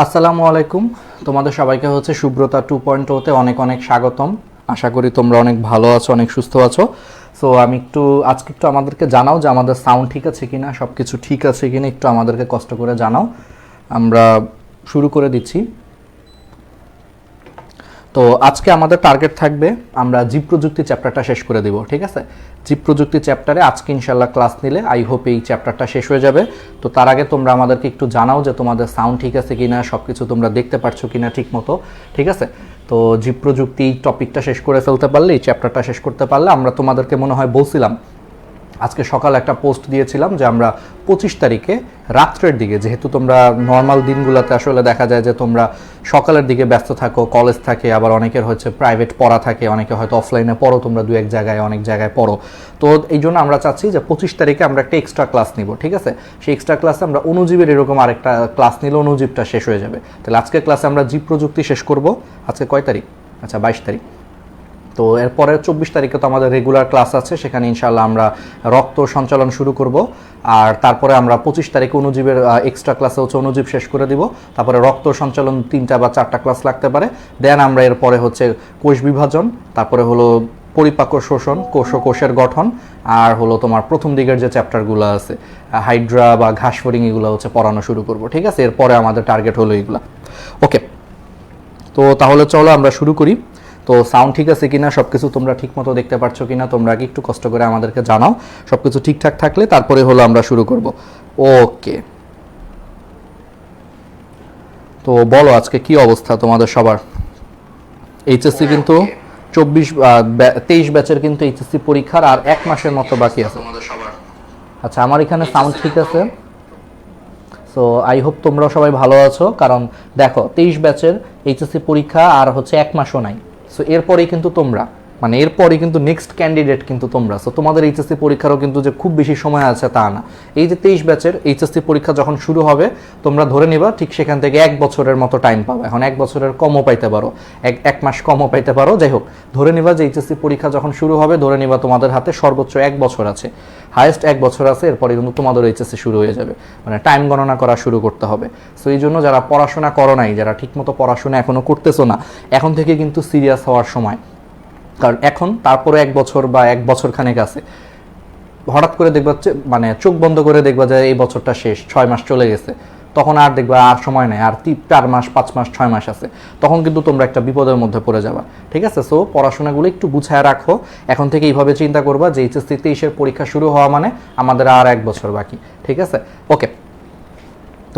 আসসালামু আলাইকুম। তোমাদের সবাইকে হচ্ছে সুব্রতা 2.0 তে অনেক অনেক স্বাগতম। আশা করি তোমরা অনেক ভালো আছো, অনেক সুস্থ আছো। সো আমি আজকে একটু আমাদেরকে জানাও যে আমাদের সাউন্ড ঠিক আছে কিনা, সব কিছু ঠিক আছে কিনা একটু আমাদেরকে কষ্ট করে জানাও। আমরা শুরু করে দিচ্ছি। তো আজকে আমাদের টার্গেট থাকবে আমরা জীব প্রযুক্তি চ্যাপ্টারটা শেষ করে দিব, ঠিক আছে? জীব প্রযুক্তি চ্যাপ্টারে আজকে ইনশাল্লাহ ক্লাস নিলে আই হোপ এই চ্যাপ্টারটা শেষ হয়ে যাবে। তো তার আগে তোমরা আমাদেরকে একটু জানাও যে তোমাদের সাউন্ড ঠিক আছে কিনা, সব কিছু তোমরা দেখতে পারছো কিনা ঠিক মতো, ঠিক আছে? তো জীব প্রযুক্তি টপিকটা শেষ করে ফেলতে পারলে, এই চ্যাপ্টারটা শেষ করতে পারলে, আমরা তোমাদেরকে মনে হয় বলছিলাম আজকে সকাল একটা পোস্ট দিয়েছিলাম যে আমরা 25 তারিখে রাত্রের দিকে, যেহেতু তোমরা নর্মাল দিনগুলোতে আসলে দেখা যায় যে তোমরা সকালের দিকে ব্যস্ত থাকো, কলেজ থাকে, আবার অনেকের হচ্ছে প্রাইভেট পড়া থাকে, অনেকে হয়তো অফলাইনে পড়ো, তোমরা দু এক জায়গায় অনেক জায়গায় পড়ো। তো এই জন্য আমরা চাচ্ছি যে 25 তারিখে আমরা একটা এক্সট্রা ক্লাস নিব, ঠিক আছে? সেই এক্সট্রা ক্লাসে আমরা অণুজীবের এরকম আরেকটা ক্লাস নিলে অণুজীবটা শেষ হয়ে যাবে। তাহলে আজকের ক্লাসে আমরা জীব প্রযুক্তি শেষ করব। আজকে কয় তারিখ? আচ্ছা 22 তারিখ। তো এরপরে 24 তারিখে তো আমাদের রেগুলার ক্লাস আছে, সেখানে ইনশাল্লাহ আমরা রক্ত সঞ্চালন শুরু করব। আর তারপরে আমরা 25 তারিখে অণুজীবের এক্সট্রা ক্লাসে হচ্ছে অণুজীব শেষ করে দিব। তারপরে রক্ত সঞ্চালন 3টা বা 4টা ক্লাস লাগতে পারে। দেন আমরা এরপরে হচ্ছে কোষ বিভাজন, তারপরে হলো পরিপাক শোষণ, কোষের গঠন, আর হলো তোমার প্রথম দিকের যে চ্যাপ্টারগুলো আছে হাইড্রা বা ঘাসফড়িং, এগুলো হচ্ছে পড়ানো শুরু করব, ঠিক আছে? এরপরে আমাদের টার্গেট হলো এগুলা। ওকে, তো তাহলে চলো আমরা শুরু করি। তো সাউন্ড ঠিক আছে কিনা, সব কিছু তোমরা ঠিক মতো দেখতে পাচ্ছ কিনা, তোমরা কি একটু কষ্ট করে আমাদেরকে জানাও। সব কিছু ঠিকঠাক থাকলে তারপরে হলো আমরা শুরু করব। ওকে, তো বলো আজকে কি অবস্থা তোমাদের সবার? এইচএসসি কিন্তু 23 ব্যাচের কিন্তু এইচএসসি পরীক্ষার আর 1 মাসের মতো বাকি আছে। আচ্ছা, আমার এখানে সাউন্ড ঠিক আছে। সো আই হোপ তোমরা সবাই ভালো আছো, কারণ দেখো 23 ব্যাচের এইচএসসি পরীক্ষা আর হচ্ছে 1 মাসও নাই। সো এরপরেই কিন্তু তোমরা, মানে এরপরেই কিন্তু নেক্সট ক্যান্ডিডেট কিন্তু তোমরা। সো তোমাদের এইচএসসি পরীক্ষারও কিন্তু যে খুব বেশি সময় আছে তা না। এই যে 23 ব্যাচের এইচএসসি পরীক্ষা যখন শুরু হবে, তোমরা ধরে নিবা ঠিক সেখান থেকে 1 বছরের মতো টাইম পাবে। এখন 1 বছরের কমও পাইতে পারো, এক মাস কমও পাইতে পারো। যাই হোক, ধরে নিবা যে এইচএসসি পরীক্ষা যখন শুরু হবে, ধরে নিবা তোমাদের হাতে সর্বোচ্চ 1 বছর আছে, হায়েস্ট 1 বছর আছে। এরপরে কিন্তু তোমাদের এইচএসসি শুরু হয়ে যাবে, মানে টাইম গণনা করা শুরু করতে হবে। সো এই জন্য যারা পড়াশোনা করো নাই, যারা ঠিকমতো পড়াশোনা এখনো করতেছো না, এখন থেকে কিন্তু সিরিয়াস হওয়ার সময়। কারণ এখন তারপরে 1 বছর বা 1 বছর খানেক আছে, হঠাৎ করে দেখবা মানে চোখ বন্ধ করে দেখবা যে এই বছরটা শেষ, 6 মাস চলে গেছে, তখন আর দেখবা আর সময় নেই, আর 4 মাস 5 মাস 6 মাস আছে, তখন কিন্তু তোমরা একটা বিপদের মধ্যে পড়ে যাবা, ঠিক আছে? সো পড়াশোনাগুলো একটু গুছায় রাখো। এখন থেকে এইভাবে চিন্তা করবা যে এইচএসসি 23-এর পরীক্ষা শুরু হওয়া মানে আমাদের আর 1 বছর বাকি, ঠিক আছে? ওকে,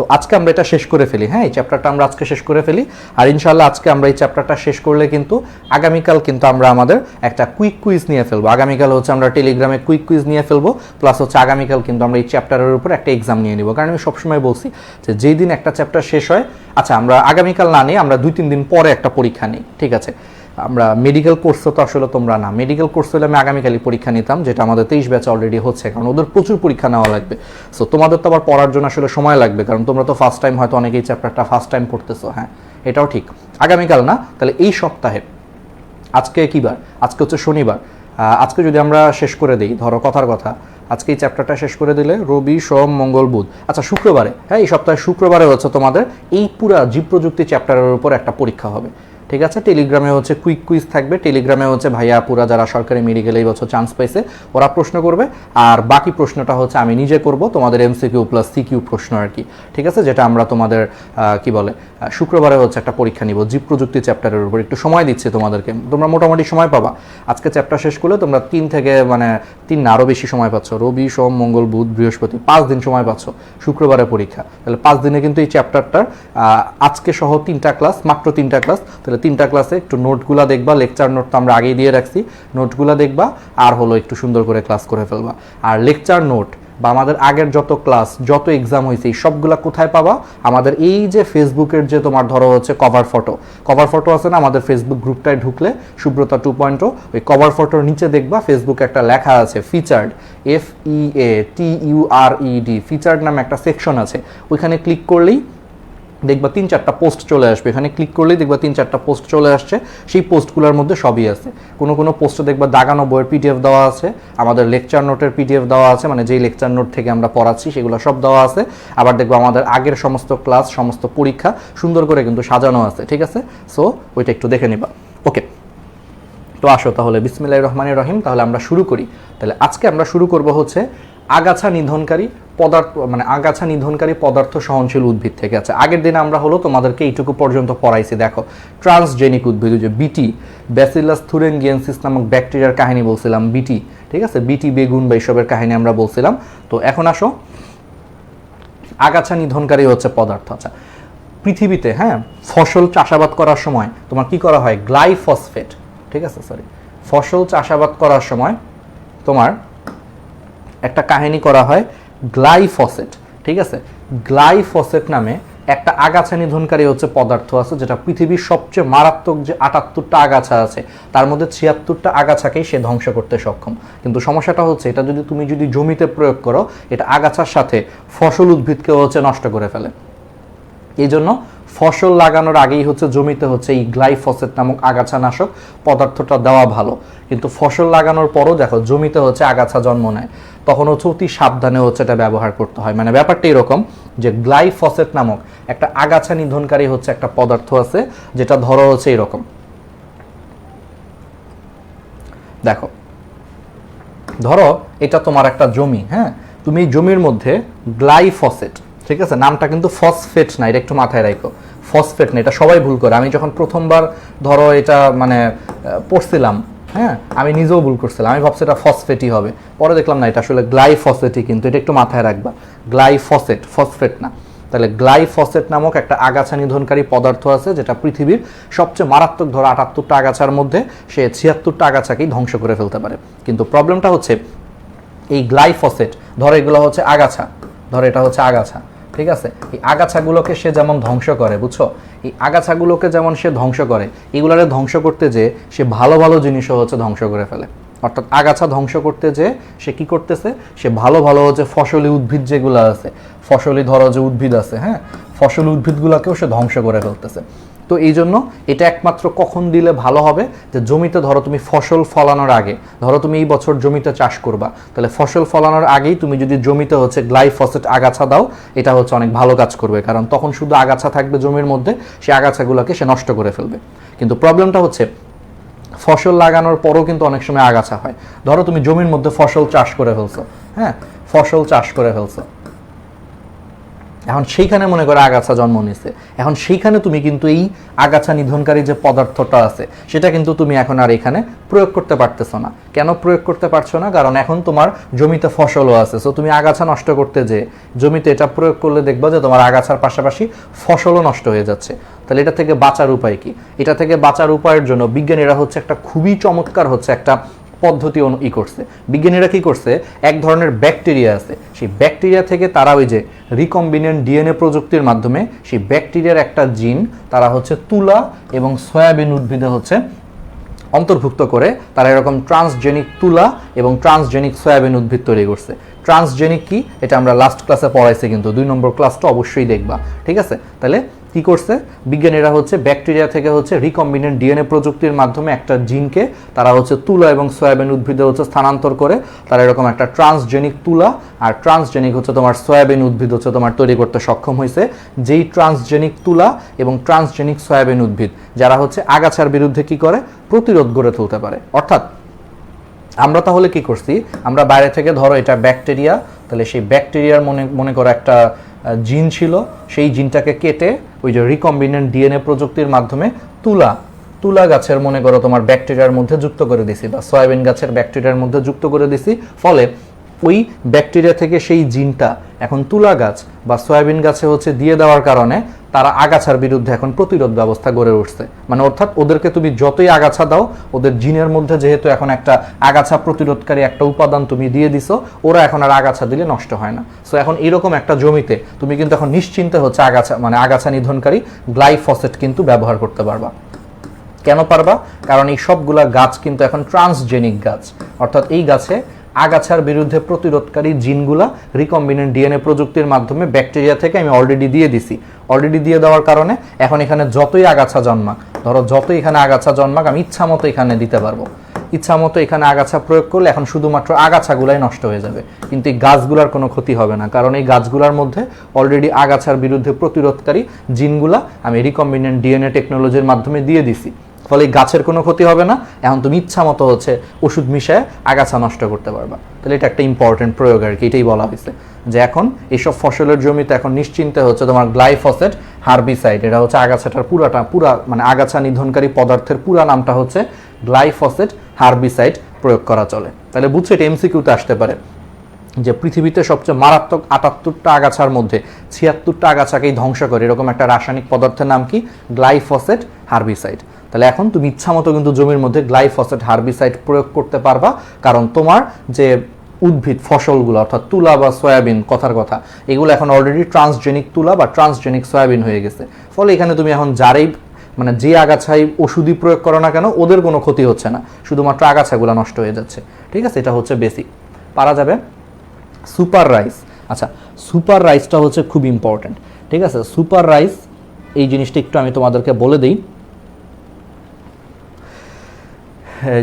তো আজকে আমরা এটা শেষ করে ফেলি। হ্যাঁ, এই চ্যাপ্টারটা আমরা আজকে শেষ করে ফেলি। আর ইনশাল্লাহ আজকে আমরা এই চ্যাপ্টারটা শেষ করলে কিন্তু আগামীকাল কিন্তু আমরা আমাদের একটা কুইক কুইজ নিয়ে ফেলবো। আগামীকাল হচ্ছে আমরা টেলিগ্রামে কুইক কুইজ নিয়ে ফেলবো, প্লাস হচ্ছে আগামীকাল কিন্তু আমরা এই চ্যাপ্টারের উপর একটা এক্সাম নিয়ে নিব। কারণ আমি সবসময় বলছি যে যেই দিন একটা চ্যাপ্টার শেষ হয়, আচ্ছা আমরা আগামীকাল না নিয়ে আমরা 2-3 দিন পরে একটা পরীক্ষা নিই, ঠিক আছে? আমরা মেডিকেল কোর্সে তো আসলে তোমরা না, মেডিকেল কোর্স হলে আমি আগামীকালই পরীক্ষা নিতাম, যেটা আমাদের 23 ব্যাচ অলরেডি হচ্ছে, কারণ ওদের প্রচুর পরীক্ষা নেওয়া লাগবে। সো তোমাদের তো আবার পড়ার জন্য আসলে সময় লাগবে, কারণ তোমরা তো ফার্স্ট টাইম হয়তো অনেকেই চ্যাপ্টারটা ফার্স্ট টাইম পড়তেছো। হ্যাঁ, এটাও ঠিক। আগামীকাল না, তাহলে এই সপ্তাহে, আজকে কী বার? আজকে হচ্ছে শনিবার। আজকে যদি আমরা শেষ করে দিই, ধরো কথার কথা, আজকে এই চ্যাপ্টারটা শেষ করে দিলে রবি সোম মঙ্গল বুধ, আচ্ছা শুক্রবারে, হ্যাঁ এই সপ্তাহে শুক্রবারে হচ্ছে তোমাদের এই পুরা জীব প্রযুক্তি চ্যাপ্টারের উপর একটা পরীক্ষা হবে, ঠিক আছে? টেলিগ্রামে হচ্ছে কুইক কুইজ থাকবে, টেলিগ্রামে হচ্ছে ভাইয়া পুরা যারা সরকারি মেডিকেলে এই বছর চান্স পাইছে ওরা প্রশ্ন করবে, আর বাকি প্রশ্নটা হচ্ছে আমি নিজে করব, তোমাদের এমসিকিউ প্লাস সিকিউ প্রশ্ন আর কি, ঠিক আছে? যেটা আমরা তোমাদের কি বলে শুক্রবারে হচ্ছে একটা পরীক্ষা নিব জীব প্রযুক্তি চ্যাপ্টারের উপর। একটু সময় দিচ্ছি তোমাদেরকে, তোমরা মোটামুটি সময় পাবা। আজকে চ্যাপ্টার শেষ করলে তোমরা 3 থেকে মানে 3 না আরও বেশি সময় পাচ্ছ, রবি সোম মঙ্গল বুধ বৃহস্পতি, 5 দিন সময় পাচ্ছ। শুক্রবারে পরীক্ষা, তাহলে 5 দিনে কিন্তু এই চ্যাপ্টারটার আজকে সহ 3টা ক্লাস, মাত্র 3টা ক্লাস। তাহলে 3টা ক্লাসে একটু নোটগুলা দেখবা, লেকচার নোট তো আমরা আগেই দিয়ে রাখছি, নোটগুলা দেখবা, আর হলো একটু সুন্দর করে ক্লাস করে ফেলবা। আর লেকচার নোট বা আমাদের আগের যত ক্লাস, যত এক্সাম হয়েছে, এই সবগুলা কোথায় পাবা? আমাদের এই যে ফেসবুকের যে তোমার ধরো হচ্ছে কভার ফটো আছে না, আমাদের ফেসবুক গ্রুপটায় ঢুকলে সুব্রতা 2.0, ওই কভার ফটোর নিচে দেখবা ফেসবুকে একটা লেখা আছে ফিচার্ড, FEATURED, ফিচার্ড নামে একটা সেকশন আছে। ওইখানে ক্লিক করলেই দেখবা 3-4টা পোস্ট চলে আসবে, এখানে ক্লিক করলেই দেখবা 3-4টা পোস্ট চলে আসছে, সেই পোস্টগুলোর মধ্যে সবই আছে। কোনো পোস্টে দেখবা দাগানো বইয়ের পিডিএফ দেওয়া আছে, আমাদের লেকচার নোটের পিডিএফ দেওয়া আছে, মানে যেই লেকচার নোট থেকে আমরা পড়াচ্ছি সেগুলো সব দেওয়া আছে। আবার দেখবা আমাদের আগের সমস্ত ক্লাস, সমস্ত পরীক্ষা সুন্দর করে কিন্তু সাজানো আছে, ঠিক আছে? সো ওইটা একটু দেখে নিবা। ওকে, তো আসো তাহলে বিসমিল্লাহির রহমানির রহিম, তাহলে আমরা শুরু করি। তাহলে আজকে আমরা শুরু করব হচ্ছে আগাছা নিধনকারী পদার্থ, মানে আগাছা নিধনকারী পদার্থ সহনশীল উদ্ভিদ থেকে। আছে আগের দিনে আমরা হলো তোমাদেরকে এইটুকু পর্যন্ত পড়াইছি। দেখো ট্রান্সজেনিক উদ্ভিদ, যে বিটি, ব্যাসিলাস থুরেনজিয়েন্সিস নামক ব্যাকটেরিয়ার কাহিনী বলছিলাম, বিটি, ঠিক আছে? বিটি বেগুন বা এইসবের কাহিনী আমরা বলছিলাম। তো এখন আসো আগাছা নিধনকারী হচ্ছে পদার্থ। আচ্ছা, পৃথিবীতে হ্যাঁ ফসল চাষাবাদ করার সময় তোমার কি করা হয়? গ্লাইফসফেট, ঠিক আছে, সরি, ফসল চাষাবাদ করার সময় তোমার একটা কাহিনী করা হয় গ্লাইফসেট, ঠিক আছে? গ্লাইফসেট নামে একটা আগাছা নিধনকারী হচ্ছে পদার্থ আছে, যেটা পৃথিবীর সবচেয়ে মারাত্মক যে 78টা আগাছা আছে তার মধ্যে 76টা আগাছাকেই সে ধ্বংস করতে সক্ষম। কিন্তু সমস্যাটা হচ্ছে এটা তুমি যদি জমিতে প্রয়োগ করো, এটা আগাছার সাথে ফসল উদ্ভিদকেও হচ্ছে নষ্ট করে ফেলে। এই জন্য ফসল লাগানোর আগেই হচ্ছে জমিতে হচ্ছে এই গ্লাইফসেট নামক আগাছানাশক পদার্থটা দেওয়া ভালো। কিন্তু ফসল লাগানোর পরও দেখো জমিতে হচ্ছে আগাছা জন্ম নেয়, তখন হচ্ছে অতি সাবধানে হচ্ছে এটা ব্যবহার করতে হয়। মানে ব্যাপারটা এরকম যে গ্লাইফসেট নামক একটা আগাছা নিধনকারী হচ্ছে একটা পদার্থ আছে, যেটা ধরো হচ্ছে এরকম, দেখো ধরো এটা তোমার একটা জমি, হ্যাঁ, তুমি জমির মধ্যে গ্লাইফসেট, ঠিক আছে, নামটা কিন্তু ফসফেট না, এটা একটু মাথায় রাখো, ফসফেট না, এটা সবাই ভুল করে। আমি যখন প্রথমবার ধরো এটা মানে পড়ছিলাম, হ্যাঁ, আমি নিজেও ভুল করছিলাম, আমি ভাবছি এটা ফসফেটই হবে, পরে দেখলাম না এটা আসলে গ্লাইফসেটই, কিন্তু এটা একটু মাথায় রাখবা, গ্লাইফসেট, ফসফেট না। তাহলে গ্লাইফসেট নামক একটা আগাছা নিধনকারী পদার্থ আছে, যেটা পৃথিবীর সবচেয়ে মারাত্মক, ধরো 78টা আগাছার মধ্যে সে 76টা আগাছাকেই ধ্বংস করে ফেলতে পারে। কিন্তু প্রবলেমটা হচ্ছে এই গ্লাইফসেট, ধরো এগুলো হচ্ছে আগাছা, ধরো এটা হচ্ছে আগাছা, ঠিক আছে? এই আগাছাগুলোকে সে যেমন ধ্বংস করে, বুঝছো, এই আগাছাগুলোকে যেমন সে ধ্বংস করে, এগুলারে ধ্বংস করতে যে সে ভালো ভালো জিনিসও হচ্ছে ধ্বংস করে ফেলে। অর্থাৎ আগাছা ধ্বংস করতে যে সে কি করতেছে, সে ভালো ভালো হচ্ছে ফসলি উদ্ভিদ যেগুলো আছে, ফসলি ধরো যে উদ্ভিদ আছে, হ্যাঁ, ফসলি উদ্ভিদগুলোকেও সে ধ্বংস করে ফেলতেছে। তো এই জন্য এটা একমাত্র কখন দিলে ভালো হবে, যে জমিতে ধরো তুমি ফসল ফলানোর আগে, ধরো তুমি এই বছর জমিতে চাষ করবা, তাহলে ফসল ফলানোর আগেই তুমি যদি জমিতে হচ্ছে গ্লাইফসেট আগাছা দাও, এটা হচ্ছে অনেক ভালো কাজ করবে, কারণ তখন শুধু আগাছা থাকবে জমির মধ্যে, সে আগাছাগুলোকে সে নষ্ট করে ফেলবে। কিন্তু প্রবলেমটা হচ্ছে ফসল লাগানোর পরও কিন্তু অনেক সময় আগাছা হয়। ধরো তুমি জমির মধ্যে ফসল চাষ করে ফেলছো, হ্যাঁ, ফসল চাষ করে ফেলছো, এখন সেইখানে মনে করো আগাছা জন্ম নিচ্ছে, এখন সেইখানে তুমি কিন্তু এই আগাছা নিধনকারী যে পদার্থটা আছে সেটা কিন্তু তুমি এখন আর এখানে প্রয়োগ করতে পারতেছো না। কেন প্রয়োগ করতে পারছো না? কারণ এখন তোমার জমিতে ফসলও আছে, সো তুমি আগাছা নষ্ট করতে যে জমিতে এটা প্রয়োগ করলে দেখবা যে তোমার আগাছার পাশাপাশি ফসলও নষ্ট হয়ে যাচ্ছে। তাহলে এটা থেকে বাঁচার উপায় কি? এটা থেকে বাঁচার উপায়ের জন্য বিজ্ঞানীরা হচ্ছে একটা খুবই চমৎকার হচ্ছে একটা পদ্ধতি করছে। বিজ্ঞানীরা কি করছে, এক ধরনের ব্যাকটেরিয়া আছে, সেই ব্যাকটেরিয়া থেকে তারা ওই যে রিকম্বিনেন্ট ডিএনএ প্রযুক্তির মাধ্যমে সেই ব্যাকটেরিয়ার একটা জিন তারা হচ্ছে তুলা এবং সয়াবিন উদ্ভিদে হচ্ছে অন্তর্ভুক্ত করে তারা এরকম ট্রান্সজেনিক তুলা এবং ট্রান্সজেনিক সয়াবিন উদ্ভিদ তৈরি করছে। ট্রান্সজেনিক কি এটা আমরা লাস্ট ক্লাসে পড়াইছি, কিন্তু 2 নম্বর ক্লাসটা অবশ্যই দেখবা, ঠিক আছে? তাহলে কি করছে বিজ্ঞানীরা হচ্ছে ব্যাকটেরিয়া থেকে হচ্ছে রিকম্বিনেন্ট ডিএনএ প্রযুক্তির মাধ্যমে একটা জিনকে তারা হচ্ছে তুলা এবং সয়াবিন উদ্ভিদে হচ্ছে স্থানান্তর করে তারা এরকম একটা ট্রান্সজেনিক তুলা আর ট্রান্সজেনিক হচ্ছে তোমার সয়াবিন উদ্ভিদ হচ্ছে তোমার তৈরি করতে সক্ষম হয়েছে। যেই ট্রান্সজেনিক তুলা এবং ট্রান্সজেনিক সয়াবিন উদ্ভিদ যারা হচ্ছে আগাছার বিরুদ্ধে কি করে, প্রতিরোধ গড়ে তুলতে পারে। অর্থাৎ আমরা তাহলে কি করছি, আমরা বাইরে থেকে ধরো এটা ব্যাকটেরিয়া, তাহলে সেই ব্যাকটেরিয়ার মনে করো একটা জিন ছিল, সেই জিনটাকে কেটে ওই যে রিকম্বিনেন্ট ডিএনএ প্রযুক্তির মাধ্যমে তুলা গাছের মনে করো তোমার ব্যাকটেরিয়ার মধ্যে যুক্ত করে দিছি, বা সয়াবিন গাছের ব্যাকটেরিয়ার মধ্যে যুক্ত করে দিছি। ফলে ওই ব্যাকটেরিয়া থেকে সেই জিনটা এখন তুলা গাছ বা সয়াবিন গাছে হচ্ছে দিয়ে দেওয়ার কারণে তারা আগাছার বিরুদ্ধে এখন প্রতিরোধ ব্যবস্থা গড়ে উঠছে। মানে অর্থাৎ ওদেরকে তুমি যতই আগাছা দাও, ওদের জিনের মধ্যে যেহেতু এখন একটা আগাছা প্রতিরোধকারী একটা উপাদান তুমি দিয়ে দিছো, ওরা এখন আর আগাছা দিলে নষ্ট হয় না। সো এখন এরকম একটা জমিতে তুমি কিন্তু এখন নিশ্চিন্তে হচ্ছে আগাছা নিধনকারী গ্লাইফসেট কিন্তু ব্যবহার করতে পারবা। কেন পারবা? কারণ এই সবগুলা গাছ কিন্তু এখন ট্রান্সজেনিক গাছ, অর্থাৎ এই গাছে আগাছার বিরুদ্ধে প্রতিরোধকারী জিনগুলা রিকম্বিনেন্ট ডিএনএ প্রযুক্তির মাধ্যমে ব্যাকটেরিয়া থেকে আমি অলরেডি দিয়ে দিছি। অলরেডি দিয়ে দেওয়ার কারণে এখন এখানে যতই আগাছা জন্মাক, ধরো যতই এখানে আগাছা জন্মাক, আমি ইচ্ছা মতো এখানে দিতে পারবো। ইচ্ছা মতো এখানে আগাছা প্রয়োগ করলে এখন শুধুমাত্র আগাছাগুলাই নষ্ট হয়ে যাবে, কিন্তু এই গাছগুলার কোনো ক্ষতি হবে না, কারণ এই গাছগুলার মধ্যে অলরেডি আগাছার বিরুদ্ধে প্রতিরোধকারী জিনগুলা আমি রিকম্বিনেন্ট ডিএনএ টেকনোলজির মাধ্যমে দিয়ে দিছি। ফলে গাছের কোনো ক্ষতি হবে না। এখন তুমি ইচ্ছা মতো ওষুধ মিশিয়ে আগাছা নষ্ট করতে পারবা। তাহলে এটা একটা ইম্পর্টেন্ট প্রয়োগ আর কি, এটাই বলা হয়েছে যে এখন এইসব ফসলের জমিতে এখন নিশ্চিন্তে তোমার গ্লাইফোসেট হার্বিসাইড, এটা আগাছাটার পুরা মানে আগাছা নিধনকারী পদার্থের পুরা নামটা গ্লাইফোসেট হার্বিসাইড প্রয়োগ করা চলে। তাহলে বুঝছো, এটা এমসিকিউতে আসতে পারে যে পৃথিবীতে সবচেয়ে মারাত্মক 78টা আগাছার মধ্যে 76টা আগাছাকেই ধ্বংস করে এরকম একটা রাসায়নিক পদার্থের নাম কি? Glyphosate herbicide. তাহলে এখন তুমি ইচ্ছা মতো কিন্তু জমির মধ্যে গ্লাইফোসেট হার্বিসাইড প্রয়োগ করতে পারবা, কারণ তোমার যে উদ্ভিদ ফসলগুলো অর্থাৎ তুলা বা সয়াবিন, কথার কথা, এগুলো এখন অলরেডি ট্রান্সজেনিক তুলা বা ট্রান্সজেনিক সয়াবিন হয়ে গেছে। ফলে এখানে তুমি এখন যারাই মানে যে আগাছাই ওষুধই প্রয়োগ করো না কেন, ওদের কোনো ক্ষতি হচ্ছে না, শুধুমাত্র আগাছাগুলো নষ্ট হয়ে যাচ্ছে। ঠিক আছে, এটা বেসিক। পারা যাবে সুপার রাইস। আচ্ছা, সুপার রাইসটা খুব ইম্পর্টেন্ট। ঠিক আছে, সুপার রাইস এই জিনিসটা একটু আমি তোমাদেরকে বলে দিই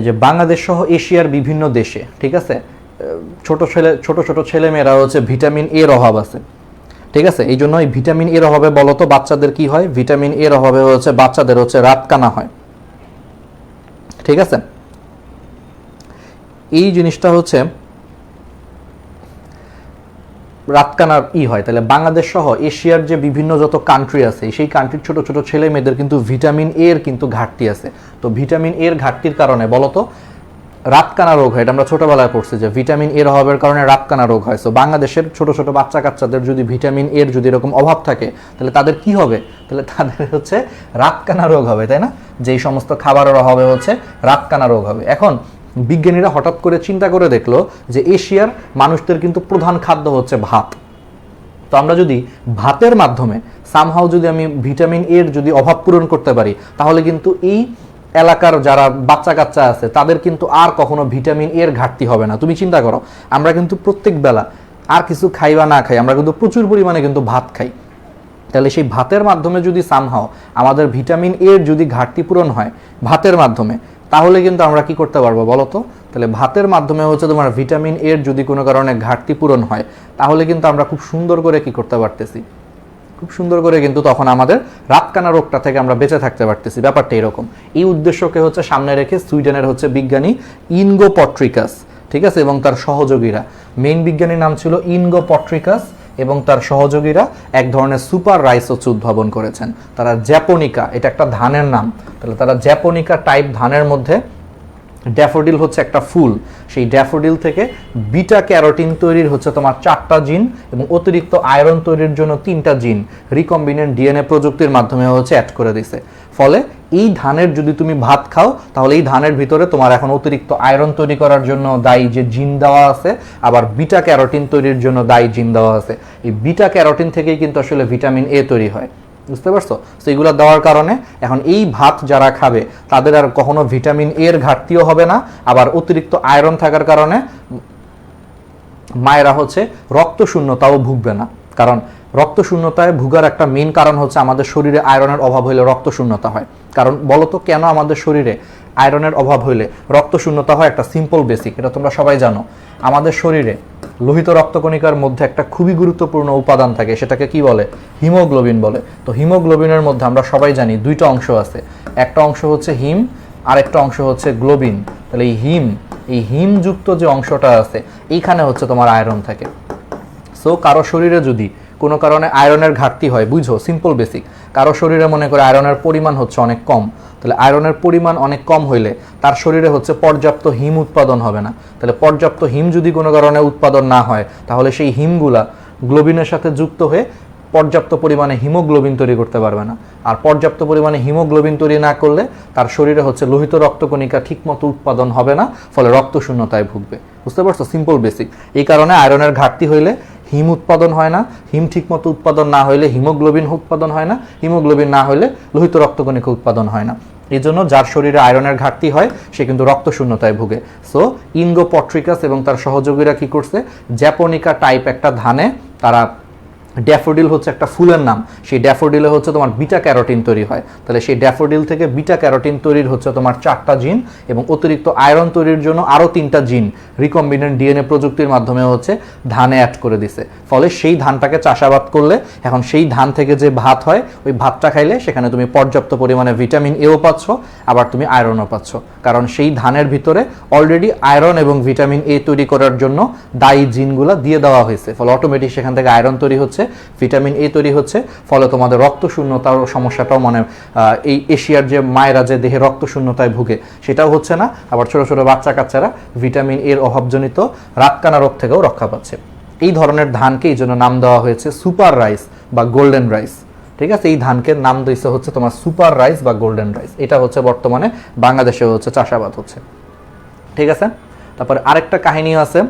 যে বাংলাদেশ সহ এশিয়ার বিভিন্ন দেশে, ঠিক আছে, ছোট ছোট ছেলেমেয়েরা ভিটামিন এর অভাব আছে। ঠিক আছে, এই জন্য এই ভিটামিন এর অভাবে বলতো বাচ্চাদের কি হয়? ভিটামিন এর অভাবে বাচ্চাদের রাতকানা হয়। ঠিক আছে, এই জিনিসটা রাতকানার হয়। তাহলে বাংলাদেশ সহ এশিয়ার যে বিভিন্ন যত কান্ট্রি আছে, সেই কান্ট্রির ছোট ছোট ছেলে মেয়েদের কিন্তু ভিটামিন এর কিন্তু ঘাটতি আছে। তো ভিটামিন এর ঘাটতির কারণে বলতো রাতকানা রোগ হয়। এটা আমরা ছোটবেলায় পড়ছি যে ভিটামিন এর অভাবের কারণে রাতকানা রোগ হয়। সো বাংলাদেশের ছোট ছোট বাচ্চা কাচ্চাদের যদি ভিটামিন এর যদি এরকম অভাব থাকে, তাহলে তাদের কি হবে? তাহলে তাদের রাতকানা রোগ হবে, তাই না? যেই সমস্ত খাবারের অভাবে রাতকানা রোগ হবে। এখন বিজ্ঞানীরা হঠাৎ করে চিন্তা করে দেখলো যে এশিয়ার মানুষদের কিন্তু প্রধান খাদ্য ভাত। তো আমরা যদি ভাতের মাধ্যমে সামহাও যদি আমি ভিটামিন এর যদি অভাব পূরণ করতে পারি, তাহলে কিন্তু এই এলাকার যারা বাচ্চা কাচ্চা আছে তাদের কিন্তু আর কখনো ভিটামিন এর ঘাটতি হবে না। তুমি চিন্তা করো, আমরা কিন্তু প্রত্যেক বেলা আর কিছু খাই বা না খাই, আমরা কিন্তু প্রচুর পরিমাণে কিন্তু ভাত খাই। তাহলে সেই ভাতের মাধ্যমে যদি সামহাও আমাদের ভিটামিন এর যদি ঘাটতি পূরণ হয় ভাতের মাধ্যমে, তাহলে কিন্তু আমরা কি করতে পারবো বলো তো? তাহলে ভাতের মাধ্যমে তোমার ভিটামিন এর যদি কোনো কারণে ঘাটতি পূরণ হয়, তাহলে কিন্তু আমরা খুব সুন্দর করে কি করতে পারতেছি? খুব সুন্দর করে কিন্তু তখন আমাদের রাতকানা রোগটা থেকে আমরা বেঁচে থাকতে পারতেছি। ব্যাপারটা এরকম। এই উদ্দেশ্যকে সামনে রেখে সুইডেনের বিজ্ঞানী ইনগো পট্রিকাস, ঠিক আছে, এবং তার সহযোগীরা, মেইন বিজ্ঞানীর নাম ছিল ইনগো পট্রিকাস এবং তার সহযোগীরা এক ধরনের সুপার রাইস উদ্ভাবন করেছেন। তারা জ্যাপোনিকা, এটা একটা ধানের নাম, তাহলে তারা জ্যাপোনিকা টাইপ ধানের মধ্যে ড্যাফোডিল একটা ফুল, সেই ড্যাফোডিল থেকে বিটা ক্যারোটিন তৈরির তোমার 4টা জিন এবং অতিরিক্ত আয়রন তৈরির জন্য 3টা জিন রিকম্বিনেন্ট ডিএনএ প্রযুক্তির মাধ্যমে অ্যাড করে দিছে। ফলে এই ধানের যদি তুমি ভাত খাও, তাহলে এই ধানের ভিতরে তোমার এখন অতিরিক্ত আয়রন তৈরি করার জন্য দায়ী যে জিন দেওয়া আছে, আবার বিটা ক্যারোটিন তৈরির জন্য দায়ী জিন দেওয়া আছে। এই বিটা ক্যারোটিন থেকেই কিন্তু আসলে ভিটামিন এ তৈরি হয়। বুঝতে পারছো? তো এইগুলো দেওয়ার কারণে এখন এই ভাত যারা খাবে তাদের আর কখনো ভিটামিন এর ঘাটতিও হবে না, আবার অতিরিক্ত আয়রন থাকার কারণে মায়েরা রক্ত শূন্যতাও ভুগবে না। কারণ রক্ত শূন্যতায় ভুগার একটা মেইন কারণ আমাদের শরীরে আয়রনের অভাব হইলে রক্ত শূন্যতা হয়। কারণ বলতো কেন আমাদের শরীরে আয়রনের অভাব হইলে রক্ত শূন্যতা হয়? একটা সিম্পল বেসিক, এটা তোমরা সবাই জানো। আমাদের শরীরে লোহিত রক্তকণিকার মধ্যে একটা খুবই গুরুত্বপূর্ণ উপাদান থাকে, সেটাকে কি বলে? হিমোগ্লোবিন বলে। তো হিমোগ্লোবিনের মধ্যে আমরা সবাই জানি 2টা অংশ আছে, একটা অংশ হিম আর একটা অংশ গ্লোবিন। তাহলে এই হিমযুক্ত যে অংশটা আছে এইখানে তোমার আয়রন থাকে। সো কারো শরীরে যদি কোনো কারণে আয়রনের ঘাটতি হয়, বুঝো সিম্পল বেসিক, কারো শরীরে মনে করে আয়রনের পরিমাণ অনেক কম, তাহলে আয়রনের পরিমাণ অনেক কম হইলে তার শরীরে পর্যাপ্ত হিম উৎপাদন হবে না। তাহলে পর্যাপ্ত হিম যদি কোনো কারণে উৎপাদন না হয়, তাহলে সেই হিমগুলা গ্লোবিনের সাথে যুক্ত হয়ে পর্যাপ্ত পরিমাণে হিমোগ্লোবিন তৈরি করতে পারবে না। আর পর্যাপ্ত পরিমাণে হিমোগ্লোবিন তৈরি না করলে তার শরীরে লোহিত রক্তকণিকা ঠিকমতো উৎপাদন হবে না, ফলে রক্ত শূন্যতায় ভুগবে। বুঝতে পারছো? Simple basic. এই কারণে আয়রনের ঘাটতি হইলে হিম উৎপাদন হয় না, হিম ঠিকমতো উৎপাদন না হইলে হিমোগ্লোবিন উৎপাদন হয় না, হিমোগ্লোবিন না হইলে লোহিত রক্তকণিকা উৎপাদন হয় না। এই জন্য যার শরীরে আয়রনের ঘাটতি হয় সে কিন্তু রক্তশূন্যতায় ভুগে। সো ইনগো পট্রিকাস এবং তার সহযোগীরা কি করছে, জ্যাপোনিকা টাইপ একটা ধানে তারা, ড্যাফোডিল হচ্ছে একটা ফুলের নাম, সেই ড্যাফোডিলে হচ্ছে তোমার বিটা ক্যারোটিন তৈরি হয়, তাহলে সেই ড্যাফোডিল থেকে বিটা ক্যারোটিন তৈরির হচ্ছে তোমার 4টা জিন এবং অতিরিক্ত আয়রন তৈরির জন্য আরও 3টা জিন রিকম্বিনেন্ট ডিএনএ প্রযুক্তির মাধ্যমে হচ্ছে ধানে অ্যাড করে দিছে। ফলে সেই ধানটাকে চাষাবাদ করলে এখন সেই ধান থেকে যে ভাত হয় ওই ভাতটা খাইলে সেখানে তুমি পর্যাপ্ত পরিমাণে ভিটামিন এও পাচ্ছ, আবার তুমি আয়রনও পাচ্ছ, কারণ সেই ধানের ভিতরে অলরেডি আয়রন এবং ভিটামিন এ তৈরি করার জন্য দায়ী জিনগুলো দিয়ে দেওয়া হয়েছে। ফলে অটোমেটিক সেখান থেকে আয়রন তৈরি হচ্ছে, ভিটামিন এ তৈরি হচ্ছে, ফলে তোমাদের রক্তশূন্যতার সমস্যাটাও মানে এই এশিয়ার যে মায়েরা যে দেহে রক্তশূন্যতায় ভুগে সেটাও হচ্ছে না, আবার ছোট ছোট বাচ্চা কাচ্চারা ভিটামিন এর অভাবজনিত রাতকানা রোগ থেকেও রক্ষা পাচ্ছে। এই ধরনের ধানকে এই জন্য নাম দেওয়া হয়েছে সুপার রাইস বা গোল্ডেন রাইস। ঠিক আছে, এই ধানকে নাম দিয়েছে হচ্ছে তোমার সুপার রাইস বা গোল্ডেন রাইস। এটা হচ্ছে বর্তমানে বাংলাদেশে হচ্ছে চাষাবাদ হচ্ছে। ঠিক আছে, তারপরে আরেকটা কাহিনী আছে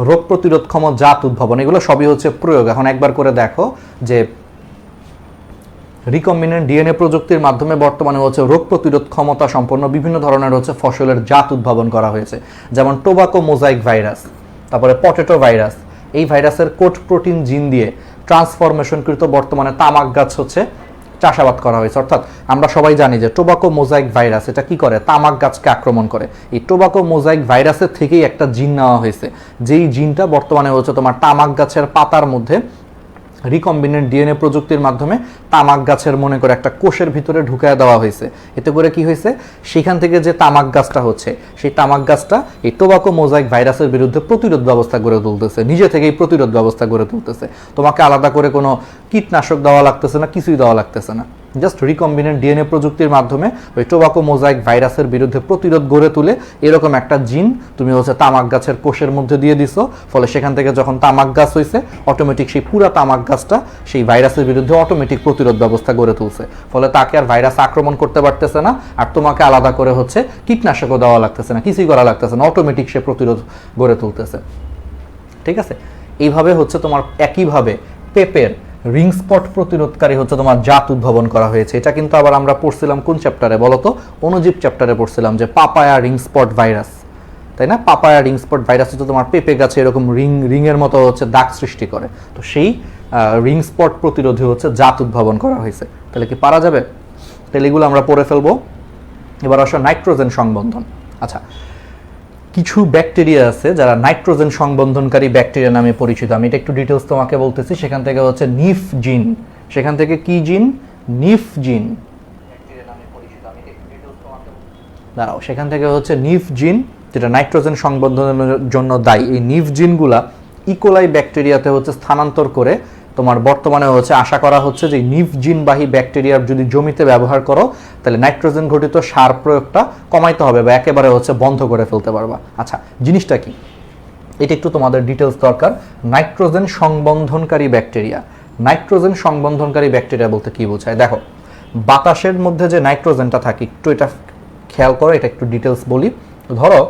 রোগ প্রতিরোধক্ষম জাত উদ্ভাবন, এগুলো সবই হচ্ছে প্রয়োগ। এখন একবার করে দেখো যে রিকম্বিনেন্ট ডিএনএ প্রযুক্তির মাধ্যমে বর্তমানে হচ্ছে রোগ প্রতিরোধ ক্ষমতা সম্পন্ন বিভিন্ন ধরনের হচ্ছে ফসলের জাত উদ্ভাবন করা হয়েছে, যেমন টোবাকো মোজাইক ভাইরাস, তারপরে পটেটো ভাইরাস। এই ভাইরাসের কোট প্রোটিন জিন দিয়ে ট্রান্সফরমেশনকৃত বর্তমানে তামাক গাছ হচ্ছে চাষাবাদ করা হয়েছে। অর্থাৎ আমরা সবাই জানি যে টোবাকো মোজাইক ভাইরাস এটা কি করে, তামাক গাছকে আক্রমণ করে। এই টোবাকো মোজাইক ভাইরাসের থেকেই একটা জিন নেওয়া হয়েছে, যেই জিনটা বর্তমানে হচ্ছে তোমার তামাক গাছের পাতার মধ্যে রিকম্বিনেন্ট ডিএনএ প্রযুক্তির মাধ্যমে তামাক গাছের মনে করে একটা কোষের ভিতরে ঢুকায় দেওয়া হয়েছে। এতে করে কি হয়েছে, সেখান থেকে যে তামাক গাছটা হচ্ছে সেই তামাক গাছটা এই টোবাকো মোজাইক ভাইরাসের বিরুদ্ধে প্রতিরোধ ব্যবস্থা গড়ে তুলতেছে, নিজে থেকেই প্রতিরোধ ব্যবস্থা গড়ে তুলতেছে। তোমাকে আলাদা করে কোনো কীটনাশক দেওয়া লাগতেছে না, কিছুই দেওয়া লাগতেছে না, জাস্ট রিকম্বিনেন্ট ডিএনএ প্রযুক্তির মাধ্যমে ওই টোবাকো মোজাইক ভাইরাসের বিরুদ্ধে প্রতিরোধ গড়ে তুলে এরকম একটা জিন তুমি হচ্ছে তামাক গাছের কোষের মধ্যে দিয়ে দিছো। ফলে সেখান থেকে যখন তামাক গাছ হয়েছে অটোমেটিক সেই পুরা তামাক গাছটা সেই ভাইরাসের বিরুদ্ধে অটোমেটিক প্রতিরোধ ব্যবস্থা গড়ে তুলছে। ফলে তাকে আর ভাইরাস আক্রমণ করতে পারতেছে না, আর তোমাকে আলাদা করে হচ্ছে কীটনাশকও দেওয়া লাগতেছে না, কিছুই করা লাগতেছে না, অটোমেটিক সে প্রতিরোধ গড়ে তুলতেছে। ঠিক আছে, এইভাবে হচ্ছে তোমার একইভাবে পেঁপের রিং স্পট প্রতিরোধকারী হচ্ছে তোমার জাত উদ্ভাবন করা হয়েছে। এটা কিন্তু আবার আমরা পড়ছিলাম কোন চ্যাপ্টারে বলো তো, অণুজীব চ্যাপ্টারে পড়ছিলাম যে পাপায়া রিং স্পট ভাইরাস, তাই না? পাপায়া রিং স্পট ভাইরাস হচ্ছে তোমার পেঁপে গাছে এরকম রিংয়ের মতো হচ্ছে দাগ সৃষ্টি করে, তো সেই রিং স্পট প্রতিরোধী হচ্ছে জাত উদ্ভাবন করা হয়েছে। তাহলে কি পারা যাবে? তাহলে এগুলো আমরা পড়ে ফেলবো। এবার আসো নাইট্রোজেন সংবন্ধন। আচ্ছা, কিছু ব্যাকটেরিয়া আছে যারা নাইট্রোজেন সংবন্ধনকারী ব্যাকটেরিয়া নামে পরিচিত। আমি এটা একটু ডিটেলস তোমাকে বলতেছি। সেখান থেকে হচ্ছে নিফ জিন, সেখান থেকে কি জিন, নিফ জিন, দাঁড়াও, সেখান থেকে হচ্ছে নিফ জিন যেটা নাইট্রোজেন সংবন্ধনের জন্য দায়ী। এই নিফ জিনগুলা ইকোলাই ব্যাকটেরিয়াতে হচ্ছে স্থানান্তর করে তোমার বর্তমানে হচ্ছে আশা করা হচ্ছে যে নিফ জিনবাহী ব্যাকটেরিয়ার যদি জমিতে ব্যবহার করো তাহলে নাইট্রোজেন ঘটিত সার প্রয়োগটা কমাইতে হবে বা একেবারে হচ্ছে বন্ধ করে ফেলতে পারবা। আচ্ছা, জিনিসটা কি এটা একটু তোমাদের ডিটেলস দরকার। নাইট্রোজেন সংবন্ধনকারী ব্যাকটেরিয়া, নাইট্রোজেন সংবন্ধনকারী ব্যাকটেরিয়া বলতে কি বোঝায়? দেখো, বাতাসের মধ্যে যে নাইট্রোজেনটা থাকে একটু এটা খেয়াল করো, এটা একটু ডিটেলস বলি। ধরো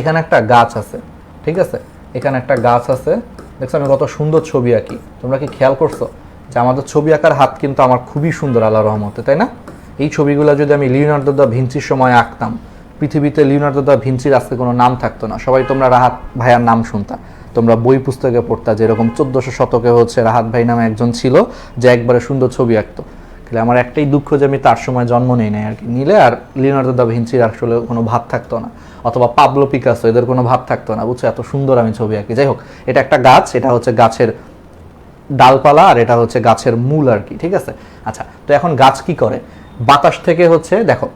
এখানে একটা গাছ আছে, ঠিক আছে, এখানে একটা গাছ আছে, দেখছো আমি কত সুন্দর ছবি আঁকি। তোমরা কি খেয়াল করছো যে আমাদের ছবি আঁকার হাত কিন্তু আমার খুবই সুন্দর আল্লাহর রহমতে, তাই না? এই ছবিগুলো যদি আমি লিওনার্দো দা ভিঞ্চির সময় আঁকতাম, পৃথিবীতে লিওনার্দো দা ভিঞ্চির আজকে কোনো নাম থাকতো না। সবাই তোমরা রাহাত ভাইয়ার নাম শুনতা, তোমরা বই পুস্তকে পড়তা যে এরকম 1400 শতকে হচ্ছে রাহাত ভাই নামে একজন ছিল যে একবারে সুন্দর ছবি আঁকতো। তাহলে আমার একটাই দুঃখ যে আমি তার সময় জন্ম নেই নাই আর কি, নিলে আর লিওনার্দো দা ভিঞ্চির আসলে কোনো ভাব থাকতো না, অথবা পাবলো পিকাসো এদের কোনো ভাব থাকতো না, বুঝছো? এত সুন্দর আমি ছবি আঁকি। যাই হোক, এটা একটা গাছ, এটা হচ্ছে গাছের ডালপালা আর এটা হচ্ছে গাছের মূল আর কি, ঠিক আছে? আচ্ছা, তো এখন গাছ কি করে? বাতাস থেকে হচ্ছে, দেখো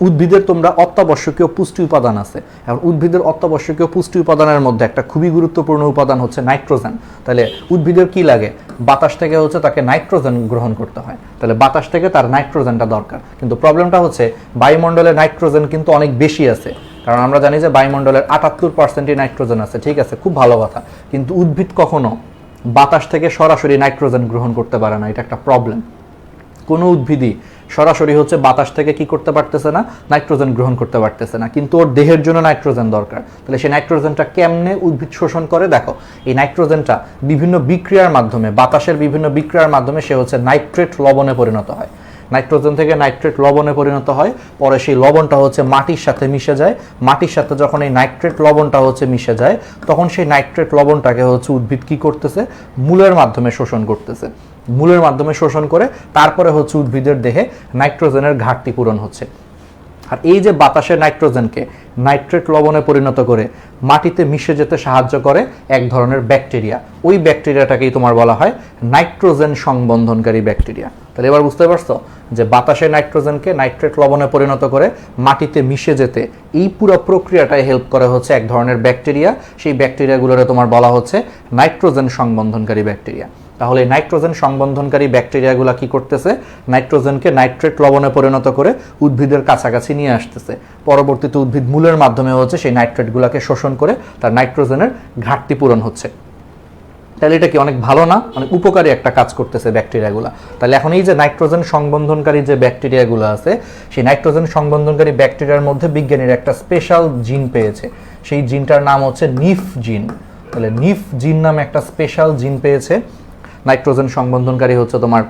উদ্ভিদের তোমরা অত্যাবশ্যকীয় পুষ্টি উপাদান আছে, এখন উদ্ভিদের অত্যাবশ্যকীয় পুষ্টি উপাদানের মধ্যে একটা খুবই গুরুত্বপূর্ণ উপাদান হচ্ছে নাইট্রোজেন। তাহলে উদ্ভিদের কি লাগে? বাতাস থেকে হচ্ছে তাকে নাইট্রোজেন গ্রহণ করতে হয়, তাহলে বাতাস থেকে তার নাইট্রোজেনটা দরকার। কিন্তু প্রবলেমটা হচ্ছে বায়ুমণ্ডলে নাইট্রোজেন কিন্তু অনেক বেশি আছে, কারণ আমরা জানি যে বায়ুমণ্ডলের 78% নাইট্রোজেন আছে, ঠিক আছে, খুব ভালো কথা। কিন্তু উদ্ভিদ কখনো বাতাস থেকে সরাসরি নাইট্রোজেন গ্রহণ করতে পারে না, এটা একটা প্রবলেম। কোনো উদ্ভিদই সরাসরি হচ্ছে বাতাস থেকে কি করতে পারতেছে না, নাইট্রোজেন গ্রহণ করতে পারতেছে না, কিন্তু ওর দেহের জন্য নাইট্রোজেন দরকার। তাহলে সেই নাইট্রোজেনটা কেমনে উদ্ভিদ শোষণ করে? দেখো, এই নাইট্রোজেনটা বিভিন্ন বিক্রিয়ার মাধ্যমে, বাতাসের বিভিন্ন বিক্রিয়ার মাধ্যমে সে হচ্ছে নাইট্রেট লবণে পরিণত হয়। নাইট্রোজেন থেকে নাইট্রেট লবণে পরিণত হয়, পরে সেই লবণটা হচ্ছে মাটির সাথে মিশে যায়। মাটির সাথে যখন এই নাইট্রেট লবণটা হচ্ছে মিশে যায়, তখন সেই নাইট্রেট লবণটাকে হচ্ছে উদ্ভিদ কি করতেছে, মূলের মাধ্যমে শোষণ করতেছে। মূলের মাধ্যমে শোষণ করে তারপরে হচ্ছে উদ্ভিদের দেহে নাইট্রোজেনের ঘাটতি পূরণ হচ্ছে। আর এই যে বাতাসে নাইট্রোজেনকে নাইট্রেট লবণে পরিণত করে মাটিতে মিশে যেতে সাহায্য করে এক ধরনের ব্যাকটেরিয়া, ওই ব্যাকটেরিয়াটাকেই তোমার বলা হয় নাইট্রোজেন সংবন্ধনকারী ব্যাকটেরিয়া। তাহলে এবার বুঝতে পারছো যে বাতাসে নাইট্রোজেনকে নাইট্রেট লবণে পরিণত করে মাটিতে মিশে যেতে এই পুরো প্রক্রিয়াটাই হেল্প করে হচ্ছে এক ধরনের ব্যাকটেরিয়া। সেই ব্যাকটেরিয়াগুলোরে তোমার বলা হচ্ছে নাইট্রোজেন সংবন্ধনকারী ব্যাকটেরিয়া। তাহলে নাইট্রোজেন সংবন্ধনকারী ব্যাকটেরিয়াগুলো কি করতেছে, নাইট্রোজেনকে নাইট্রেট লবণে পরিণত করে উদ্ভিদের কাছাকাছি নিয়ে আসতেছে। পরবর্তীতে উদ্ভিদ মূলের মাধ্যমে হচ্ছে সেই নাইট্রেটগুলোকে শোষণ করে তার নাইট্রোজেনের ঘাটতি পূরণ হচ্ছে। তাহলে এটা কি অনেক ভালো না, অনেক উপকারী একটা কাজ করতেছে ব্যাকটেরিয়াগুলো। তাহলে এখন এই যে নাইট্রোজেন সংবন্ধনকারী যে ব্যাকটেরিয়াগুলো আছে, সেই নাইট্রোজেন সংবন্ধনকারী ব্যাকটেরিয়ার মধ্যে বিজ্ঞানীরা একটা স্পেশাল জিন পেয়েছে, সেই জিনটার নাম হচ্ছে নিফ জিন। তাহলে নিফ জিন নামে একটা স্পেশাল জিন পেয়েছে নাইট্রোজেন সংবন্ধনকারী হচ্ছে তোমার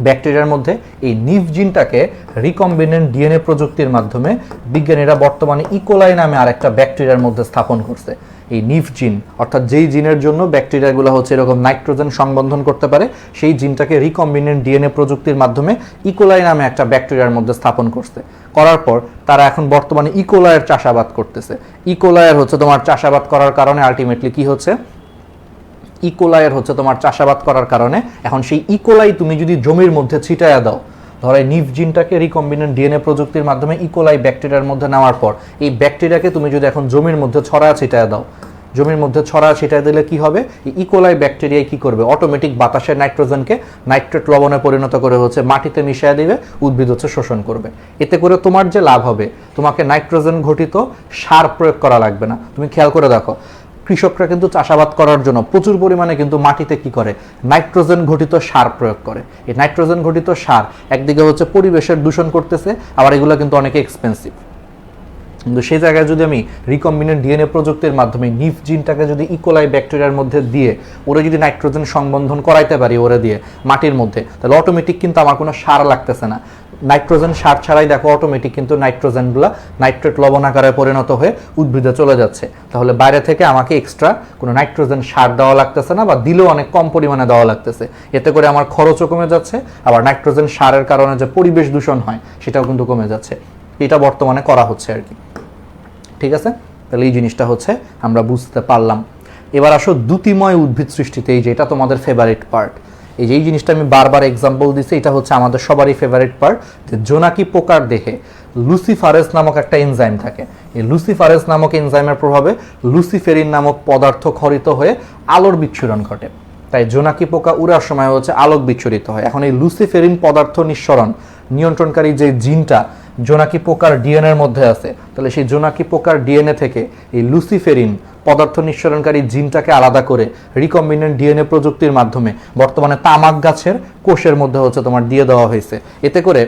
ব্যাকটেরিয়ার মধ্যে। এই নিফ জিনটাকে রিকম্বিনেন্ট ডিএনএ প্রযুক্তির মাধ্যমে বিজ্ঞানীরা বর্তমানে ইকোলাই নামে আরেকটা ব্যাকটেরিয়ার মধ্যে স্থাপন করছে। এই নিফ জিন অর্থাৎ যেই জিনের জন্য ব্যাকটেরিয়াগুলো হচ্ছে এরকম নাইট্রোজেন সংবন্ধন করতে পারে, সেই জিনটাকে রিকম্বিনেন্ট ডিএনএ প্রযুক্তির মাধ্যমে ইকোলাই নামে একটা ব্যাকটেরিয়ার মধ্যে স্থাপন করছে। করার পর তারা এখন বর্তমানে ইকোলাইয়ের চাষাবাদ করতেছে। ইকোলাইয়ের হচ্ছে তোমার চাষাবাদ করার কারণে আলটিমেটলি কি হচ্ছে, ইকোলাইয়ের হচ্ছে তোমার চাষাবাদ করার কারণে এখন সেই ইকোলাই তুমি যদি জমির মধ্যে ছিটায়া দাও, ধরো নিফ জিনটাকে রিকম্বিনেন্ট ডিএনএ প্রযুক্তির মাধ্যমে ইকোলাই ব্যাকটেরিয়ার মধ্যে নেওয়ার পর এই ব্যাকটেরিয়াকে তুমি যদি এখন জমির মধ্যে ছড়া ছিটায়া দাও, জমির মধ্যে ছড়া ছিটায় দিলে কি হবে, এই ইকোলাই ব্যাকটেরিয়া কি করবে, অটোমেটিক বাতাসের নাইট্রোজেনকে নাইট্রেট লবণে পরিণত করে হচ্ছে মাটিতে মিশিয়ে দিবে, উদ্ভিদ হচ্ছে শোষণ করবে। এতে করে তোমার যে লাভ হবে, তোমাকে নাইট্রোজেন ঘটিত সার প্রয়োগ করা লাগবে না। তুমি খেয়াল করে দেখো, কৃষকরা কিন্তু চাষাবাদ করার জন্য প্রচুর পরিমাণে কিন্তু মাটিতে কি করে, নাইট্রোজেন ঘটিত সার প্রয়োগ করে। এই নাইট্রোজেন ঘটিত সার একদিকে হচ্ছে পরিবেশের দূষণ করতেছে, আবার এগুলো কিন্তু অনেক এক্সপেন্সিভ। কিন্তু সেই জায়গায় যদি আমি রিকম্বিনেন্ট ডিএনএ প্রযুক্তির মাধ্যমে নিফ জিনটাকে যদি ইকোলাই ব্যাকটেরিয়ার মধ্যে দিয়ে ওরা যদি নাইট্রোজেন সংবন্ধন করাইতে পারি ওরা দিয়ে মাটির মধ্যে, তাহলে অটোমেটিক কিন্তু আমার কোনো সার লাগতেছে না। নাইট্রোজেন সার ছাড়াই দেখো অটোমেটিক কিন্তু নাইট্রোজেনগুলো নাইট্রেট লবণ আকারে পরিণত হয়ে উদ্ভিদে চলে যাচ্ছে। তাহলে বাইরে থেকে আমাকে এক্সট্রা কোনো নাইট্রোজেন সার দেওয়া লাগতেছে না, বা দিলেও অনেক কম পরিমাণে দেওয়া লাগতেছে। এতে করে আমার খরচও কমে যাচ্ছে, আবার নাইট্রোজেন সারের কারণে যে পরিবেশ দূষণ হয় সেটাও কিন্তু কমে যাচ্ছে। এটা বর্তমানে করা হচ্ছে আর কি। ঠিক আছে, তাহলে এই জিনিসটা হচ্ছে আমরা বুঝতে পারলাম। এবার আসো দ্যুতিময় উদ্ভিদ সৃষ্টিতে, এই যে এটা তোমাদের ফেভারিট পার্ট। এই যে এই জিনিসটা আমি বারবার এক্সাম্পল দিচ্ছি, এটা হচ্ছে আমাদের সবারই ফেভারিট পার্ট। যে জোনাকি পোকার দেহে লুসিফারেস নামক একটা এনজাইম থাকে। এই লুসিফারেস নামক এনজাইমের প্রভাবে লুসিফেরিন নামক পদার্থ ক্ষরিত হয়ে আলোর বিচ্ছুরণ ঘটে। তাই জোনাকি পোকা উড়ার সময় হচ্ছে আলোক বিচ্ছুরিত হয়। এখন এই লুসিফেরিন পদার্থ নিঃসরণ নিয়ন্ত্রণকারী যে জিনটা জোনাকি পোকার ডিএনএর মধ্যে আছে, তাহলে সেই জোনাকি পোকার ডিএনএ থেকে এই লুসিফেরিন পদার্থ নিঃসরণকারী জিনটাকে আলাদা করে রিকম্বিনেন্ট ডিএনএ প্রযুক্তির মাধ্যমে বর্তমানে তামাক গাছের কোষের মধ্যে হচ্ছে তোমার দিয়ে দেওয়া হয়েছে। এতে করে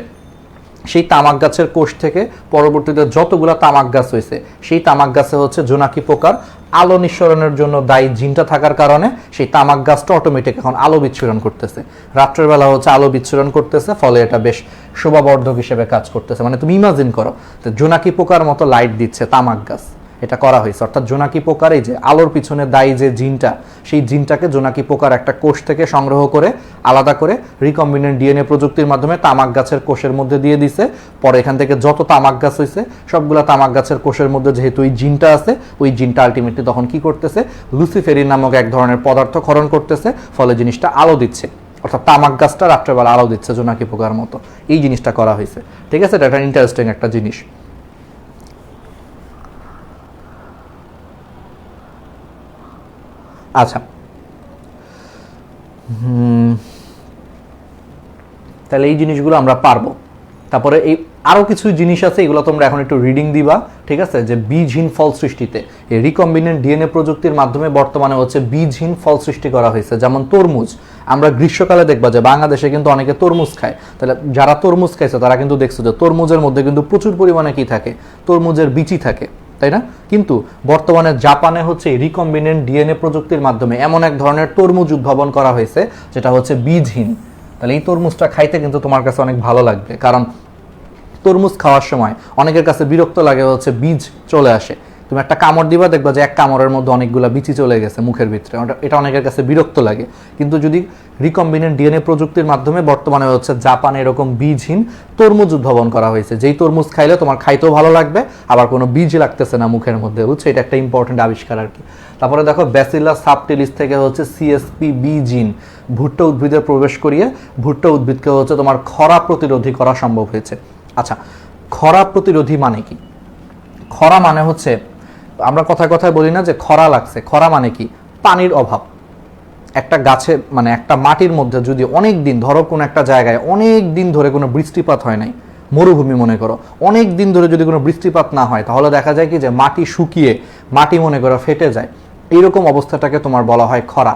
সেই তামাক গাছের কোষ থেকে পরবর্তীতে যতগুলো তামাক গাছ হয়েছে, সেই তামাক গাছে হচ্ছে জোনাকি পোকার আলো নিঃসরণের জন্য দায়ী জিনটা থাকার কারণে সেই তামাক গাছটা অটোমেটিক এখন আলো বিচ্ছুরণ করতেছে। রাত্রের বেলা হচ্ছে আলো বিচ্ছুরণ করতেছে, ফলে এটা বেশ শোভাবর্ধক হিসেবে কাজ করতেছে। মানে তুমি ইমাজিন করো যে জোনাকি পোকার মতো লাইট দিচ্ছে তামাক গাছ, এটা করা হয়েছে। অর্থাৎ জোনাকি পোকার এই যে আলোর পিছনে দায়ী যে জিনটা, সেই জিনটাকে জোনাকি পোকার একটা কোষ থেকে সংগ্রহ করে আলাদা করে রিকম্বিনেন্ট ডিএনএ প্রযুক্তির মাধ্যমে তামাক গাছের কোষের মধ্যে দিয়ে দিছে। পরে এখান থেকে যত তামাক গাছ হয়েছে সবগুলা তামাক গাছের কোষের মধ্যে যেহেতু ওই জিনটা আছে, ওই জিনটা আলটিমেটলি তখন কি করতেছে, লুসিফেরিন নামক এক ধরনের পদার্থ ক্ষরণ করতেছে, ফলে জিনিসটা আলো দিচ্ছে। অর্থাৎ তামাক গাছটা রাত্রেবেলা আলো দিচ্ছে জোনাকি পোকার মতো। এই জিনিসটা করা হয়েছে। ঠিক আছে, এটা একটা ইন্টারেস্টিং একটা জিনিস। আচ্ছা, তাহলে এই জিনিসগুলো আমরা পারবো। তারপরে এই আরও কিছু জিনিস আছে, এগুলো তোমরা এখন একটু রিডিং দিবা। ঠিক আছে, যে বীজহীন ফল সৃষ্টিতে এই রিকম্বিনেন্ট ডিএনএ প্রযুক্তির মাধ্যমে বর্তমানে হচ্ছে বীজহীন ফল সৃষ্টি করা হয়েছে। যেমন তরমুজ, আমরা গ্রীষ্মকালে দেখবা যে বাংলাদেশে কিন্তু অনেকে তরমুজ খায়। তাহলে যারা তরমুজ খাইছে তারা কিন্তু দেখছো যে তরমুজের মধ্যে কিন্তু প্রচুর পরিমাণে কি থাকে, তরমুজের বিচি থাকে, তাই না? কিন্তু বর্তমানে জাপানে হচ্ছে রিকম্বিনেন্ট ডিএনএ প্রযুক্তির মাধ্যমে এমন এক ধরনের তরমুজ উদ্ভাবন করা হয়েছে যেটা হচ্ছে বীজহীন। তাহলে এই তরমুজটা খাইতে কিন্তু তোমার কাছে অনেক ভালো লাগবে, কারণ তরমুজ খাওয়ার সময় অনেকের কাছে বিরক্ত লাগে হচ্ছে বীজ চলে আসে। তুমি একটা কামড় দিবা, দেখবা যে এক কামড়ের মধ্যে অনেকগুলো বিচি চলে গেছে মুখের ভিতরে, এটা অনেকের কাছে বিরক্ত লাগে। কিন্তু যদি রিকম্বিনেন্ট ডিএনএ প্রযুক্তির মাধ্যমে বর্তমানে হচ্ছে জাপানে এরকম বীজহীন তরমুজ উদ্ভাবন করা হয়েছে, যেই তরমুজ খাইলে তোমার খাইতেও ভালো লাগবে, আবার কোনো বীজ লাগতেছে না মুখের মধ্যে, বুঝছো? এটা একটা ইম্পর্টেন্ট আবিষ্কার আর কি। তারপরে দেখো ব্যাসিলাস সাবটিলিস থেকে হচ্ছে সিএসপি বি জিন ভুট্টা উদ্ভিদে প্রবেশ করিয়ে ভুট্টা উদ্ভিদকে হচ্ছে তোমার খরা প্রতিরোধী করা সম্ভব হয়েছে। আচ্ছা, খরা প্রতিরোধী মানে কি? খরা মানে হচ্ছে, আমরা কথায় কথায় বলি না যে খরা লাগছে, খরা মানে কি? পানির অভাব। একটা গাছে মানে একটা মাটির মধ্যে যদি অনেক দিন, ধরো কোনো একটা জায়গায় অনেক দিন ধরে কোনো বৃষ্টিপাত হয় নাই, মরুভূমি মনে করো, অনেক দিন ধরে যদি কোনো বৃষ্টিপাত না হয়, তাহলে দেখা যায় কি যে মাটি শুকিয়ে মাটি মনে করো ফেটে যায়। এইরকম অবস্থাটাকে তোমার বলা হয় খরা।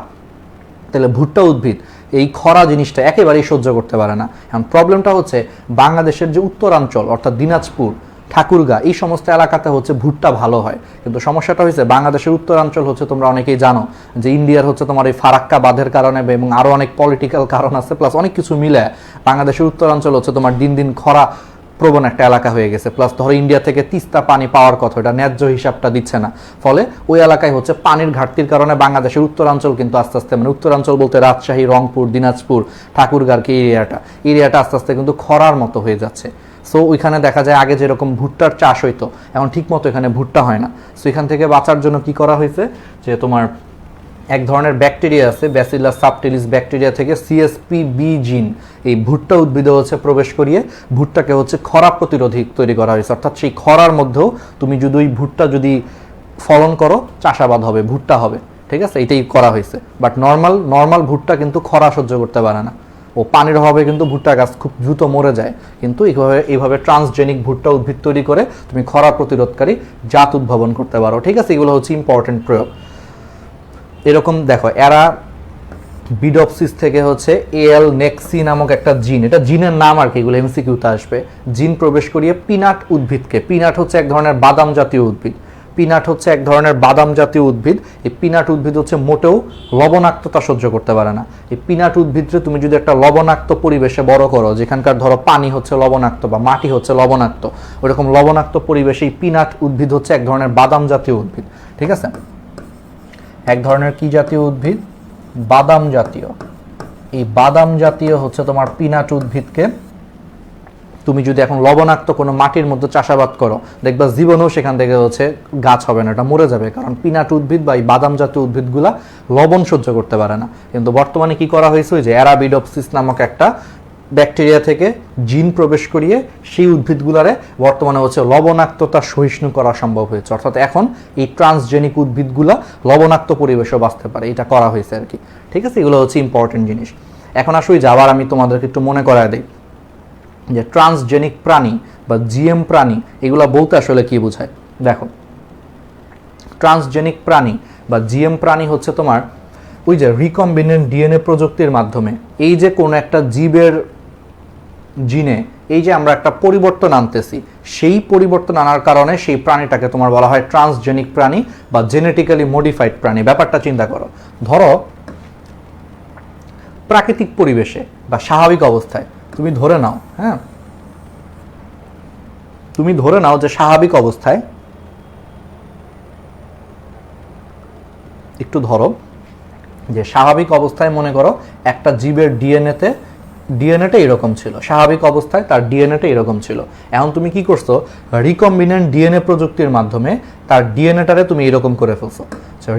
তাহলে ভুট্টা উদ্ভিদ এই খরা জিনিসটা একেবারেই সহ্য করতে পারে না। এখন প্রবলেমটা হচ্ছে বাংলাদেশের যে উত্তরাঞ্চল অর্থাৎ দিনাজপুর, ঠাকুরগাঁ, এই সমস্ত এলাকাতে হচ্ছে ভুট্টা ভালো হয়, কিন্তু সমস্যাটা হয়েছে বাংলাদেশের উত্তরাঞ্চল হচ্ছে, তোমরা অনেকেই জানো যে ইন্ডিয়ার হচ্ছে তোমার এই ফারাক্কা বাঁধের কারণে এবং আরও অনেক পলিটিক্যাল কারণ আছে, প্লাস অনেক কিছু মিলে বাংলাদেশের উত্তরাঞ্চল হচ্ছে তোমার দিন দিন খরা প্রবণ একটা এলাকা হয়ে গেছে। প্লাস ধরো ইন্ডিয়া থেকে তিস্তা পানি পাওয়ার কথা, এটা ন্যায্য হিসাবটা দিচ্ছে না, ফলে ওই এলাকায় হচ্ছে পানির ঘাটতির কারণে বাংলাদেশের উত্তরাঞ্চল কিন্তু আস্তে আস্তে, মানে উত্তরাঞ্চল বলতে রাজশাহী, রংপুর, দিনাজপুর, ঠাকুরগাঁর কি এরিয়াটা আস্তে আস্তে কিন্তু খরার মতো হয়ে যাচ্ছে। সো ওইখানে দেখা যায় আগে যেরকম ভুট্টার চাষ হইতো, এখন ঠিক মতো এখানে ভুট্টা হয় না। সো এখান থেকে বাঁচার জন্য কি করা হয়েছে, যে তোমার এক ধরনের ব্যাকটেরিয়া আছে, ব্যাসিলাস সাবটিলিস ব্যাকটেরিয়া থেকে সিএসপি বি জিন এই ভুট্টা উদ্ভিদে হচ্ছে প্রবেশ করিয়ে ভুট্টাকে হচ্ছে খরা প্রতিরোধী তৈরি করা হয়েছে। অর্থাৎ সেই খরার মধ্যেও তুমি যদি ওই ভুট্টা যদি ফলন করো, চাষাবাদ হবে, ভুট্টা হবে, ঠিক আছে? এটাই করা হয়েছে। বাট নর্মাল ভুট্টা কিন্তু খরা সহ্য করতে পারে না, ও পানির অভাবে কিন্তু ভুট্টা গাছ খুব দ্রুত মরে যায়। কিন্তু এইভাবে ট্রান্সজেনিক ভুট্টা উদ্ভিদ তৈরি করে তুমি খরা প্রতিরোধকারী জাত উদ্ভাবন করতে পারো, ঠিক আছে? এগুলো হচ্ছে ইম্পর্টেন্ট প্রয়োগ। এরকম দেখো, এরা বিডপসিস থেকে হচ্ছে এল নেক্সি নামক একটা জিন, এটা জিনের নাম আর কি, এগুলো এমসিকিউতে আসবে, জিন প্রবেশ করিয়ে পিনাট উদ্ভিদকে, পিনাট হচ্ছে এক ধরনের বাদাম জাতীয় উদ্ভিদ, পিনাট হচ্ছে এক ধরনের বাদাম জাতীয় উদ্ভিদ, এই পিনাট উদ্ভিদ হচ্ছে মোটেও লবণাক্ততা সহ্য করতে পারে না। এই পিনাট উদ্ভিদকে তুমি যদি একটা লবণাক্ত পরিবেশে বড় করো, যেখানকার ধরো পানি হচ্ছে লবণাক্ত বা মাটি হচ্ছে লবণাক্ত, ওইরকম লবণাক্ত পরিবেশে এই পিনাট উদ্ভিদ হচ্ছে এক ধরনের বাদাম জাতীয় উদ্ভিদ, ঠিক আছে? এক ধরনের কি জাতীয় উদ্ভিদ? বাদাম জাতীয়। এই বাদাম জাতীয় হচ্ছে তোমার পিনাট উদ্ভিদকে তুমি যদি এখন লবণাক্ত কোনো মাটির মধ্যে চাষাবাদ করো, দেখবা জীবনেও সেখান থেকে হচ্ছে গাছ হবে না, এটা মরে যাবে, কারণ পিনাট উদ্ভিদ বা এই বাদাম জাতীয় উদ্ভিদগুলা লবণ সহ্য করতে পারে না। কিন্তু বর্তমানে কি করা হয়েছে, যে অ্যারাবিডপসিস নামক একটা ব্যাকটেরিয়া থেকে জিন প্রবেশ করিয়ে সেই উদ্ভিদগুলারে বর্তমানে হচ্ছে লবণাক্ততা সহিষ্ণু করা সম্ভব হয়েছে। অর্থাৎ এখন এই ট্রান্সজেনিক উদ্ভিদগুলা লবণাক্ত পরিবেশেও বাঁচতে পারে, এটা করা হয়েছে আর কি, ঠিক আছে? এগুলো হচ্ছে ইম্পর্টেন্ট জিনিস। এখন আসলে যাবার আমি তোমাদেরকে একটু মনে করায় দিই যে ট্রান্সজেনিক প্রাণী বা জিএম প্রাণী এগুলা বলতে আসলে কি বোঝায়। দেখো, ট্রান্সজেনিক প্রাণী বা জিএম প্রাণী হচ্ছে তোমার ওই যে রিকম্বিনেন্ট ডিএনএ প্রযুক্তির মাধ্যমে এই যে কোনো একটা জীবের জিনে এই যে আমরা একটা পরিবর্তন আনতেছি, সেই পরিবর্তন আনার কারণে সেই প্রাণীটাকে তোমার বলা হয় ট্রান্সজেনিক প্রাণী বা জেনেটিক্যালি মডিফাইড প্রাণী। ব্যাপারটা চিন্তা করো, ধরো প্রাকৃতিক পরিবেশে বা স্বাভাবিক অবস্থায় তুমি ধরে নাও, হ্যাঁ, তুমি ধরে নাও যে স্বাভাবিক অবস্থায়, একটু ধরো যে স্বাভাবিক অবস্থায় মনে করো একটা জীবের ডিএনএটা এরকম ছিল, স্বাভাবিক অবস্থায় তার ডিএনএটা এরকম ছিল। এখন তুমি কি করছো, রিকম্বিনেন্ট ডিএনএ প্রযুক্তির মাধ্যমে তার ডিএনএটারে তুমি এরকম করে ফেলছো।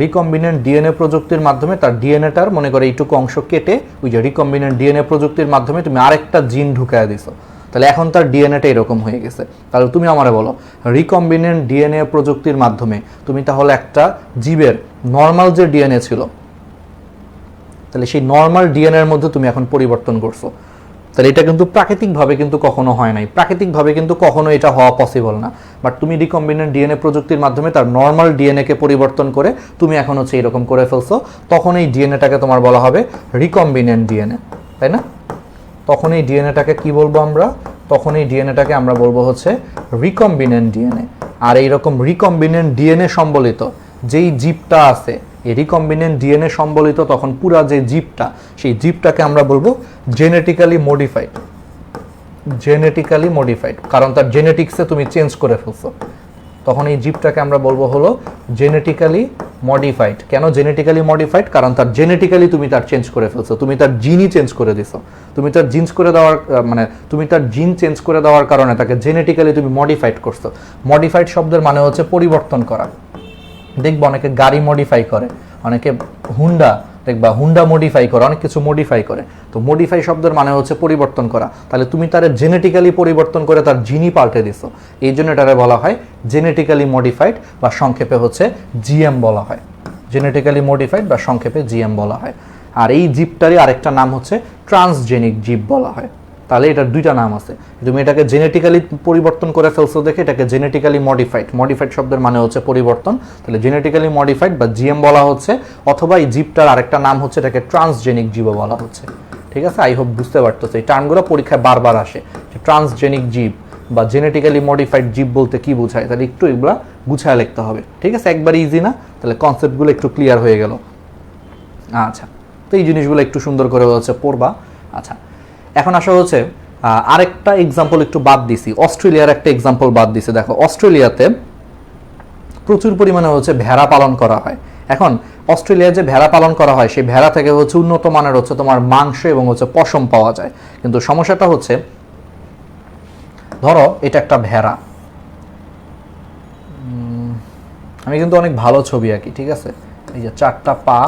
রিকম্বিনেন্ট ডিএনএ প্রযুক্তির মাধ্যমে তার ডিএনএটার মনে করো এইটুকু অংশ কেটে ওই যে রিকম্বিনেন্ট ডিএনএ প্রযুক্তির মাধ্যমে তুমি আরেকটা জিন ঢুকায় দিছো, তাহলে এখন তার ডিএনএটা এরকম হয়ে গেছে। তাহলে তুমি আমারে বলো, রিকম্বিনেন্ট ডিএনএ প্রযুক্তির মাধ্যমে তুমি তাহলে একটা জীবের নর্মাল যে ডিএনএ ছিল, তাহলে সেই নর্মাল ডিএনএর মধ্যে তুমি এখন পরিবর্তন করছো, তাহলে এটা কিন্তু প্রাকৃতিকভাবে কিন্তু কখনো হয় নাই, প্রাকৃতিকভাবে কিন্তু কখনো এটা হওয়া পসিবল না। বাট তুমি রিকম্বিনেন্ট ডিএনএ প্রযুক্তির মাধ্যমে তার নর্মাল ডিএনএকে পরিবর্তন করে তুমি এখন হচ্ছে এরকম করে ফেলছো, তখন এই ডিএনএটাকে তোমার বলা হবে রিকম্বিনেন্ট ডিএনএ, তাই না? তখন এই ডিএনএটাকে কি বলবো আমরা? তখন এই ডিএনএটাকে আমরা বলবো হচ্ছে রিকম্বিনেন্ট ডিএনএ। আর এইরকম রিকম্বিনেন্ট ডিএনএ সম্বলিত যেই জীবটা আছে, এই রিকম্বিনেন্ট ডিএনএ সম্বলিত তখন পুরা যে জীবটা, সেই জীবটাকে আমরা বলবো জেনেটিক্যালি মডিফাইড, কারণ তার জেনেটিক্সে তুমি চেঞ্জ করে ফেলছো, তখন এই জীবটাকে আমরা বলবো হলো জেনেটিক্যালি মডিফাইড। কেন জেনেটিক্যালি মডিফাইড? কারণ তার জেনেটিক্যালি তুমি তার চেঞ্জ করে ফেলছো, তুমি তার জিনই চেঞ্জ করে দিছো, তুমি তার জিন চেঞ্জ করে দেওয়ার কারণে তাকে জেনেটিক্যালি তুমি মডিফাইড করছো। মডিফাইড শব্দের মানে হচ্ছে পরিবর্তন করা। দেখবো অনেকে গাড়ি মডিফাই করে, অনেকে হুন্ডা মডিফাই করে, অনেক কিছু মডিফাই করে। তো মডিফাই শব্দের মানে হচ্ছে পরিবর্তন করা। তাহলে তুমি তার জেনেটিক্যালি পরিবর্তন করে তার জিনই পাল্টে দিছো, এই জন্য এটারে বলা হয় জেনেটিক্যালি মডিফাইড, বা সংক্ষেপে হচ্ছে জিএম বলা হয়। জেনেটিক্যালি মডিফাইড বা সংক্ষেপে জিএম বলা হয়। আর এই জীবটারই আরেকটা নাম হচ্ছে ট্রান্সজেনিক জীব বলা হয়। তাহলে এটার দুইটা নাম আছে। তুমি এটাকে জেনেটিক্যালি পরিবর্তন করে ফেলছো দেখে এটাকে জেনেটিক্যালি মডিফাইড শব্দের মানে হচ্ছে পরিবর্তন, তাহলে জেনেটিক্যালি মডিফাইড বা জিএম বলা হচ্ছে, অথবা এই জীবটার আরেকটা নাম হচ্ছে এটাকে ট্রান্সজেনিক জীব বলা হচ্ছে। ঠিক আছে, আই হোপ বুঝতে পারতেছো। এই টার্মগুলো পরীক্ষায় বারবার আসে, যে ট্রান্সজেনিক জীব বা জেনেটিক্যালি মডিফাইড জীব বলতে কি বোঝায়, তাহলে একটু এগুলা গুছায় লিখতে হবে। ঠিক আছে, একবার ইজি না, তাহলে কনসেপ্টগুলো একটু ক্লিয়ার হয়ে গেল। আচ্ছা, তো এই জিনিসগুলো একটু সুন্দর করে হচ্ছে পড়বা। আচ্ছা, এখন আসা হচ্ছে আরেকটা এক্সাম্পল একটু বাদ দিছি, অস্ট্রেলিয়ার একটা এক্সাম্পল বাদ দিছি। দেখো, অস্ট্রেলিয়াতে প্রচুর পরিমাণে হচ্ছে ভেড়া পালন করা হয়। এখন অস্ট্রেলিয়ায় যে ভেড়া পালন করা হয়, সেই ভেড়া থেকে হচ্ছে উন্নত মানের হচ্ছে তোমার মাংস এবং হচ্ছে পশম পাওয়া যায়। কিন্তু সমস্যাটা হচ্ছে, ধরো এটা একটা ভেড়া, আমি কিন্তু অনেক ভালো ছবি আঁকি, ঠিক আছে, এই যে 4টা পা,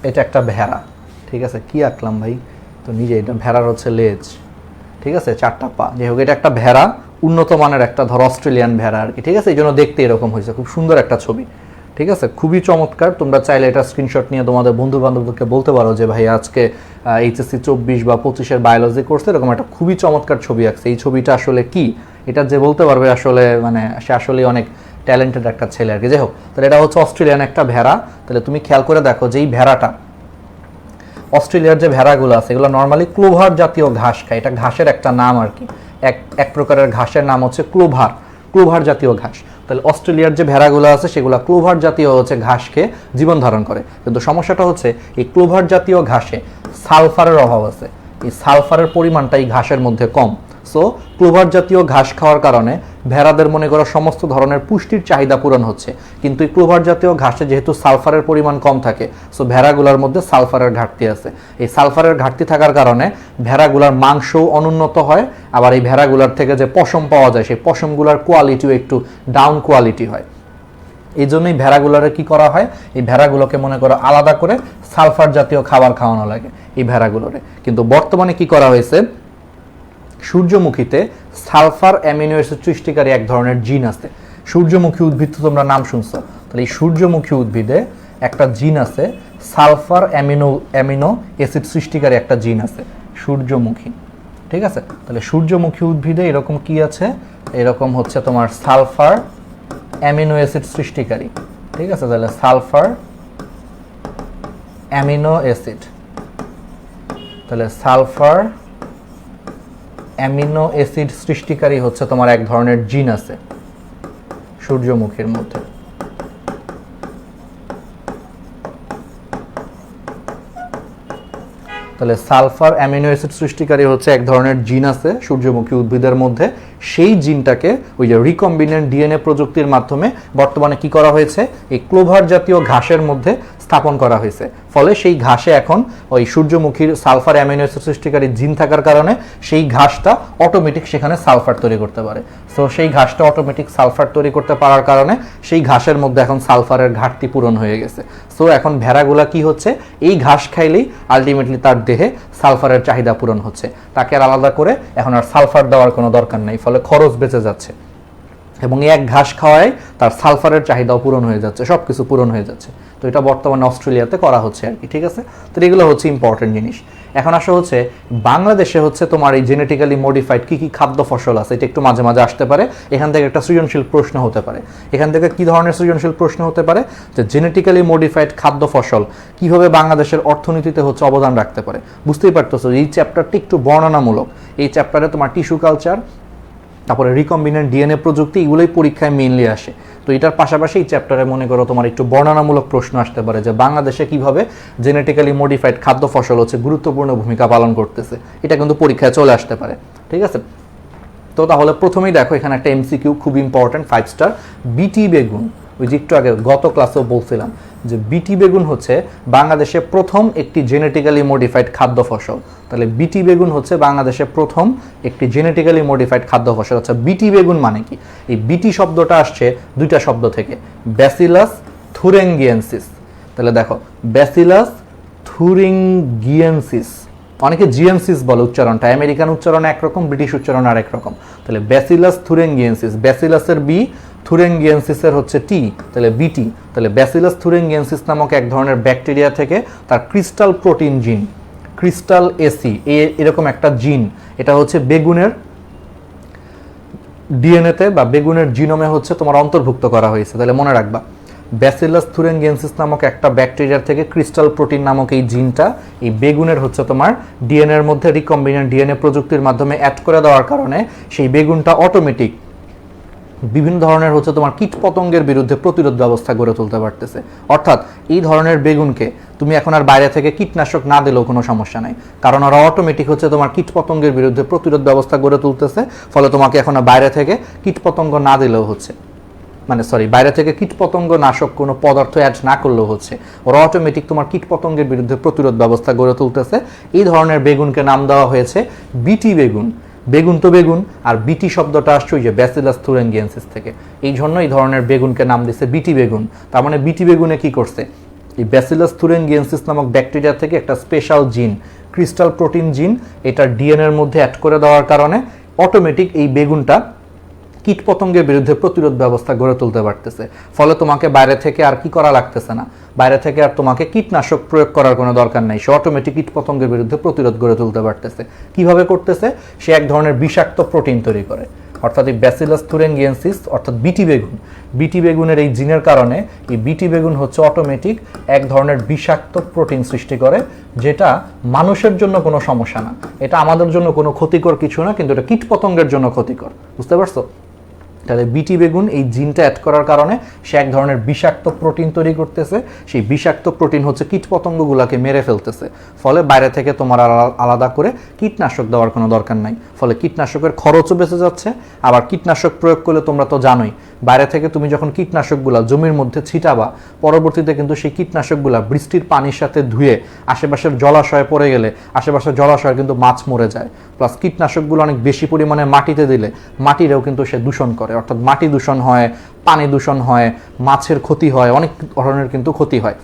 এটা একটা ভেড়া, ঠিক আছে, কি আঁকলাম ভাই, তো নিজে, এটা ভেড়ার হচ্ছে লেজ, ঠিক আছে, 4টা পা, যাই হোক এটা একটা ভেড়া, উন্নত মানের একটা ধর অস্ট্রেলিয়ান ভেড়া আর কি, ঠিক আছে, এই জন্য দেখতে এরকম হয়েছে, খুব সুন্দর একটা ছবি, ঠিক আছে, খুবই চমৎকার। তোমরা চাইলে এটা স্ক্রিনশট নিয়ে তোমাদের বন্ধু বান্ধবদেরকে বলতে পারো যে ভাই আজকে এইচএসসি 24 বা 25-এর বায়োলজি কোর্সে এরকম একটা খুবই চমৎকার ছবি আঁকছে, এই ছবিটা আসলে কি, এটা যে বলতে পারবে আসলে মানে সে আসলে অনেক ট্যালেন্টেড একটা ছেলে আর কি। যাই হোক, তাহলে এটা হচ্ছে অস্ট্রেলিয়ান একটা ভেড়া। তাহলে তুমি খেয়াল করে দেখো যে এই ভেড়াটা, অস্ট্রেলিয়ার যে ভেড়াগুলো আছে এগুলো নর্মালি ক্লোভার জাতীয় ঘাস খায়, এটা ঘাসের একটা নাম আর কি, এক প্রকারের ঘাসের নাম হচ্ছে ক্লোভার জাতীয় ঘাস। তাহলে অস্ট্রেলিয়ার যে ভেড়াগুলো আছে সেগুলো ক্লোভার জাতীয় হচ্ছে ঘাস খেয়ে জীবন ধারণ করে। কিন্তু সমস্যাটা হচ্ছে এই ক্লোভার জাতীয় ঘাসে সালফারের অভাব আছে, এই সালফারের পরিমাণটা এই ঘাসের মধ্যে কম। সো ক্লোভার জাতীয় ঘাস খাওয়ার কারণে ভেড়াদের মনে করো সমস্ত ধরনের পুষ্টির চাহিদা পূরণ হচ্ছে, কিন্তু এই ক্লোভার জাতীয় ঘাসে যেহেতু সালফারের পরিমাণ কম থাকে, সো ভেড়াগুলোর মধ্যে সালফারের ঘাটতি আছে। এই সালফারের ঘাটতি থাকার কারণে ভেড়াগুলোর মাংসও অনুন্নত হয়, আবার এই ভেড়াগুলোর থেকে যে পশম পাওয়া যায় সেই পশমগুলোর কোয়ালিটিও একটু ডাউন কোয়ালিটি হয়। এই জন্যই ভেড়াগুলোরে কি করা হয়, এই ভেড়াগুলোকে মনে করো আলাদা করে সালফার জাতীয় খাবার খাওয়ানো লাগে এই ভেড়াগুলোরে। কিন্তু বর্তমানে কি করা হয়েছে, সূর্যমুখীতে সালফার অ্যামিনো অ্যাসিড সৃষ্টিকারী এক ধরনের জিন আছে। সূর্যমুখী উদ্ভিদ তো তোমরা নাম শুনছো, তাহলে এই সূর্যমুখী উদ্ভিদে একটা জিন আছে, সালফার অ্যামিনো অ্যাসিড সৃষ্টিকারী একটা জিন আছে সূর্যমুখী, ঠিক আছে। তাহলে সূর্যমুখী উদ্ভিদে এরকম কি আছে, এরকম হচ্ছে তোমার সালফার অ্যামিনো অ্যাসিড সৃষ্টিকারী, ঠিক আছে। তাহলে সালফার অ্যামিনো অ্যাসিড, তাহলে সালফার অ্যামিনো অ্যাসিড সৃষ্টিকারী হচ্ছে তোমার এক ধরনের জিন আছে সূর্যমুখীর মধ্যে। তাহলে সালফার অ্যামিনো অ্যাসিড সৃষ্টিকারী হচ্ছে এক ধরনের জিন আছে সূর্যমুখী উদ্ভিদের মধ্যে। সেই জিনটাকে ওই যে রিকম্বিনেন্ট ডিএনএ প্রযুক্তির মাধ্যমে বর্তমানে কি করা হয়েছে, এই ক্লোভার জাতীয় ঘাসের মধ্যে স্থাপন করা হয়েছে। ফলে সেই ঘাসে এখন ওই সূর্যমুখীর সালফার অ্যামিনো অ্যাসিড সৃষ্টিকারী জিন থাকার কারণে সেই ঘাসটা অটোমেটিক সেখানে সালফার তৈরি করতে পারে। সো সেই ঘাসটা অটোমেটিক সালফার তৈরি করতে পারার কারণে সেই ঘাসের মধ্যে এখন সালফারের ঘাটতি পূরণ হয়ে গেছে। সো এখন ভেড়াগুলা কি হচ্ছে, এই ঘাস খাইলেই আলটিমেটলি তার দেহে সালফারের চাহিদা পূরণ হচ্ছে, তাকে আর আলাদা করে এখন আর সালফার দেওয়ার কোনো দরকার নেই, ফলে খরচ বেঁচে যাচ্ছে এবং এক ঘাস খাওয়ায় তার সালফারের চাহিদাও পূরণ হয়ে যাচ্ছে, সব কিছু পূরণ হয়ে যাচ্ছে। তো এটা বর্তমানে অস্ট্রেলিয়াতে করা হচ্ছে আর কি, ঠিক আছে। তো এগুলো হচ্ছে ইম্পর্টেন্ট জিনিস। এখন আসা হচ্ছে বাংলাদেশে হচ্ছে তোমার এই জেনেটিক্যালি মডিফাইড কি কি খাদ্য ফসল আছে, এটা একটু মাঝে মাঝে আসতে পারে। এখান থেকে একটা সৃজনশীল প্রশ্ন হতে পারে। এখান থেকে কি ধরনের সৃজনশীল প্রশ্ন হতে পারে, যে জেনেটিক্যালি মডিফাইড খাদ্য ফসল কিভাবে বাংলাদেশের অর্থনীতিতে হচ্ছে অবদান রাখতে পারে। বুঝতেই পারতেছো এই চ্যাপ্টারটি একটু বর্ণনামূলক। এই চ্যাপ্টারে তোমার টিস্যু কালচার, তারপরে রিকম্বিনেন্ট ডিএনএ প্রযুক্তি, এগুলোই পরীক্ষায় মেইনলি আসে। তো এটার পাশাপাশি এই চ্যাপ্টারে মনে করো তোমার একটু বর্ণনামূলক প্রশ্ন আসতে পারে যে বাংলাদেশে কিভাবে জেনেটিক্যালি মডিফাইড খাদ্য ফসল হচ্ছে গুরুত্বপূর্ণ ভূমিকা পালন করতেছে, এটা কিন্তু পরীক্ষায় চলে আসতে পারে। ঠিক আছে, তো তাহলে প্রথমেই দেখো এখানে একটা এমসিকিউ খুব ইম্পর্টেন্ট 5 স্টার। বিটি বেগুন, ওই যে একটু আগে গত ক্লাসেও বলছিলাম যে বিটি বেগুন হচ্ছে বাংলাদেশে প্রথম একটি জেনেটিক্যালি মডিফাইড খাদ্য ফসল। তাহলে বিটি বেগুন হচ্ছে বাংলাদেশে প্রথম একটি জেনেটিক্যালি মডিফাইড খাদ্য ফসল। আচ্ছা, বিটি বেগুন মানে কি? এই বিটি শব্দটা আসছে দুইটা শব্দ থেকে, ব্যাসিলাস থুরিঙ্গিয়েন্সিস। তাহলে দেখো ব্যাসিলাস থুরিঙ্গিয়েন্সিস, অনেকে জিএনসিস বলে উচ্চারণটা, আমেরিকান উচ্চারণ একরকম, ব্রিটিশ উচ্চারণ আরেক রকম। তাহলে ব্যাসিলাস থুরিঙ্গিয়েন্সিস, ব্যাসিলাসের বি, থুরিঙ্গিয়েন্সিসের হচ্ছে টি, তাহলে বিটি। তাহলে ব্যাসিলাস থুরিঙ্গিয়েন্সিস নামক এক ধরনের ব্যাকটেরিয়া থেকে তার ক্রিস্টাল প্রোটিন জিন, ক্রিস্টাল এসি এরকম একটা জিন, এটা হচ্ছে বেগুনের ডিএনএতে বা বেগুনের জিনোমে হচ্ছে তোমার অন্তর্ভুক্ত করা হয়েছে। তাহলে মনে রাখবা ব্যাসিলাস থুরিঙ্গিয়েন্সিস নামক একটা ব্যাকটেরিয়ার থেকে ক্রিস্টাল প্রোটিন নামক এই জিনটা এই বেগুনের হচ্ছে তোমার ডিএনএর মধ্যে রিকম্বিনেন্ট ডিএনএ প্রযুক্তির মাধ্যমে অ্যাড করে দেওয়ার কারণে সেই বেগুনটা অটোমেটিক বিভিন্ন ধরনের হচ্ছে তোমার কীট পতঙ্গের বিরুদ্ধে প্রতিরোধ ব্যবস্থা গড়ে তুলতে পারতেছে। অর্থাৎ এই ধরনের বেগুনকে তুমি এখন আর বাইরে থেকে কীটনাশক না দিলেও কোনো সমস্যা নাই, কারণ ওরা অটোমেটিক হচ্ছে তোমার কীট পতঙ্গের বিরুদ্ধে প্রতিরোধ ব্যবস্থা গড়ে তুলতেছে। ফলে তোমাকে এখন আর বাইরে থেকে কীট পতঙ্গ না দিলেও হচ্ছে, বাইরে থেকে কীটপতঙ্গ নাশক কোনো পদার্থ অ্যাড না করলেও হচ্ছে, ওরা অটোমেটিক তোমার কীটপতঙ্গের বিরুদ্ধে প্রতিরোধ ব্যবস্থা গড়ে তুলতেছে। এই ধরনের বেগুনকে নাম দেওয়া হয়েছে বিটি বেগুন। বেগুন তো বেগুন, আর বিটি শব্দটা আসছে ওই যে ব্যাসিলাস থুরিঙ্গিয়েন্সিস থেকে, এই জন্য এই ধরনের বেগুনকে নাম দিচ্ছে বিটি বেগুন। তার মানে বিটি বেগুনে কি করছে, এই ব্যাসিলাস থুরিঙ্গিয়েন্সিস নামক ব্যাকটেরিয়া থেকে একটা স্পেশাল জিন, ক্রিস্টাল প্রোটিন জিন, এটা ডিএনএর মধ্যে অ্যাড করে দেওয়ার কারণে অটোমেটিক এই বেগুনটা কীটপতঙ্গের বিরুদ্ধে প্রতিরোধ ব্যবস্থা গড়ে তুলতে পারতেছে। ফলে তোমাকে বাইরে থেকে আর কি করা লাগতেছে না, বাইরে থেকে আর তোমাকে কীটনাশক প্রয়োগ করার কোনো দরকার নেই, সে অটোমেটিক কীটপতঙ্গের বিরুদ্ধে প্রতিরোধ গড়ে তুলতে পারতেছে। কিভাবে করতেছে? সে এক ধরনের বিষাক্ত প্রোটিন তৈরি করে, অর্থাৎ এই ব্যাসিলাস থুরিঙ্গিয়েন্সিস অর্থাৎ বিটি বেগুন, বিটি বেগুনের এই জিনের কারণে এই বিটি বেগুন হচ্ছে অটোমেটিক এক ধরনের বিষাক্ত প্রোটিন সৃষ্টি করে, যেটা মানুষের জন্য কোনো সমস্যা না, এটা আমাদের জন্য কোনো ক্ষতিকর কিছু না, কিন্তু এটা কীটপতঙ্গের জন্য ক্ষতিকর। বুঝতে পারছো? তাহলে বিটি বেগুন এই জিনটা অ্যাড করার কারণে সে এক ধরনের বিষাক্ত প্রোটিন তৈরি করতেছে, সেই বিষাক্ত প্রোটিন হচ্ছে কীটপতঙ্গগুলোকে মেরে ফেলতেছে। ফলে বাইরে থেকে তোমার আলাদা করে কীটনাশক দেওয়ার কোনো দরকার নাই, ফলে কীটনাশকের খরচও বেঁচে যাচ্ছে। আবার কীটনাশক প্রয়োগ করলে তোমরা তো জানোই, বাইরে থেকে তুমি যখন কীটনাশকগুলো জমির মধ্যে ছিটাবা, পরবর্তীতে কিন্তু সেই কীটনাশকগুলো বৃষ্টির পানির সাথে ধুয়ে আশেপাশের জলাশয়ে পড়ে গেলে আশেপাশের জলাশয়ে কিন্তু মাছ মরে যায়। প্লাস কীটনাশকগুলো অনেক বেশি পরিমাণে মাটিতে দিলে মাটিরেও কিন্তু সে দূষণ করে, অর্থাৎ মাটি দূষণ হয়, পানি দূষণ হয়, মাছের ক্ষতি হয়, অনেক ধরনের কিন্তু ক্ষতি হয়।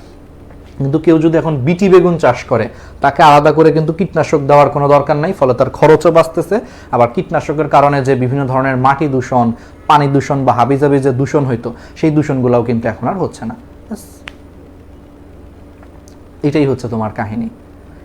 কিন্তু কেউ যদি এখন বিটি বেগুন চাষ করে, তাকে আলাদা করে কিন্তু কীটনাশক দেওয়ার কোনো দরকার নাই, ফলে তার খরচও বাঁচতেছে। আবার কীটনাশকের কারণে যে বিভিন্ন ধরনের মাটি দূষণ, পানি দূষণ বা হাবিজাবি যে দূষণ হইতো, সেই দূষণগুলোও কিন্তু এখন আর হচ্ছে না। এটাই হচ্ছে তোমার কাহিনী।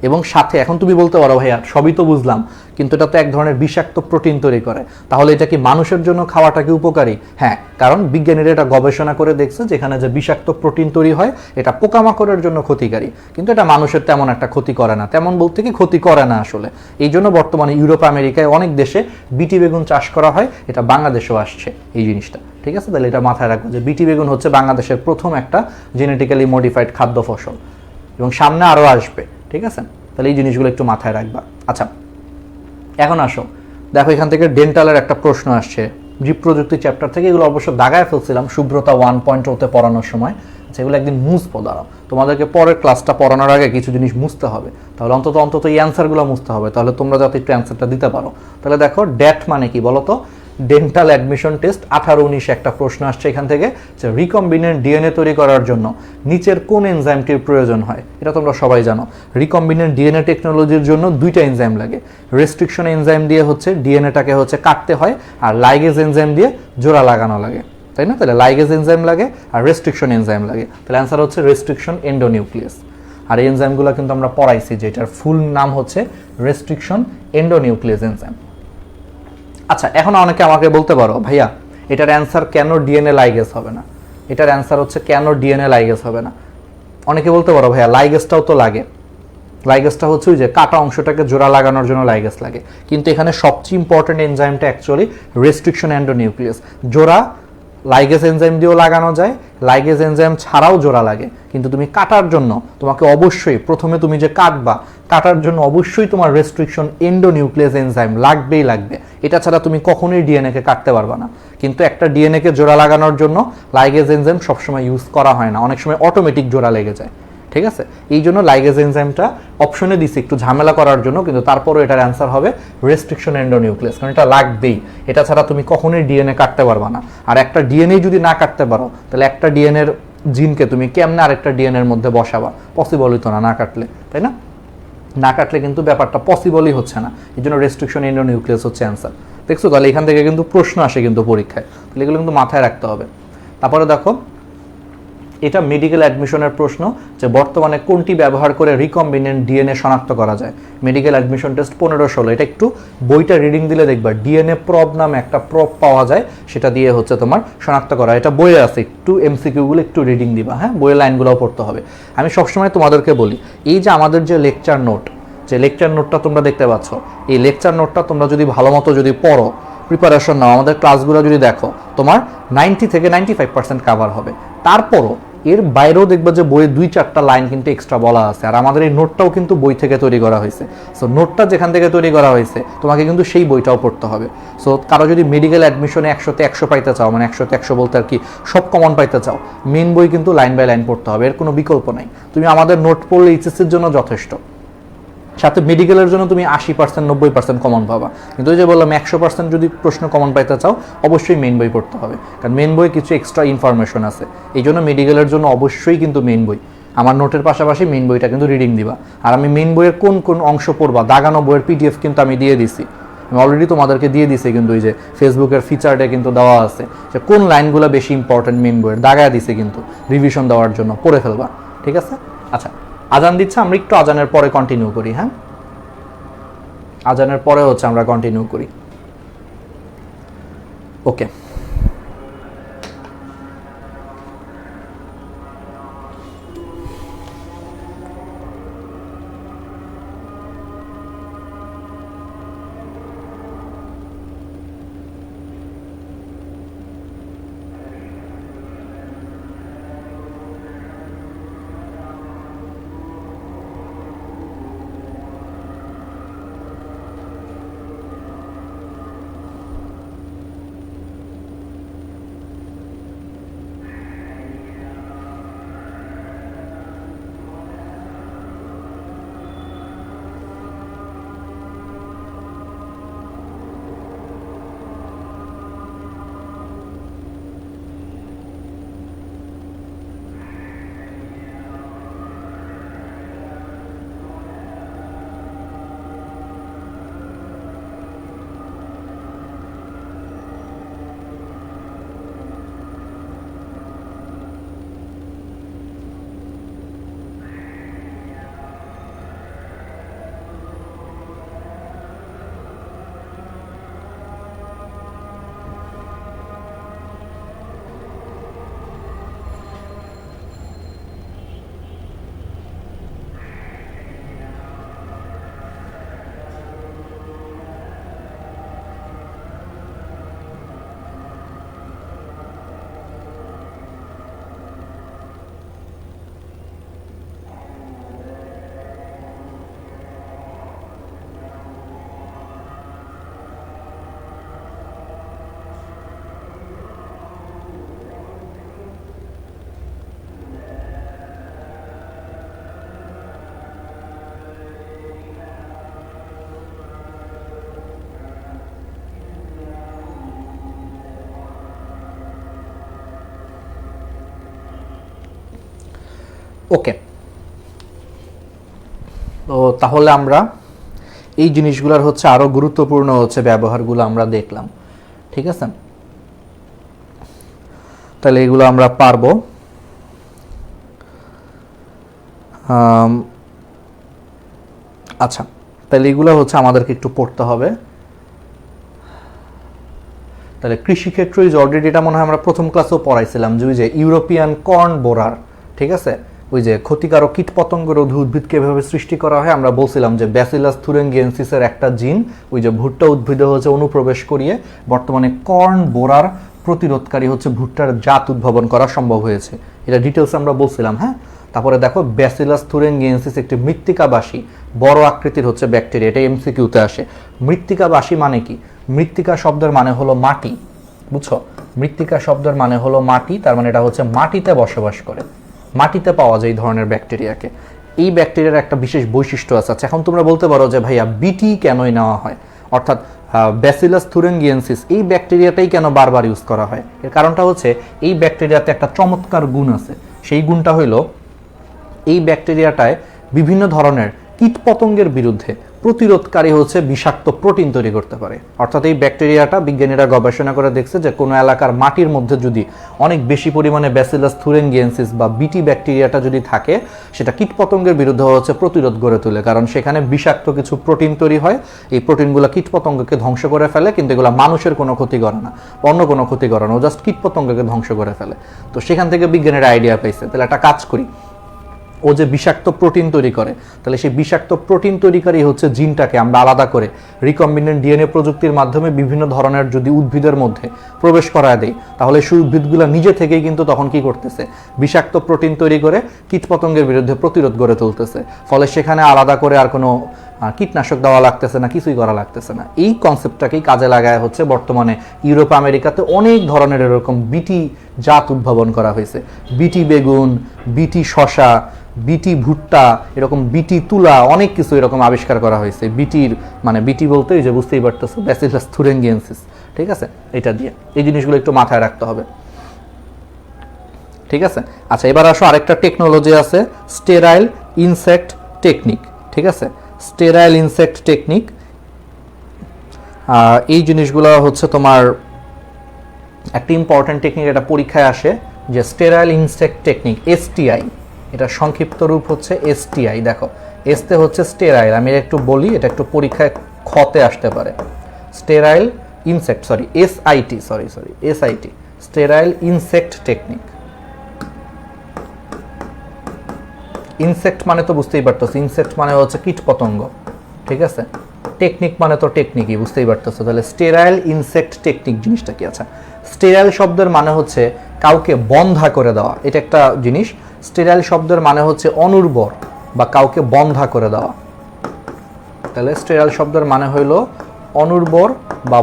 এবং সাথে এখন তুমি বলতে পারো ভাইয়া সবই তো বুঝলাম, কিন্তু এটা তো এক ধরনের বিষাক্ত প্রোটিন তৈরি করে, তাহলে এটা কি মানুষের জন্য খাওয়াটা কি উপকারী? হ্যাঁ, কারণ বিজ্ঞানীরা এটা গবেষণা করে দেখছে যেখানে যে বিষাক্ত প্রোটিন তৈরি হয় এটা পোকামাকড়ের জন্য ক্ষতিকারী, কিন্তু এটা মানুষের তেমন একটা ক্ষতি করে না, তেমন বলতে কি ক্ষতি করে না আসলে। এই জন্য বর্তমানে ইউরোপ আমেরিকায় অনেক দেশে বিটি বেগুন চাষ করা হয়, এটা বাংলাদেশেও আসছে এই জিনিসটা। ঠিক আছে, তাহলে এটা মাথায় রাখবো যে বিটি বেগুন হচ্ছে বাংলাদেশের প্রথম একটা জেনেটিক্যালি মডিফাইড খাদ্য ফসল, এবং সামনে আরও আসবে। ঠিক আছে, তাহলে এই জিনিসগুলো একটু মাথায় রাখবা। আচ্ছা, এখন আসো দেখো এখান থেকে ডেন্টালের একটা প্রশ্ন আসছে জীব প্রযুক্তি চ্যাপ্টার থেকে, এগুলো অবশ্য দাগায় ফেলছিলাম সুব্রতা 1.0-তে পড়ানোর সময়। আচ্ছা, এগুলো একদিন মুছবো, দাঁড়াও, তোমাদেরকে পরের ক্লাসটা পড়ানোর আগে কিছু জিনিস মুছতে হবে, তাহলে অন্তত এই অ্যান্সারগুলো মুছতে হবে, তাহলে তোমরা যাতে একটু অ্যান্সারটা দিতে পারো। তাহলে দেখো ড্যাট মানে কি বলো তো? ডেন্টাল অ্যাডমিশন টেস্ট 18-19 একটা প্রশ্ন আসছে এখান থেকে, যে রিকম্বিনেন্ট ডিএনএ তৈরি করার জন্য নিচের কোন এনজাইমটির প্রয়োজন হয়? এটা তোমরা সবাই জানো, রিকম্বিনেন্ট ডিএনএ টেকনোলজির জন্য দুইটা এনজাইম লাগে। রেস্ট্রিকশন এনজাইম দিয়ে হচ্ছে ডিএনএটাকে হচ্ছে কাটতে হয়, আর লাইগেজ এনজাইম দিয়ে জোড়া লাগানো লাগে, তাই না? তাহলে লাইগেজ এনজাইম লাগে আর রেস্ট্রিকশন এনজাইম লাগে। তাহলে অ্যান্সার হচ্ছে রেস্ট্রিকশন এন্ডোনিউক্লিয়াস। আর এই এনজাইমগুলো কিন্তু আমরা পড়াইছি, যে এটার ফুল নাম হচ্ছে রেস্ট্রিকশন এন্ডোনিউক্লিয়াস এনজাইম। আচ্ছা, এখন অনেকে আমাকে বলতে পারো ভাইয়া এটার অ্যান্সার কেন ডিএনএ লাইগেজ হবে না? এটার অ্যান্সার হচ্ছে কেন ডিএনএ লাইগেজ হবে না। অনেকে বলতে পারো ভাইয়া লাইগেজটাও তো লাগে, লাইগেসটা হচ্ছে ওই যে কাটা অংশটাকে জোড়া লাগানোর জন্য লাইগেস লাগে, কিন্তু এখানে সবচেয়ে ইম্পর্টেন্ট এনজাইমটা অ্যাকচুয়ালি রেস্ট্রিকশন এন্ডোনিউক্লিয়াস। জোড়া লাইগেস এনজাইম দিয়েও লাগানো যায়, লাইগেস এনজাইম ছাড়াও জোড়া লাগে, কিন্তু তুমি কাটার জন্য তোমাকে অবশ্যই প্রথমে তুমি যে কাটবা, কাটার জন্য অবশ্যই তোমার রেস্ট্রিকশন এন্ডোনিউক্লিয়াস এনজাইম লাগবেই লাগবে। এটা ছাড়া তুমি কখনোই ডিএনএকে কাটতে পারবা না। কিন্তু একটা ডিএনএকে জোড়া লাগানোর জন্য লাইগেস এনজাইম সবসময় ইউজ করা হয় না, অনেক সময় অটোমেটিক জোড়া লেগে যায়। ঠিক আছে, এই জন্য লাইগেজ এনজাইমটা অপশনে দিছি একটু ঝামেলা করার জন্য, কিন্তু তারপরও এটার অ্যান্সার হবে রেস্ট্রিকশন এন্ডোনিউক্লিয়াস, কারণ এটা লাগবেই। এটা ছাড়া তুমি কখনোই ডিএনএ কাটতে পারবা না। আর একটা ডিএনএ যদি না কাটতে পারো, তাহলে একটা ডিএনএর জিনকে তুমি কেমনে আরেকটা ডিএনএর মধ্যে বসাবা? পসিবলই তো না, না কাটলে, তাই না? না কাটলে কিন্তু ব্যাপারটা পসিবলই হচ্ছে না। এই জন্য রেস্ট্রিকশন এন্ডোনিউক্লিয়াস হচ্ছে অ্যান্সার। দেখছো, তাহলে এখান থেকে কিন্তু প্রশ্ন আসে কিন্তু পরীক্ষায়, তাহলে এগুলো কিন্তু মাথায় রাখতে হবে। তারপরে দেখো, এটা মেডিকেল অ্যাডমিশনের প্রশ্ন, যে বর্তমানে কোনটি ব্যবহার করে রিকম্বিনেন্ট ডিএনএ শনাক্ত করা যায়? Medical admission test 15-16। এটা একটু বইটা রিডিং দিলে দেখবা ডিএনএ প্রব নামে একটা প্রব পাওয়া যায়, সেটা দিয়ে হচ্ছে তোমার শনাক্ত করা। এটা বইয়ে আছে, একটু এমসিকিউগুলো একটু রিডিং দিবা, হ্যাঁ, বইয়ের লাইনগুলোও পড়তে হবে। আমি সবসময় তোমাদেরকে বলি, এই যে আমাদের যে লেকচার নোট, যে লেকচার নোটটা তোমরা দেখতে পাচ্ছ, এই লেকচার নোটটা তোমরা যদি ভালো মতো যদি পড়ো, প্রিপারেশন নাও, আমাদের ক্লাসগুলো যদি দেখো, তোমার 90 থেকে 95% কাভার হবে। তারপরও এর বাইরেও দেখবা যে বইয়ে 2-4টা লাইন কিন্তু এক্সট্রা বলা আছে, আর আমাদের এই নোটটাও কিন্তু বই থেকে তৈরি করা হয়েছে। সো নোটটা যেখান থেকে তৈরি করা হয়েছে তোমাকে কিন্তু সেই বইটাও পড়তে হবে। সো কারো যদি মেডিকেল অ্যাডমিশনে 100-তে 100 পাইতে চাও, মানে 100-তে 100 বলতে আর কি সব কমন পাইতে চাও, মেন বই কিন্তু লাইন বাই লাইন পড়তে হবে, এর কোনো বিকল্প নাই। তুমি আমাদের নোট পড়লে এইচএসসির জন্য যথেষ্ট। সাথে মেডিকেলের জন্য তুমি 80% 90% কমন পাবা, কিন্তু ওই যে বললাম 100% যদি প্রশ্ন কমন পাইতে চাও, অবশ্যই মেন বই পড়তে হবে, কারণ মেন বই কিছু এক্সট্রা ইনফরমেশন আছে। এই জন্য মেডিকেলের জন্য অবশ্যই কিন্তু মেন বই, আমার নোটের পাশাপাশি মেন বইটা কিন্তু রিডিং দিবা। আর আমি মেন বইয়ের কোন কোন অংশ পড়বা, দাগানো বইয়ের পিডিএফ কিন্তু আমি দিয়ে দিছি, আমি অলরেডি তোমাদেরকে দিয়ে দিছি, কিন্তু ওই যে ফেসবুকের ফিচারটা কিন্তু দেওয়া আছে যে কোন লাইনগুলো বেশি ইম্পর্টেন্ট মেন বইয়ের, দাগায় দিছে কিন্তু রিভিশন দেওয়ার জন্য, পড়ে ফেলবা। ঠিক আছে, আচ্ছা, আজান দিচ্ছে, আমরা একটু আজানের পরে কন্টিনিউ করি। হ্যাঁ, আজানের পরে হচ্ছে আমরা কন্টিনিউ করি। ওকে, ওকে, তো তাহলে আমরা এই জিনিসগুলোর হচ্ছে আরো গুরুত্বপূর্ণ হচ্ছে ব্যবহারগুলো আমরা দেখলাম। ঠিক আছে, তাহলে এগুলো আমরা পারবো। আচ্ছা, তাহলে এগুলো হচ্ছে আমাদেরকে একটু পড়তে হবে। তাহলে কৃষিক্ষেত্র ইজ অলরেডি, এটা মনে হয় আমরা প্রথম ক্লাসেও পড়াইছিলাম, যে ইউরোপিয়ান কর্ন বোরার। ঠিক আছে, ওই যে ক্ষতিকারক কীটপতঙ্গ রোধী উদ্ভিদকে এভাবে সৃষ্টি করা হয়, আমরা বলছিলাম যে ব্যাসিলাস থুরিনজিয়েন্সিসের একটা জিন ওই যে ভুট্টা উদ্ভিদে হচ্ছে অনুপ্রবেশ করিয়ে বর্তমানে কর্ন বোরার প্রতিরোধকারী হচ্ছে ভুট্টার জাত উদ্ভাবন করা সম্ভব হয়েছে। এটা ডিটেলস আমরা বলছিলাম। হ্যাঁ, তারপরে দেখো ব্যাসিলাস থুরিনজিয়েন্সিস একটি মৃত্তিকাবাসী বড় আকৃতির হচ্ছে ব্যাকটেরিয়া, এটা এমসিকিউতে আসে। মৃত্তিকাবাসী মানে কি? মৃত্তিকা শব্দের মানে হলো মাটি, বুঝছো? মৃত্তিকা শব্দের মানে হলো মাটি, তার মানে এটা হচ্ছে মাটিতে বসবাস করে, মাটিতে পাওয়া যায় এই ধরনের ব্যাকটেরিয়াকে। এই ব্যাকটেরিয়ার একটা বিশেষ বৈশিষ্ট্য আছে। আচ্ছা, এখন তোমরা বলতে পারো যে ভাইয়া বিটি কেনই নেওয়া হয়, অর্থাৎ ব্যাসিলাস থুরিনজিয়েন্সিস এই ব্যাকটেরিয়াটাই কেন বারবার ইউজ করা হয়? এর কারণটা হচ্ছে এই ব্যাকটেরিয়াতে একটা চমৎকার গুণ আছে। সেই গুণটা হইল এই ব্যাকটেরিয়াটায় বিভিন্ন ধরনের কীটপতঙ্গের বিরুদ্ধে প্রতিরোধকারী হচ্ছে বিষাক্ত প্রোটিন তৈরি করতে পারে। অর্থাৎ এই ব্যাকটেরিয়াটা বিজ্ঞানীরা গবেষণা করে দেখছে যে কোনো এলাকার মাটির মধ্যে যদি অনেক বেশি পরিমাণে ব্যাসিলাস থুরিনজিয়েন্সিস বা বিটি ব্যাকটেরিয়াটা যদি থাকে, সেটা কীটপতঙ্গের বিরুদ্ধে হচ্ছে প্রতিরোধ গড়ে তোলে, কারণ সেখানে বিষাক্ত কিছু প্রোটিন তৈরি হয়। এই প্রোটিনগুলো কীটপতঙ্গকে ধ্বংস করে ফেলে, কিন্তু এগুলো মানুষের কোনো ক্ষতি করে না, অন্য কোনো ক্ষতি করে না, ও জাস্ট কীটপতঙ্গকে ধ্বংস করে ফেলে। তো সেখান থেকে বিজ্ঞানীরা আইডিয়া পাইছে, তাহলে একটা কাজ করি, ও যে বিষাক্ত প্রোটিন তৈরি করে, তাহলে সেই বিষাক্ত প্রোটিন তৈরিকারী হচ্ছে জিনটাকে আমরা আলাদা করে রিকম্বিনেন্ট ডিএনএ প্রযুক্তির মাধ্যমে বিভিন্ন ধরনের যদি উদ্ভিদের মধ্যে প্রবেশ করায় দেয়, তাহলে সেই উদ্ভিদগুলো নিজে থেকেই কিন্তু তখন কি করতেছে, বিষাক্ত প্রোটিন তৈরি করে কীটপতঙ্গের বিরুদ্ধে প্রতিরোধ গড়ে তুলতেছে। ফলে সেখানে আলাদা করে আর কোনো কীটনাশক দেওয়া লাগতেছে না, কিছুই করা লাগতেছে না। এই কনসেপ্টটাকেই কাজে লাগায় হচ্ছে বর্তমানে ইউরোপ আমেরিকাতে অনেক ধরনের এরকম বিটি জাত উদ্ভাবন করা হয়েছে। বিটি বেগুন, বিটি শশা, বিটি ভুট্টা, এরকম বিটি তুলা, অনেক কিছু এরকম আবিষ্কার করা হয়েছে। বিটির মানে বিটি বলতে যে বুঝতেই পারতেছো ব্যাসিলাস থুরিনজিয়েন্সিস, ঠিক আছে? এটা দিয়ে এই জিনিসগুলো একটু মাথায় রাখতে হবে, ঠিক আছে? আচ্ছা, এবার আসো আরেকটা টেকনোলজি আছে, স্টেরাইল ইনসেক্ট টেকনিক, ঠিক আছে? স্টেরাইল ইনসেক্ট টেকনিক, এই জিনিসগুলো হচ্ছে তোমার একটা ইম্পর্টেন্ট টেকনিক, এটা পরীক্ষায় আসে যে স্টেরাইল ইনসেক্ট টেকনিক, এসটিআই, এটা সংক্ষিপ্ত রূপ হচ্ছে এসটিআই। দেখো এসতে হচ্ছে স্টেরাইল, আমি একটু বলি, এটা একটু পরীক্ষায় খতে আসতে পারে। Sterile insect, SIT, SIT, sterile insect technique. Insect মানে তো বুঝতেই পারতেছো, ইনসেক্ট মানে হচ্ছে কীটপতঙ্গ, ঠিক আছে? টেকনিক মানে তো টেকনিকই, বুঝতেই পারতেছো। তাহলে স্টেরাইল ইনসেক্ট টেকনিক জিনিসটা কি? আচ্ছা, স্টেরাইল শব্দের মানে হচ্ছে কাউকে বন্ধা করে দেওয়া, এটা একটা জিনিস। স্টেরাইল শব্দের মানে হচ্ছে অনুর্বর বা কাউকে বন্ধা করে দেওয়া। তাহলে স্টেরাইল শব্দের মানে হইল অনুর্বর বা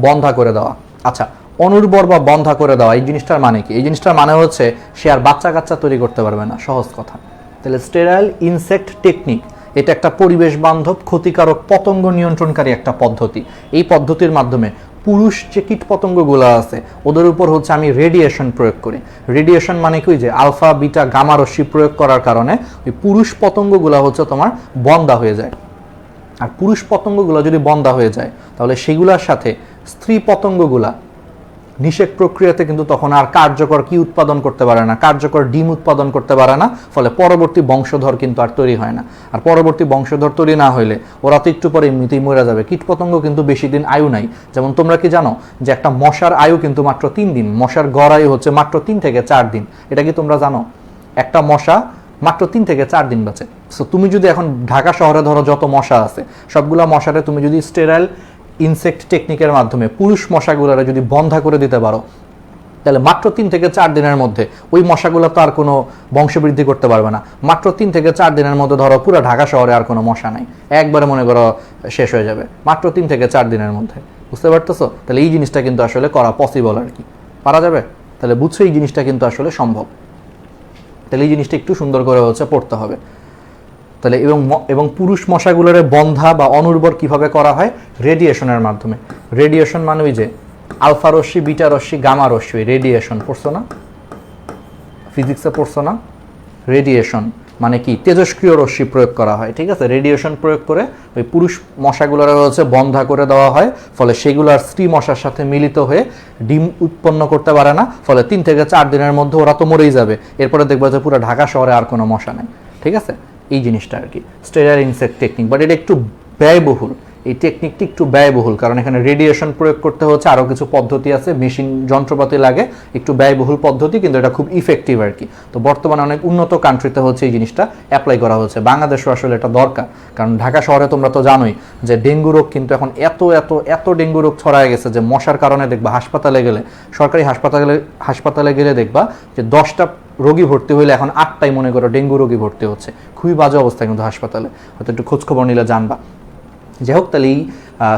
বন্ধা করে দেওয়া। আচ্ছা, অনুর্বর বা বন্ধা করে দেওয়া এই জিনিসটার মানে কি? এই জিনিসটার মানে হচ্ছে সে আর বাচ্চা কাচ্চা তৈরি করতে পারবে না, সহজ কথা। তাহলে স্টেরাইল ইনসেক্ট টেকনিক এটা একটা পরিবেশ বান্ধব ক্ষতিকারক পতঙ্গ নিয়ন্ত্রণকারী একটা পদ্ধতি। এই পদ্ধতির মাধ্যমে পুরুষ যে কীটপতঙ্গগুলো আছে ওদের উপর হচ্ছে আমি রেডিয়েশন প্রয়োগ করি। রেডিয়েশন মানে কি? যে আলফা বিটা গামা রশ্মি প্রয়োগ করার কারণে ওই পুরুষ পতঙ্গগুলো হচ্ছে তোমার বন্ধা হয়ে যায়। আর পুরুষ পতঙ্গগুলো যদি বন্ধা হয়ে যায় তাহলে সেগুলোর সাথে স্ত্রী পতঙ্গগুলা নিষেক প্রক্রিয়াতে কিন্তু তখন আর কার্যকর কি উৎপাদন করতে পারে না, কার্যকর ডিম উৎপাদন করতে পারে না। ফলে পরবর্তী বংশধর কিন্তু আর তৈরি হয় না। আর পরবর্তী বংশধর তৈরি না হইলে ওরা তো একটু পরে এমনিতেই মরে যাবে। কীটপতঙ্গ কিন্তু বেশি দিন আয়ু নাই। যেমন তোমরা কি জানো যে একটা মশার আয়ু কিন্তু মাত্র 3 দিন, মশার গড় আয়ু হচ্ছে মাত্র 3 থেকে 4 দিন। এটা কি তোমরা জানো? একটা মশা মাত্র 3 থেকে 4 দিন বাঁচে। সো তুমি যদি এখন ঢাকা শহরে ধরো যত মশা আছে সবগুলা মশারে তুমি যদি স্টেরাইল ইনসেক্ট টেকনিকের মাধ্যমে পুরুষ মশাগুলোরা যদি বন্ধা করে দিতে পারো, তাহলে মাত্র 3 থেকে 4 দিনের মধ্যে ওই মশাগুলো তো আর কোনো বংশবৃদ্ধি করতে পারবে না। মাত্র 3 থেকে 4 দিনের মধ্যে ধরো পুরো ঢাকা শহরে আর কোনো মশা নাই, একবারে মনে করো শেষ হয়ে যাবে মাত্র 3 থেকে 4 দিনের মধ্যে। বুঝতে পারতেছো? তাহলে এই জিনিসটা কিন্তু আসলে করা পসিবল, আর কি পারা যাবে। তাহলে বুঝছো এই জিনিসটা কিন্তু আসলে সম্ভব। তাহলে এই জিনিসটা একটু সুন্দর করে হচ্ছে পড়তে হবে। তাহলে এবং পুরুষ মশাগুলোরে বন্ধা বা অনুর্বর কিভাবে করা হয়? রেডিয়েশনের মাধ্যমে। রেডিয়েশন মানে ওই যে আলফা রশ্মি, বিটা রশ্মি, গামা রশ্মি, রেডিয়েশন পড়ছো না, ফিজিক্সে পড়ছো না? রেডিয়েশন মানে কি? তেজস্ক্রিয় রশ্মি প্রয়োগ করা হয়, ঠিক আছে? রেডিয়েশন প্রয়োগ করে ওই পুরুষ মশাগুলোর হচ্ছে বন্ধা করে দেওয়া হয়। ফলে সেগুলোর স্ত্রী মশার সাথে মিলিত হয়ে ডিম উৎপন্ন করতে পারে না। ফলে 3 থেকে 4 দিনের মধ্যে ওরা তো মরেই যাবে। এরপরে দেখবো যে পুরো ঢাকা শহরে আর কোনো মশা নেই, ঠিক আছে? এই জিনিসটা আর কি স্টেরাইল ইনসেক্ট টেকনিক। বাট এটা একটু ব্যয়বহুল, এই টেকনিকটি একটু ব্যয়বহুল, কারণ এখানে রেডিয়েশন প্রয়োগ করতে হচ্ছে, আরও কিছু পদ্ধতি আছে, মেশিন যন্ত্রপাতি লাগে, একটু ব্যয়বহুল পদ্ধতি, কিন্তু এটা খুব ইফেক্টিভ আর কি। তো বর্তমানে অনেক উন্নত কান্ট্রিতে হচ্ছে এই জিনিসটা অ্যাপ্লাই করা হচ্ছে, বাংলাদেশও আসলে এটা দরকার। কারণ ঢাকা শহরে তোমরা তো জানোই যে ডেঙ্গু রোগ কিন্তু এখন এত এত এত ডেঙ্গু রোগ ছড়ায় গেছে যে মশার কারণে দেখবা হাসপাতালে গেলে, সরকারি হাসপাতালে গেলে দেখবা যে 10টা রোগী ভর্তি হইলে এখন 8টাই মনে করো ডেঙ্গু রোগী ভর্তি হচ্ছে। খুবই বাজে অবস্থা কিন্তু হাসপাতালে, হয়তো একটু খোঁজখবর নিলে জানবা। যাই হোক, তাহলে এই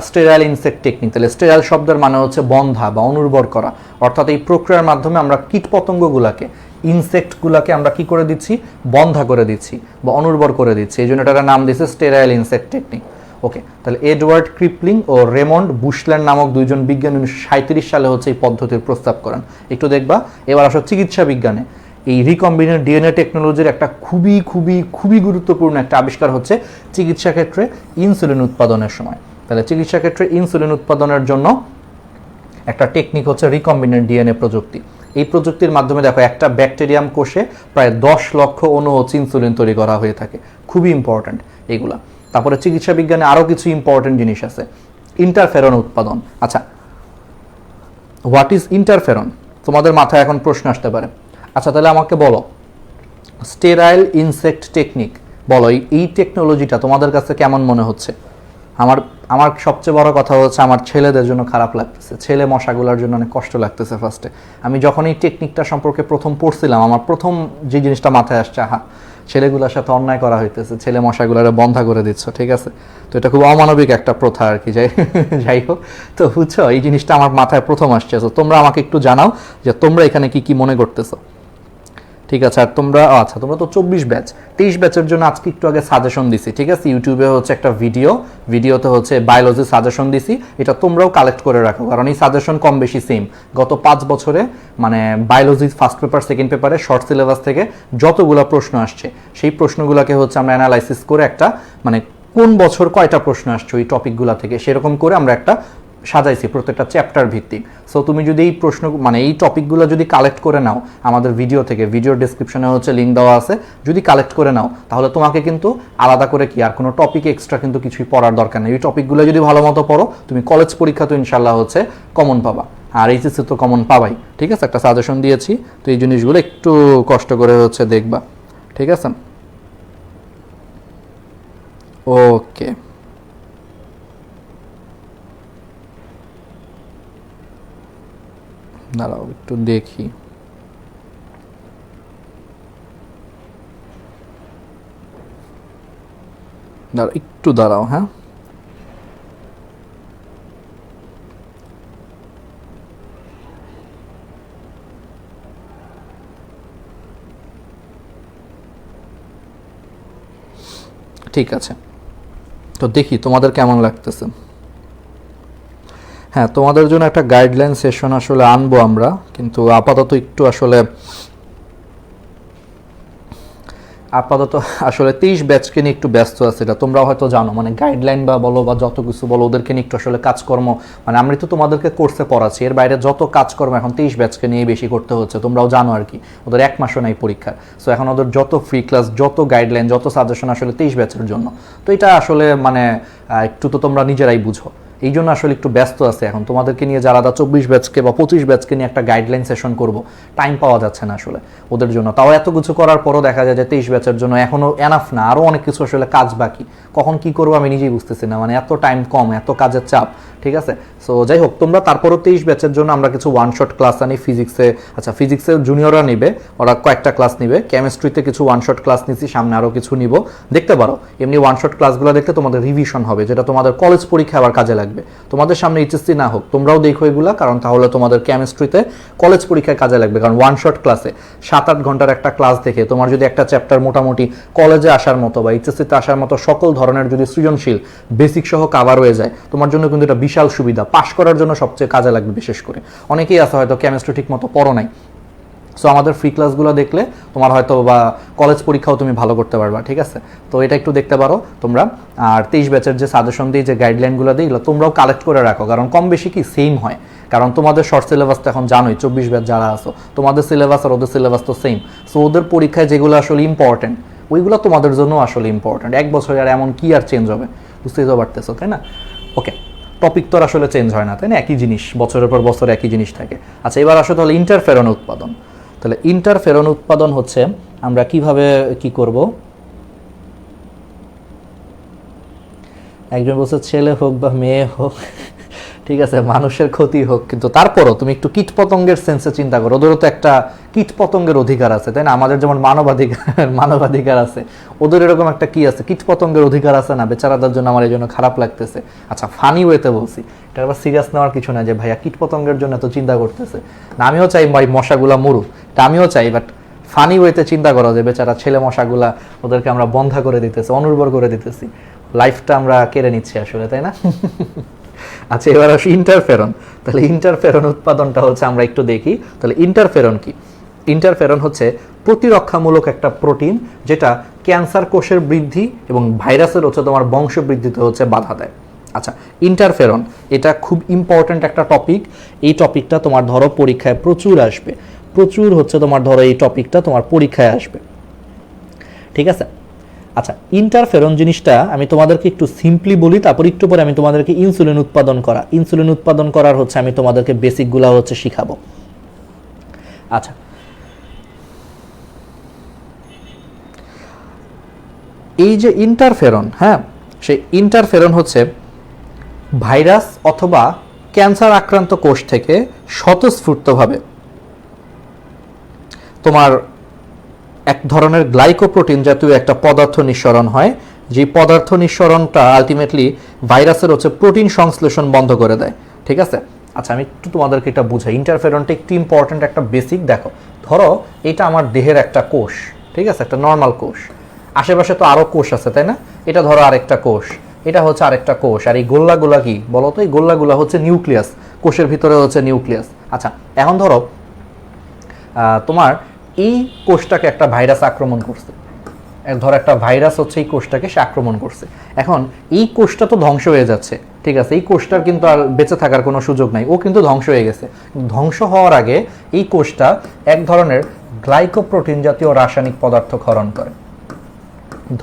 স্টেরাইল ইনসেক্ট টেকনিক, তাহলে স্টেরাইল শব্দের মানে হচ্ছে বন্ধা বা অনুর্বর করা, অর্থাৎ এই প্রক্রিয়ার মাধ্যমে আমরা কীটপতঙ্গগুলোকে, ইনসেক্টগুলোকে আমরা কি করে দিচ্ছি, বন্ধা করে দিচ্ছি বা অনুর্বর করে দিচ্ছি। এই জন্য এটার নাম দিয়েছে স্টেরাইল ইনসেক্ট টেকনিক। ওকে, তাহলে এডওয়ার্ড ক্রিপলিং ও রেমন্ড বুশল্যান্ড নামক দুইজন বিজ্ঞানী 1937 সালে হচ্ছে এই পদ্ধতির প্রস্তাব করেন। একটু দেখবা। এবার আসলে চিকিৎসা বিজ্ঞানে এই রিকম্বিনেন্ট ডিএনএ টেকনোলজির একটা খুবই খুবই খুবই গুরুত্বপূর্ণ একটা আবিষ্কার হচ্ছে চিকিৎসা ক্ষেত্রে ইনসুলিন উৎপাদনের সময়। তাহলে চিকিৎসা ক্ষেত্রে ইনসুলিন উৎপাদনের জন্য একটা টেকনিক হচ্ছে রিকম্বিনেন্ট ডিএনএ প্রযুক্তি। এই প্রযুক্তির মাধ্যমে দেখো একটা ব্যাকটেরিয়াম কোষে প্রায় 10 লক্ষ অণু হচ্ছে ইনসুলিন তৈরি করা হয়ে থাকে। খুবই ইম্পর্ট্যান্ট এগুলা। তারপরে চিকিৎসা বিজ্ঞানে আরও কিছু ইম্পর্ট্যান্ট জিনিস আছে। ইন্টারফেরন উৎপাদন। আচ্ছা, হোয়াট ইজ ইন্টারফেরন? তোমাদের মাথায় এখন প্রশ্ন আসতে পারে। আচ্ছা, তাহলে আমাকে বলো, স্টেরাইল ইনসেক্ট টেকনিক, বলো এই টেকনোলজিটা তোমাদের কাছে কেমন মনে হচ্ছে? আমার সবচেয়ে বড় কথা হচ্ছে আমার ছেলেদের জন্য খারাপ লাগতেছে, ছেলে মশাগুলোর জন্য অনেক কষ্ট লাগতেছে। ফার্স্টে আমি যখন এই টেকনিকটা সম্পর্কে প্রথম পড়ছিলাম, আমার প্রথম যে জিনিসটা মাথায় আসছে, ছেলেগুলোর সাথে অন্যায় করা হইতেছে, ছেলে মশাগুলোরে বন্ধা করে দিচ্ছ, ঠিক আছে? তো এটা খুব অমানবিক একটা প্রথা আর কি। যাই হোক, তো বুঝছো, এই জিনিসটা আমার মাথায় প্রথম আসছে। তো তোমরা আমাকে একটু জানাও যে তোমরা এখানে কি কি মনে করতেছো, ঠিক আছে? আর তোমরা তোমরা তো 24 ব্যাচ, 23 ব্যাচের জন্য আজকে একটু আগে সাজেশন দিছি, ঠিক আছে? ইউটিউবে হচ্ছে একটা ভিডিওতে হচ্ছে বায়োলজি সাজেশন দিছি, এটা তোমরাও কালেক্ট করে রাখো, কারণ এই সাজেশন কম বেশি সেম। গত 5 বছরে মানে বায়োলজি ফার্স্ট পেপার, সেকেন্ড পেপারে শর্ট সিলেবাস থেকে যতগুলো প্রশ্ন আসছে, সেই প্রশ্নগুলোকে হচ্ছে আমরা অ্যানালাইসিস করে একটা মানে কোন বছর কয়টা প্রশ্ন আসছে ওই টপিকগুলো থেকে, সেরকম করে আমরা একটা সাজাইছি প্রত্যেকটা চ্যাপ্টার ভিত্তিক। সো তুমি যদি এই প্রশ্ন মানে এই টপিকগুলো যদি কালেক্ট করে নাও আমাদের ভিডিও থেকে, ভিডিওর ডেসক্রিপশনে হচ্ছে লিঙ্ক দেওয়া আছে, যদি কালেক্ট করে নাও তাহলে তোমাকে কিন্তু আলাদা করে কি আর কোনো টপিক এক্সট্রা কিন্তু কিছুই পড়ার দরকার নেই। এই টপিকগুলো যদি ভালো মতো পড়ো, তুমি কলেজ পরীক্ষা তো ইনশাল্লাহ হচ্ছে কমন পাবা, আর এইচএসসি তো কমন পাবাই, ঠিক আছে? একটা সাজেশন দিয়েছি, তো এই জিনিসগুলো একটু কষ্ট করে হচ্ছে দেখবা, ঠিক আছে? ওকে, দাঁড়াও একটু দেখি। একটু দাঁড়াও, হ্যাঁ। ঠিক আছে, তো দেখি তোমাদের কেমন লাগতেছে। হ্যাঁ, তোমাদের জন্য একটা গাইডলাইন সেশন আসলে আনবো আমরা, কিন্তু আপাতত আসলে 23 ব্যাচকে নিয়ে একটু ব্যস্ত আছে, এটা তোমরাও হয়তো জানো। মানে গাইডলাইন বা বলো বা যত কিছু বলো, ওদেরকে নিয়ে একটু আসলে কাজকর্ম, মানে আমরা তো তোমাদেরকে কোর্সে পড়াচ্ছি, এর বাইরে যত কাজকর্ম এখন 23 ব্যাচকে নিয়ে বেশি করতে হচ্ছে, তোমরাও জানো আর কি। ওদের 1 মাসও নাই পরীক্ষা, সো এখন ওদের যত ফ্রি ক্লাস, যত গাইডলাইন, যত সাজেশন আসলে 23 ব্যাচের জন্য। তো এটা আসলে মানে একটু তো তোমরা নিজেরাই বুঝো, এই জন্য আসলে একটু ব্যস্ত আছে এখন তোমাদেরকে নিয়ে। যারা 24 ব্যাচকে বা 25 ব্যাচকে নিয়ে একটা গাইডলাইন সেশন করব, টাইম পাওয়া যাচ্ছে না আসলে ওদের জন্য। তাও এত কিছু করার পরও দেখা যায় যে 23 ব্যাচের জন্য এখনও এনাফ না, আরও অনেক কিছু আসলে কাজ বাকি। কখন কি করবো আমি নিজেই বুঝতেছি না, মানে এত টাইম কম, এত কাজের চাপ, ঠিক আছে? সো যাই হোক, তোমরা তারপরও 23 ব্যাচের জন্য আমরা কিছু ওয়ান শট ক্লাস আনি ফিজিক্সে। আচ্ছা, ফিজিক্সে জুনিয়ররা নিবে, ওরা কয়েকটা ক্লাস নিবে। কেমিস্ট্রিতে কিছু ওয়ান শট ক্লাস নিচ্ছি, সামনে আরও কিছু নিব, দেখতে পারো। এমনি ওয়ান শট ক্লাসগুলো দেখতে তোমাদের রিভিশন হবে, যেটা তোমাদের কলেজ পরীক্ষা আবার কাজে লাগবে। তোমাদের সামনে এইচএসসি না হোক, তোমরাও দেখো এগুলা, কারণ তাহলে তোমাদের কেমিস্ট্রিতে কলেজ পরীক্ষায় কাজে লাগবে। কারণ ওয়ান শট ক্লাসে 7-8 ঘন্টার একটা ক্লাস দেখে তোমার যদি একটা চ্যাপ্টার মোটামুটি কলেজে আসার মতো বা এইচএসসিতে আসার মতো সকল ধরনের যদি সৃজনশীল বেসিক সহ কাভার হয়ে যায়, তোমার জন্য কিন্তু এটা বিশাল সুবিধা, পাশ করার জন্য সবচেয়ে কাজে লাগবে। বিশেষ করে অনেকেই আছে হয়তো কেমিস্ট্রি ঠিক মতো পড়ো নাই, সো আমাদের ফ্রি ক্লাসগুলো দেখলে তোমার হয়তো বা কলেজ পরীক্ষাও তুমি ভালো করতে পারবা, ঠিক আছে? তো এটা একটু দেখতে পারো তোমরা। আর 23 ব্যাচের যে সাজেশন দিই, যে গাইডলাইনগুলো দিই, এগুলো তোমরাও কালেক্ট করে রাখো, কারণ কম বেশি কি সেম হয়। কারণ তোমাদের শর্ট সিলেবাস তো এখন জানোই, 24 ব্যাচ যারা আছো, তোমাদের সিলেবাস আর ওদের সিলেবাস তো সেম। সো ওদের পরীক্ষায় যেগুলো আসলে ইম্পর্টেন্ট, ওইগুলো তোমাদের জন্য আসলে ইম্পর্টেন্ট। 1 বছরে আর এমন কি আর চেঞ্জ হবে, বুঝতেই তো পারতেছো, তাই না? ওকে, টপিক তো আসলে চেঞ্জ হয় না, তাই না? একই জিনিস, বছরের পর বছর একই জিনিস থাকে। আচ্ছা, এবার আসলে তাহলে ইন্টারফেরন উৎপাদন। তাহলে ইন্টারফেরন উৎপাদন হচ্ছে আমরা কিভাবে কি করব? একজন বলছে ছেলে হোক বা মেয়ে হোক, ঠিক আছে, মানুষের ক্ষতি হোক, কিন্তু তারপরও তুমি একটু কীট পতঙ্গের সেন্সে চিন্তা করো। ওদেরও তো একটা কীট পতঙ্গের অধিকার আছে, তাই না? আমাদের যেমন মানবাধিকার আছে, ওদের এরকম একটা কি আছে, কীট পতঙ্গের অধিকার আছে না? বেচারাদের জন্য আমার এই জন্য খারাপ লাগতেছে। আচ্ছা, ফানি ওয়েতে বলছি, এটা আবার সিরিয়াস নেওয়ার কিছু না যে ভাইয়া কীট পতঙ্গের জন্য তো চিন্তা করতেছে না। আমিও চাই ভাই মশাগুলা মরুক, এটা আমিও চাই, বাট ফানি ওয়েতে চিন্তা করো যে বেচারা ছেলে মশাগুলা, ওদেরকে আমরা বন্ধা করে দিতেছি, অনুর্বর করে দিতেছি, লাইফটা আমরা কেড়ে নিচ্ছি আসলে, তাই না? আচ্ছা, এবার আসি ইন্টারফেরন। তাহলে ইন্টারফেরন উৎপাদনটা হচ্ছে আমরা একটু দেখি। তাহলে ইন্টারফেরন কি? ইন্টারফেরন হচ্ছে প্রতিরক্ষামূলক একটা প্রোটিন, যেটা ক্যান্সার কোষের বৃদ্ধি এবং ভাইরাসের হচ্ছে তোমার বংশবৃদ্ধিতে হচ্ছে বাধা দেয়। আচ্ছা, ইন্টারফেরন এটা খুব ইম্পর্ট্যান্ট একটা টপিক। এই টপিকটা তোমার ধরো পরীক্ষায় প্রচুর আসবে, প্রচুর হচ্ছে তোমার ধরো এই টপিকটা তোমার পরীক্ষায় আসবে, ঠিক আছে? আচ্ছা, ইন্টারফেরন জিনিসটা আমি তোমাদেরকে একটু সিম্পলি বলি, তারপর একটু পরে আমি তোমাদেরকে ইনসুলিন উৎপাদন করার হচ্ছে আমি তোমাদেরকে বেসিকগুলো হচ্ছে শিখাবো। আচ্ছা, এই যে ইন্টারফেরন, হ্যাঁ, সেই ইন্টারফেরন হচ্ছে ভাইরাস অথবা ক্যান্সার আক্রান্ত কোষ থেকে স্বতঃস্ফূর্তভাবে তোমার এক ধরনের গ্লাইকোপ্রোটিন জাতীয় একটা পদার্থ নিঃসরণ হয়, যে পদার্থ নিঃসরণটা আলটিমেটলি ভাইরাসের হচ্ছে প্রোটিন সংশ্লেষণ বন্ধ করে দেয়, ঠিক আছে? আচ্ছা, আমি একটু তোমাদেরকে এটা বুঝাই। ইন্টারফেরনটা একটু ইম্পর্ট্যান্ট একটা বেসিক। দেখো, ধরো এটা আমার দেহের একটা কোষ, ঠিক আছে, একটা নর্মাল কোষ, আশেপাশে তো আরও কোষ আছে, তাই না? এটা ধরো আরেকটা কোষ, এটা হচ্ছে আরেকটা কোষ, আর এই গোল্লাগুলা কি বলো তো? এই গোল্লাগুলা হচ্ছে নিউক্লিয়াস, কোষের ভিতরে হচ্ছে নিউক্লিয়াস। আচ্ছা, এখন ধরো তোমার এই কোষটাকে একটা ভাইরাস আক্রমণ করছে, ধরো একটা ভাইরাস হচ্ছে এই কোষটাকে সে আক্রমণ করছে। এখন এই কোষটা তো ধ্বংস হয়ে যাচ্ছে, ঠিক আছে? এই কোষটার কিন্তু আর বেঁচে থাকার কোনো সুযোগ নাই, ও কিন্তু ধ্বংস হয়ে গেছে। ধ্বংস হওয়ার আগে এই কোষটা এক ধরনের গ্লাইকোপ্রোটিন জাতীয় রাসায়নিক পদার্থ ক্ষরণ করে।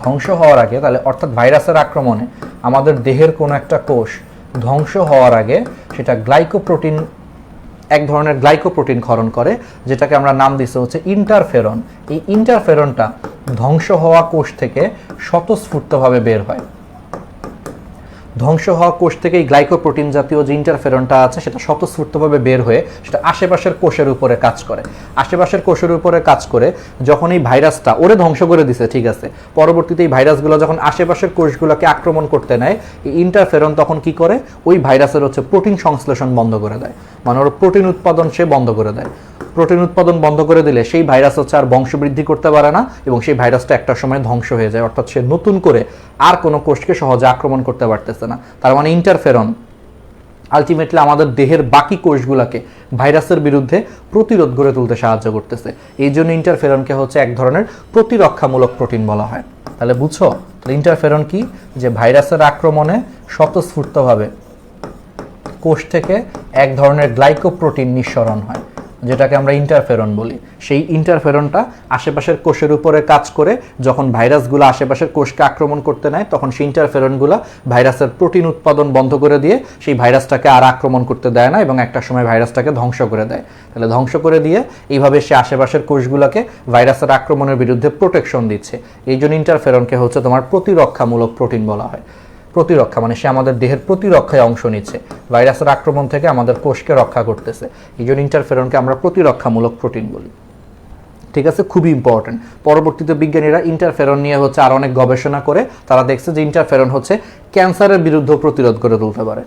ধ্বংস হওয়ার আগে, তাহলে অর্থাৎ ভাইরাসের আক্রমণে আমাদের দেহের কোনো একটা কোষ ধ্বংস হওয়ার আগে সেটা এক ধরনের গ্লাইকোপ্রোটিন ক্ষরণ করে, যেটাকে আমরা নাম দিচ্ছি হচ্ছে ইন্টারফেরন। এই ইন্টারফেরনটা ধ্বংস হওয়া কোষ থেকে স্বতঃস্ফূর্তভাবে বের হয়। ধ্বংস হওয়া কোষ থেকে এই গ্লাইকোপ্রোটিন জাতীয় যে ইন্টারফেরনটা আছে সেটা স্বতঃস্ফূর্তভাবে বের হয়ে সেটা আশেপাশের কোষের উপরে কাজ করে। আশেপাশের কোষের উপরে কাজ করে যখন এই ভাইরাসটা ওরে ধ্বংস করে দিছে, ঠিক আছে, পরবর্তীতে এই ভাইরাসগুলো যখন আশেপাশের কোষগুলোকে আক্রমণ করতে নেয়, এই ইন্টারফেরন তখন কি করে? ওই ভাইরাসের হচ্ছে প্রোটিন সংশ্লেষণ বন্ধ করে দেয়, মানে ওর প্রোটিন উৎপাদন সে বন্ধ করে দেয়। প্রোটিন উৎপাদন বন্ধ করে দিলে সেই ভাইরাস হচ্ছে আর বংশবৃদ্ধি করতে পারে না এবং সেই ভাইরাসটা একটা সময় ধ্বংস হয়ে যায়, অর্থাৎ সে নতুন করে আর কোনো কোষকে সহজে আক্রমণ করতে পারতেছে না। তার মানে ইন্টারফেরন আলটিমেটলি আমাদের দেহের বাকি কোষগুলোকে ভাইরাসের বিরুদ্ধে প্রতিরোধ গড়ে তুলতে সাহায্য করতেছে। এই জন্য ইন্টারফেরনকে হচ্ছে এক ধরনের প্রতিরক্ষামূলক প্রোটিন বলা হয়। তাহলে বুঝছো ইন্টারফেরন কি? যে ভাইরাসের আক্রমণে স্বতঃস্ফূর্তভাবে কোষ থেকে এক ধরনের গ্লাইকোপ্রোটিন নিঃসরণ হয়, যেটাকে আমরা ইন্টারফেরন বলি। সেই ইন্টারফেরনটা আশেপাশের কোষের উপরে কাজ করে যখন ভাইরাসগুলো আশেপাশের কোষকে আক্রমণ করতে নেয়, তখন সেই ইন্টারফেরনগুলো ভাইরাসের প্রোটিন উৎপাদন বন্ধ করে দিয়ে সেই ভাইরাসটাকে আর আক্রমণ করতে দেয় না এবং একটা সময় ভাইরাসটাকে ধ্বংস করে দেয়। তাহলে ধ্বংস করে দিয়ে এইভাবে সে আশেপাশের কোষগুলোকে ভাইরাসের আক্রমণের বিরুদ্ধে প্রোটেকশন দিচ্ছে। এই জন্য ইন্টারফেরনকে হচ্ছে তোমার প্রতিরক্ষামূলক প্রোটিন বলা হয়। প্রতিরক্ষা মানে সে আমাদের দেহের প্রতিরক্ষায় অংশ নিচ্ছে, ভাইরাসের আক্রমণ থেকে আমাদের কোষকে রক্ষা করতেছে। এই জন্য ইন্টারফেরনকে আমরা প্রতিরক্ষামূলক প্রোটিন বলি, ঠিক আছে? খুবই ইম্পর্টেন্ট। পরবর্তীতে বিজ্ঞানীরা ইন্টারফেরন নিয়ে হচ্ছে আর অনেক গবেষণা করে তারা দেখছে যে ইন্টারফেরন হচ্ছে ক্যান্সারের বিরুদ্ধে প্রতিরোধ করে তুলতে পারে।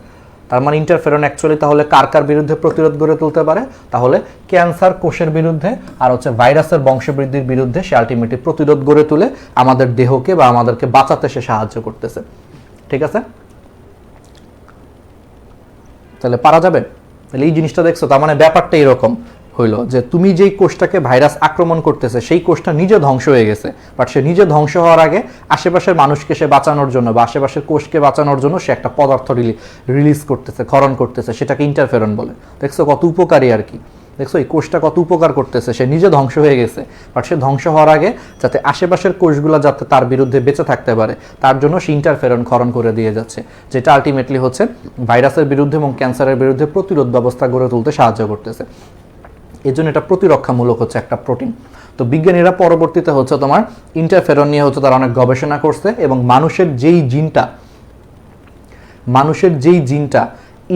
তার মানে ইন্টারফেরন অ্যাকচুয়ালি তাহলে কার বিরুদ্ধে প্রতিরোধ গড়ে তুলতে পারে? তাহলে ক্যান্সার কোষের বিরুদ্ধে আর হচ্ছে ভাইরাসের বংশবৃদ্ধির বিরুদ্ধে সে আলটিমেটলি প্রতিরোধ গড়ে তুলে আমাদের দেহকে বা আমাদেরকে বাঁচাতে সে সাহায্য করতেছে, ঠিক আছে? তাহলে পারা যাবে? তাহলে এই জিনিসটা দেখছো, তার মানে ব্যাপারটা এরকম হইলো যে তুমি যেই কোষটাকে ভাইরাস আক্রমণ করতেছে সেই কোষটা নিজে ধ্বংস হয়ে গেছে, বাট সে নিজে ধ্বংস হওয়ার আগে আশেপাশের মানুষকে সে বাঁচানোর জন্য বা আশেপাশের কোষকে বাঁচানোর জন্য সে একটা পদার্থ রিলিজ করতেছে, ক্ষরণ করতেছে, সেটাকে ইন্টারফেরন বলে। দেখছো কত উপকারী আর কি। দেখছো এই কোষটা কত উপকার করতেছে, সে নিজে ধ্বংস হয়ে গেছে, বাট সে ধ্বংস হওয়ার আগে যাতে আশেপাশের কোষগুলো যাতে তার বিরুদ্ধে বেঁচে থাকতে পারে তার জন্য সে ইন্টারফেরন ক্ষরণ করে দিয়ে যাচ্ছে, যেটা আলটিমেটলি হচ্ছে ভাইরাসের বিরুদ্ধে এবং ক্যান্সারের বিরুদ্ধে প্রতিরোধ ব্যবস্থা গড়ে তুলতে সাহায্য করতেছে। এই জন্য এটা প্রতিরক্ষামূলক হচ্ছে একটা প্রোটিন। তো বিজ্ঞানীরা পরবর্তীতে হচ্ছে তোমার ইন্টারফেরন নিয়ে হচ্ছে তারা অনেক গবেষণা করছে এবং মানুষের যেই জিনটা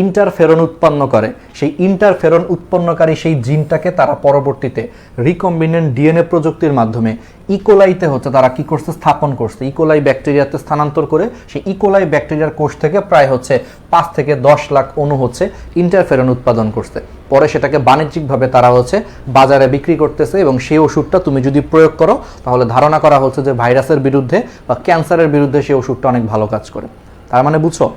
ইন্টারফেরন উৎপন্ন করে সেই ইন্টারফেরন উৎপন্নকারী সেই জিনটাকে তারা পরবর্তীতে রিকম্বিনেন্ট ডিএনএ প্রযুক্তির মাধ্যমে ইকোলাইতে হচ্ছে তারা কি করছে, স্থাপন করছে, ইকোলাই ব্যাকটেরিয়াতে স্থানান্তর করে সেই ইকোলাই ব্যাকটেরিয়ার কোষ থেকে প্রায় হচ্ছে 5 থেকে 10 লাখ অণু হচ্ছে ইন্টারফেরন উৎপাদন করছে। পরে সেটাকে বাণিজ্যিকভাবে তারা হচ্ছে বাজারে বিক্রি করতেছে এবং সেই ওষুধটা তুমি যদি প্রয়োগ করো তাহলে ধারণা করা হচ্ছে যে ভাইরাসের বিরুদ্ধে বা ক্যান্সারের বিরুদ্ধে সেই ওষুধটা অনেক ভালো কাজ করে। তার মানে বুঝছো,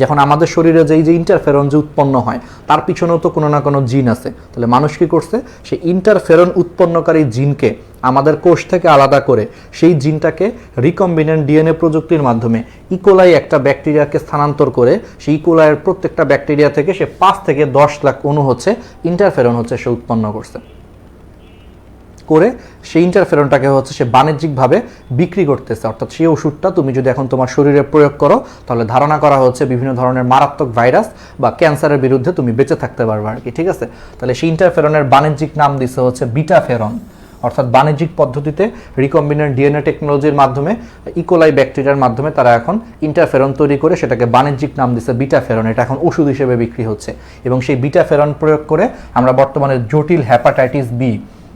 যখন আমাদের শরীরে যে ইন্টারফেরন যে উৎপন্ন হয় তার পিছনেও তো কোনো না কোনো জিন আছে। তাহলে মানুষ কি করছে, সেই ইন্টারফেরন উৎপন্নকারী জিনকে আমাদের কোষ থেকে আলাদা করে সেই জিনটাকে রিকম্বিনেন্ট ডিএনএ প্রযুক্তির মাধ্যমে ইকোলাই একটা ব্যাকটেরিয়াকে স্থানান্তর করে সেই ইকোলাইয়ের প্রত্যেকটা ব্যাকটেরিয়া থেকে সে 5 থেকে 10 লাখ অণু হচ্ছে ইন্টারফেরন হচ্ছে সে উৎপন্ন করছে, করে সেই ইন্টারফেরনটাকে হচ্ছে সে বাণিজ্যিকভাবে বিক্রি করতেছে। অর্থাৎ সেই ওষুধটা তুমি যদি এখন তোমার শরীরে প্রয়োগ করো তাহলে ধারণা করা হচ্ছে বিভিন্ন ধরনের মারাত্মক ভাইরাস বা ক্যান্সারের বিরুদ্ধে তুমি বেঁচে থাকতে পারবে আর কি, ঠিক আছে। তাহলে সেই ইন্টারফেরনের বাণিজ্যিক নাম দিচ্ছে হচ্ছে বিটাফেরন। অর্থাৎ বাণিজ্যিক পদ্ধতিতে রিকম্বিনেন্ট ডিএনএ টেকনোলজির মাধ্যমে ইকোলাই ব্যাকটেরিয়ার মাধ্যমে তারা এখন ইন্টারফেরন তৈরি করে সেটাকে বাণিজ্যিক নাম দিচ্ছে বিটাফেরন। এটা এখন ওষুধ হিসেবে বিক্রি হচ্ছে এবং সেই বিটাফেরন প্রয়োগ করে আমরা বর্তমানে জটিল হেপাটাইটিস বি,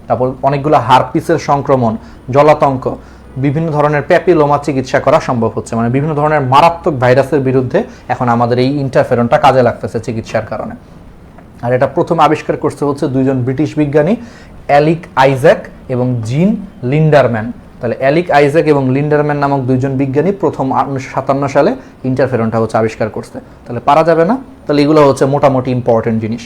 তারপর অনেকগুলো হারপিসের সংক্রমণ, জলাতঙ্ক, বিভিন্ন ধরনের প্যাপিলোমা চিকিৎসা করা সম্ভব হচ্ছে। মানে বিভিন্ন ধরনের মারাত্মক ভাইরাসের বিরুদ্ধে এখন আমাদের এই ইন্টারফেরনটা কাজে লাগতেছে চিকিৎসার কারণে। আর এটা প্রথম আবিষ্কার করতে হচ্ছে 2 জন ব্রিটিশ বিজ্ঞানী, অ্যালিক আইজ্যাক এবং জিন লিন্ডারম্যান। তাহলে অ্যালিক আইজ্যাক এবং লিন্ডারম্যান নামক 2 জন বিজ্ঞানী প্রথম 1957 সালে ইন্টারফেরনটা হচ্ছে আবিষ্কার করছে। তাহলে পারা যাবে না, তাহলে এগুলো হচ্ছে মোটামুটি ইম্পর্টেন্ট জিনিস।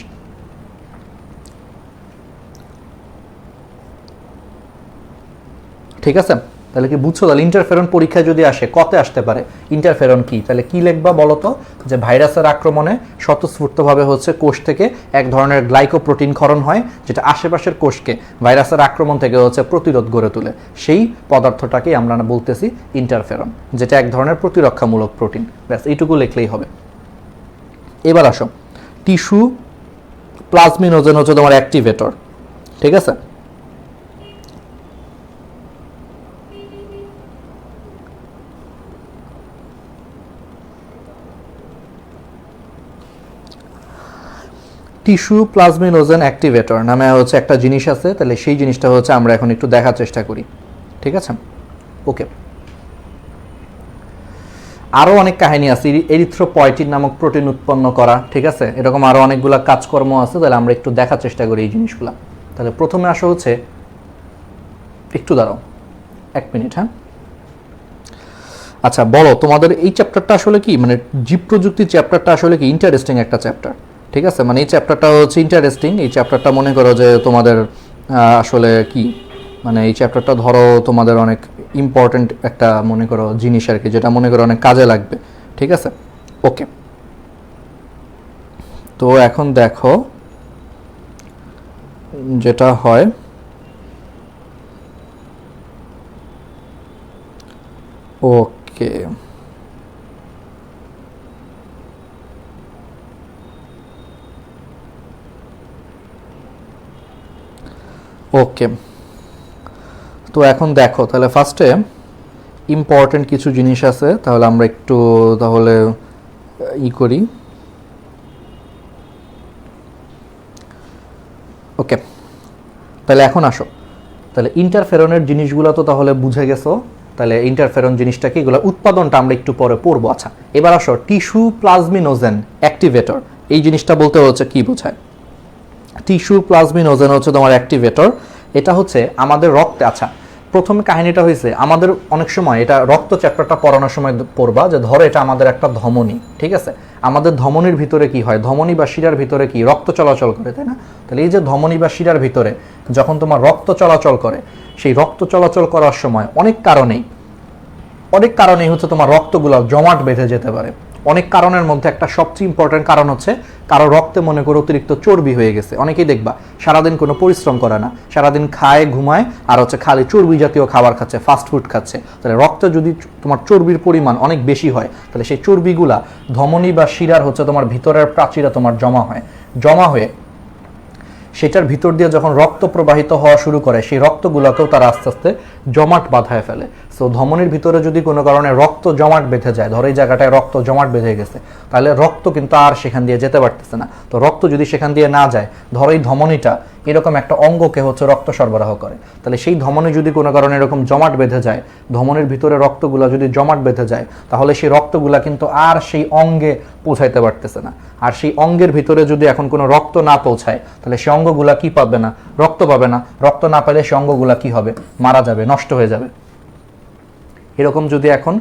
ঠিক আছে, তাহলে কি বুঝছো? তাহলে ইন্টারফেরন পরীক্ষায় যদি আসে কতে আসতে পারে ইন্টারফেরন কি, তাহলে কি লিখবা বলো তো? যে ভাইরাসের আক্রমণে স্বতঃস্ফূর্তভাবে হচ্ছে কোষ থেকে এক ধরনের গ্লাইকোপ্রোটিন ক্ষরণ হয় যেটা আশেপাশের কোষকে ভাইরাসের আক্রমণ থেকে হচ্ছে প্রতিরোধ গড়ে তোলে। সেই পদার্থটাকেই আমরা বলতেছি ইন্টারফেরন, যেটা এক ধরনের প্রতিরক্ষামূলক প্রোটিন। ব্যাস এইটুকু লিখলেই হবে। এবার আসো, টিস্যু প্লাজমিনোজেন হচ্ছে তোমার অ্যাক্টিভেটর, ঠিক আছে। টিস্যু প্লাজমিনোজেন অ্যাক্টিভেটর নামে হচ্ছে একটা জিনিস আছে। তাহলে সেই জিনিসটা হচ্ছে আমরা এখন একটু দেখার চেষ্টা করি, ঠিক আছে। ওকে, আরও অনেক কাহিনী আছে, এরিথ্রোপয়েটিন নামক প্রোটিন উৎপন্ন করা, ঠিক আছে। এরকম আরও অনেকগুলো কাজকর্ম আছে, তাহলে আমরা একটু দেখার চেষ্টা করি এই জিনিসগুলো। তাহলে প্রথমে আসা হচ্ছে, একটু দাঁড়াও 1 মিনিট, হ্যাঁ। আচ্ছা বলো, তোমাদের এই চ্যাপ্টারটা আসলে কি, মানে জীব প্রযুক্তির চ্যাপ্টারটা আসলে কি ইন্টারেস্টিং একটা চ্যাপ্টার, ঠিক আছে। মানে এই চ্যাপ্টারটা হচ্ছে ইন্টারেস্টিং। এই চ্যাপ্টারটা মনে করো যে তোমাদের আসলে কি, মানে এই চ্যাপ্টারটা ধরো তোমাদের অনেক ইম্পর্টেন্ট একটা মনে করো জিনিস আর কি, যেটা মনে করো অনেক কাজে লাগবে, ঠিক আছে। ওকে, তো এখন দেখো যেটা হয়, ওকে ওকে, তো এখন দেখো, তাহলে ফার্স্টে ইম্পর্টেন্ট কিছু জিনিস আছে, তাহলে আমরা একটু তাহলে করি। ওকে, তাহলে এখন আসো, তাহলে ইন্টারফেরনের জিনিসগুলো তো তাহলে বুঝে গেছো। তাহলে ইন্টারফেরন জিনিসটা কি, এগুলো উৎপাদনটা আমরা একটু পরে পড়বো। আচ্ছা এবার আসো, টিস্যু প্লাজমিনোজেন অ্যাক্টিভেটর, এই জিনিসটা বলতে হচ্ছে কি বোঝায়। টিস্যু প্লাজমিনোজেন হচ্ছে তোমার অ্যাক্টিভেটর। এটা হচ্ছে আমাদের রক্তে, আচ্ছা প্রথমে কাহিনীটা হয়েছে আমাদের অনেক সময় এটা রক্ত চ্যাপ্টারটা পড়ানোর সময় পড়বা, যে ধরো এটা আমাদের একটা ধমনী, ঠিক আছে। আমাদের ধমনীর ভিতরে কি হয়, ধমনী বা শিরার ভিতরে কি রক্ত চলাচল করে, তাই না। তাহলে এই যে ধমনী বা শিরার ভিতরে যখন তোমার রক্ত চলাচল করে, সেই রক্ত চলাচল করার সময় অনেক কারণেই হচ্ছে তোমার রক্তগুলো জমাট বেঁধে যেতে পারে। অনেক কারণের মধ্যে একটা সবচেয়ে ইম্পর্টেন্ট কারণ হচ্ছে কারো রক্তে মনে করো অতিরিক্ত চর্বি হয়ে গেছে, অনেকেই দেখবা সারাদিন কোনো পরিশ্রম করে না, সারাদিন খায় ঘুমায় আর হচ্ছে খালি চর্বি জাতীয় খাবার খাচ্ছে, ফাস্ট ফুড খাচ্ছে। তাহলে রক্তে যদি তোমার চর্বির পরিমাণ অনেক বেশি হয়, তাহলে সেই চর্বিগুলা ধমনী বা শিরার হচ্ছে তোমার ভিতরের প্রাচীরে তোমার জমা হয়ে সেটার ভিতর দিয়ে যখন রক্ত প্রবাহিত হওয়া শুরু করে, সেই রক্তগুলোকেও তারা আস্তে আস্তে জমাট বাঁধায় ফেলে। সো ধমনীর ভিতরে যদি কোনো কারণে রক্ত জমাট বেঁধে যায়, ধরো এই জায়গাটায় রক্ত জমাট বেঁধে গেছে, তাহলে রক্ত কিন্তু আর সেখান দিয়ে যেতে পারতেছে না। তো রক্ত যদি সেখান দিয়ে না যায়, ধরো এই ধমনীটা এরকম একটা অঙ্গকে হচ্ছে রক্ত সরবরাহ করে, তাহলে সেই ধমনী যদি কোনো কারণে এরকম জমাট বেঁধে যায়, ধমনীর ভিতরে রক্তগুলো যদি জমাট বেঁধে যায়, তাহলে সেই রক্তগুলা কিন্তু আর সেই অঙ্গে পৌঁছাইতে পারতেছে না। আর সেই অঙ্গের ভিতরে যদি এখন কোনো রক্ত না পৌঁছায়, তাহলে সেই অঙ্গগুলা কি পাবে না? রক্ত পাবে না। রক্ত না পেলে সেই অঙ্গগুলা কি হবে? মারা যাবে, নষ্ট হয়ে যাবে। এরকম যদি এখন